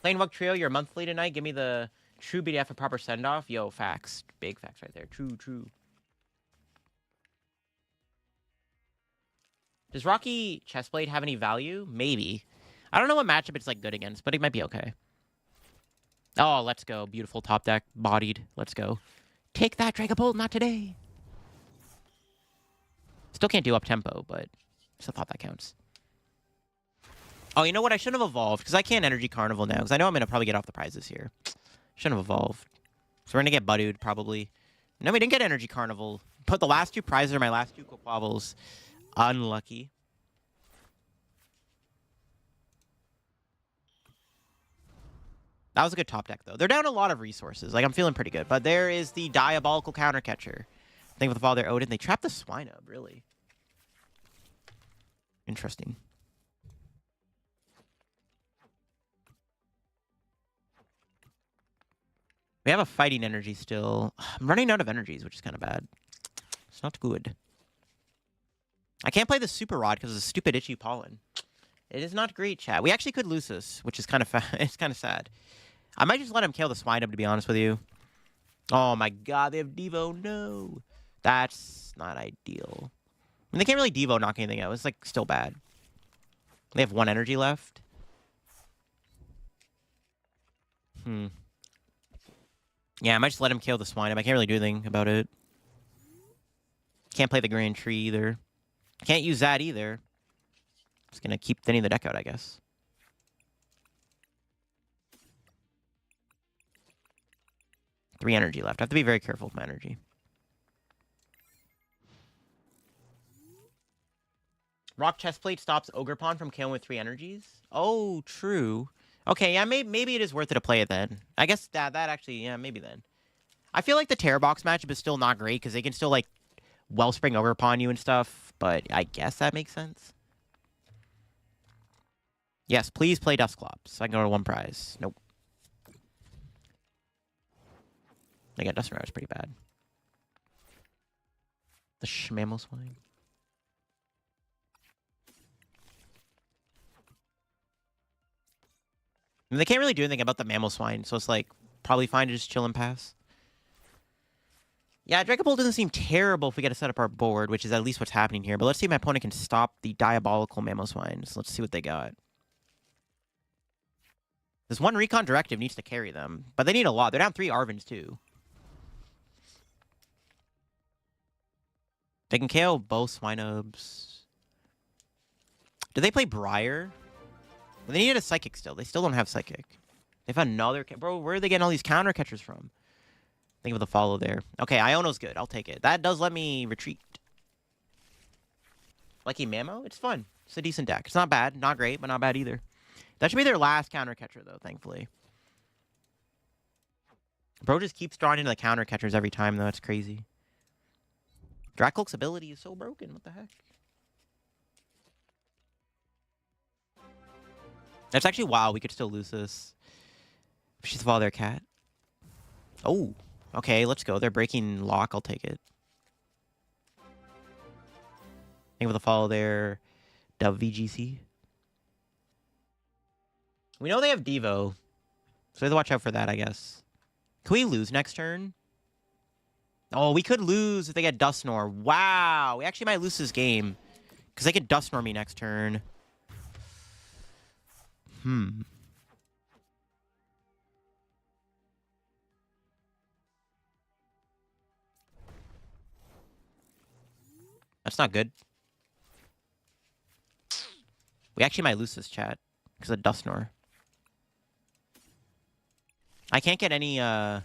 Playing Vug Trio, you're monthly tonight. Give me the true BDF a proper send-off. Yo, facts. Big facts right there. True. Does Rocky Chestplate have any value? Maybe. I don't know what matchup it's like good against, but it might be okay. Oh, let's go. Beautiful top deck. Bodied. Let's go. Take that, Dragapult. Not today. Still can't do up-tempo, but still thought that counts. Oh, you know what? I shouldn't have evolved, because I can't Energy Carnival now, because I know I'm going to probably get off the prizes here. Shouldn't have evolved. So we're going to get Budu'd, probably. No, we didn't get Energy Carnival. But the last two prizes are my last two Quavels. Unlucky. That was a good top deck, though. They're down a lot of resources. Like, I'm feeling pretty good. But there is the Diabolical Counter Catcher. I think with the fall there, Odin. They trapped the Swinub, really. Interesting. We have a fighting energy still. I'm running out of energies, which is kind of bad. It's not good. I can't play the Super Rod because of the stupid itchy pollen. It is not great, chat. We actually could lose this, which is kind of it's kind of sad. I might just let him kill the Swinub, to be honest with you. Oh my god, they have Devo. No. That's not ideal. I mean, they can't really Devo knock anything out. It's like still bad. They have one energy left. Yeah, I might just let him kill the Swinub. I can't really do anything about it. Can't play the Grand Tree either. Can't use that either. Just gonna keep thinning the deck out, I guess. Three energy left. I have to be very careful with my energy. Rock Chestplate stops Ogerpon from killing with 3 energies. Oh, true. Okay, yeah, maybe it is worth it to play it then. I guess that actually, yeah, maybe then. I feel like the Terror Box matchup is still not great because they can still, like, Wellspring Ogerpon you and stuff, but I guess that makes sense. Yes, please play Dusclops so I can go to 1 prize. Nope. They got Dusknoir, it's pretty bad. The Mamoswine. I mean, they can't really do anything about the Mamoswine, so it's like probably fine to just chill and pass. Yeah, Dragapult doesn't seem terrible if we get to set up our board, which is at least what's happening here. But let's see if my opponent can stop the Diabolical Mamoswine. So let's see what they got. This one recon directive needs to carry them. But they need a lot. They're down 3 Arvins, too. They can KO both Swinubs. Do they play Briar? Well, they needed a Psychic still. They still don't have Psychic. They found another... Bro, where are they getting all these counter catchers from? Think of the follow there. Okay, Iono's good. I'll take it. That does let me retreat. Lucky Mammo? It's fun. It's a decent deck. It's not bad. Not great, but not bad either. That should be their last counter catcher, though, thankfully. Bro just keeps drawing into the counter catchers every time, though. It's crazy. Dracul's ability is so broken. What the heck? That's actually wild. We could still lose this. If she's follow their cat. Oh. Okay, let's go. They're breaking lock. I'll take it. Think of the follow there. Dove VGC. We know they have Devo. So we have to watch out for that, I guess. Can we lose next turn? Oh, we could lose if they get Dusknoir. Wow. We actually might lose this game. Because they could Dusknoir me next turn. That's not good. We actually might lose this, chat. Because of Dusknoir. I can't get any, I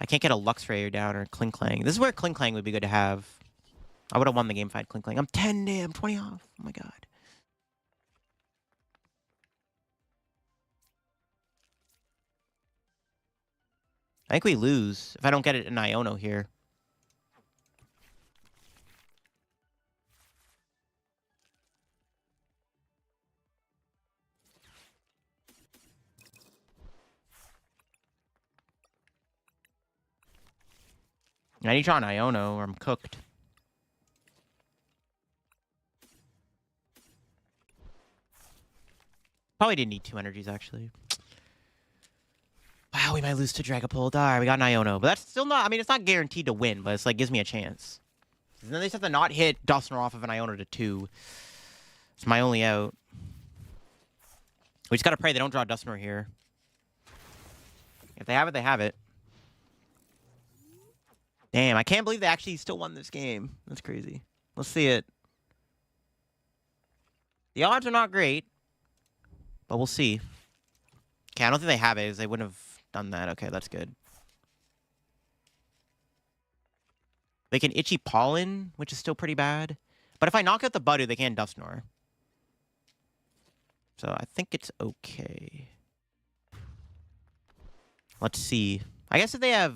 can't get a Luxray down or Klinklang. This is where Klinklang would be good to have. I would have won the game fight Klinklang. I'm 10 damn, 20 off. Oh my god. I think we lose if I don't get it in Iono here. I need to draw an Iono or I'm cooked. Probably didn't need 2 energies, actually. Wow, we might lose to Dragapult. Alright, we got an Iono. But that's still not... I mean, it's not guaranteed to win, but it's like, gives me a chance. And then they just have to not hit Dusknoir off of an Iono to 2. It's my only out. We just gotta pray they don't draw Dusknoir here. If they have it, they have it. Damn, I can't believe they actually still won this game. That's crazy. Let's see it. The odds are not great. But we'll see. Okay, I don't think they have it, because they wouldn't have done that. Okay, that's good. They can Itchy Pollen, which is still pretty bad. But if I knock out the Budu, they can't Dusknoir. So I think it's okay. Let's see. I guess if they have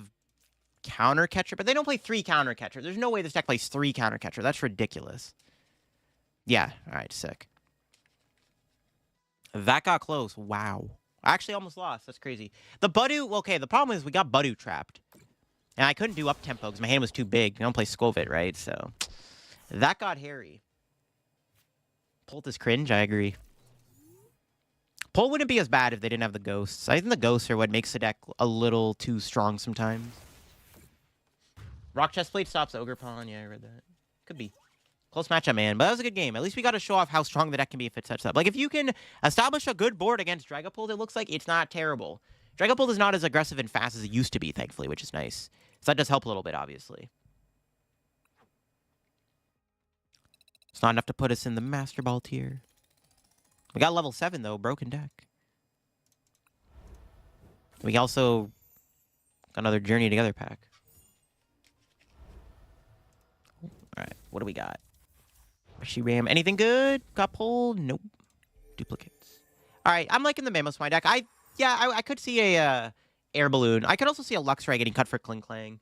counter catcher, but they don't play 3 counter catcher. There's no way this deck plays 3 counter catcher. That's ridiculous. Yeah, alright, sick. That got close. Wow. I actually almost lost. That's crazy. The Budu, okay, the problem is we got Budu trapped. And I couldn't do up tempo because my hand was too big. I don't play Skovit, right? So that got hairy. Pult is cringe, I agree. Pult wouldn't be as bad if they didn't have the ghosts. I think the ghosts are what makes the deck a little too strong sometimes. Rock Chestplate stops Ogre-Pon. Yeah, I read that. Could be. Close matchup, man. But that was a good game. At least we got to show off how strong the deck can be if it sets up. Like, if you can establish a good board against Dragapult, it looks like it's not terrible. Dragapult is not as aggressive and fast as it used to be, thankfully, which is nice. So that does help a little bit, obviously. It's not enough to put us in the Master Ball tier. We got level 7, though. Broken deck. We also got another Journey Together pack. Alright, what do we got? She ram. Anything good? Got pulled? Nope. Duplicates. Alright, I'm liking the Mamoswine deck. I could see a Air Balloon. I could also see a Luxray getting cut for Klinklang.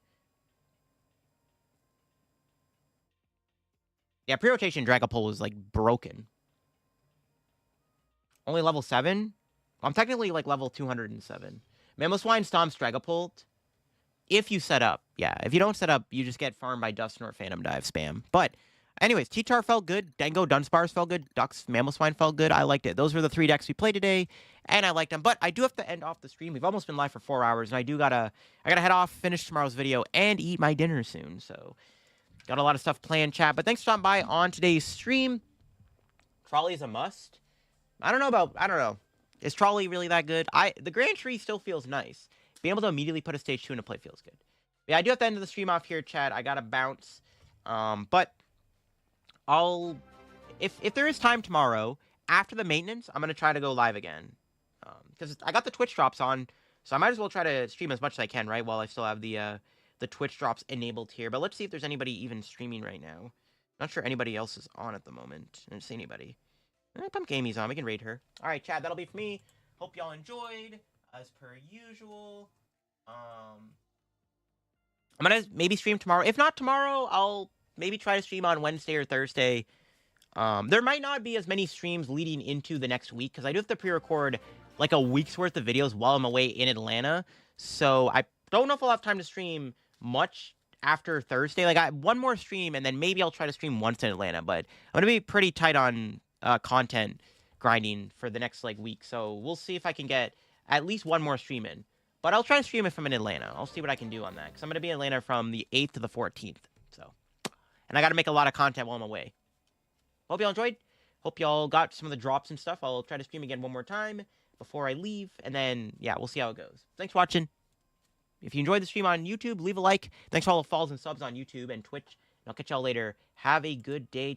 Yeah, pre-rotation Dragapult is, like, broken. Only level 7? I'm technically, like, level 207. Mamoswine stomps Dragapult. If you set up. Yeah, if you don't set up, you just get farmed by Dusknoir Phantom Dive spam. But, anyways, T-Tar felt good. Dango Dunsparce felt good. Ducks Mamoswine felt good. I liked it. Those were the 3 decks we played today, and I liked them. But I do have to end off the stream. We've almost been live for 4 hours, and I gotta head off, finish tomorrow's video, and eat my dinner soon. So, got a lot of stuff planned, chat. But thanks for stopping by on today's stream. Trolley is a must. I don't know. Is Trolley really that good? The Grand Tree still feels nice. Being able to immediately put a stage 2 into play feels good. Yeah, I do have to end the stream off here, chat. I gotta bounce. But I'll if there is time tomorrow after the maintenance, I'm gonna try to go live again. Because I got the Twitch drops on, so I might as well try to stream as much as I can, right? While I still have the Twitch drops enabled here. But let's see if there's anybody even streaming right now. Not sure anybody else is on at the moment. I don't see anybody. Pump Gamey's on. We can raid her. All right, chat. That'll be for me. Hope y'all enjoyed as per usual. I'm gonna maybe stream tomorrow. If not tomorrow, I'll maybe try to stream on Wednesday or Thursday. There might not be as many streams leading into the next week because I do have to pre-record like a week's worth of videos while I'm away in Atlanta. So I don't know if I'll have time to stream much after Thursday. Like, I one more stream, and then maybe I'll try to stream once in Atlanta. But I'm gonna be pretty tight on content grinding for the next like week. So we'll see if I can get at least one more stream in. But I'll try to stream if I'm in Atlanta. I'll see what I can do on that because I'm gonna be in Atlanta from the 8th to the 14th. So, and I got to make a lot of content while I'm away. Hope y'all enjoyed. Hope y'all got some of the drops and stuff. I'll try to stream again one more time before I leave. And then, yeah, we'll see how it goes. Thanks for watching. If you enjoyed the stream on YouTube, leave a like. Thanks for all the follows and subs on YouTube and Twitch. And I'll catch y'all later. Have a good day.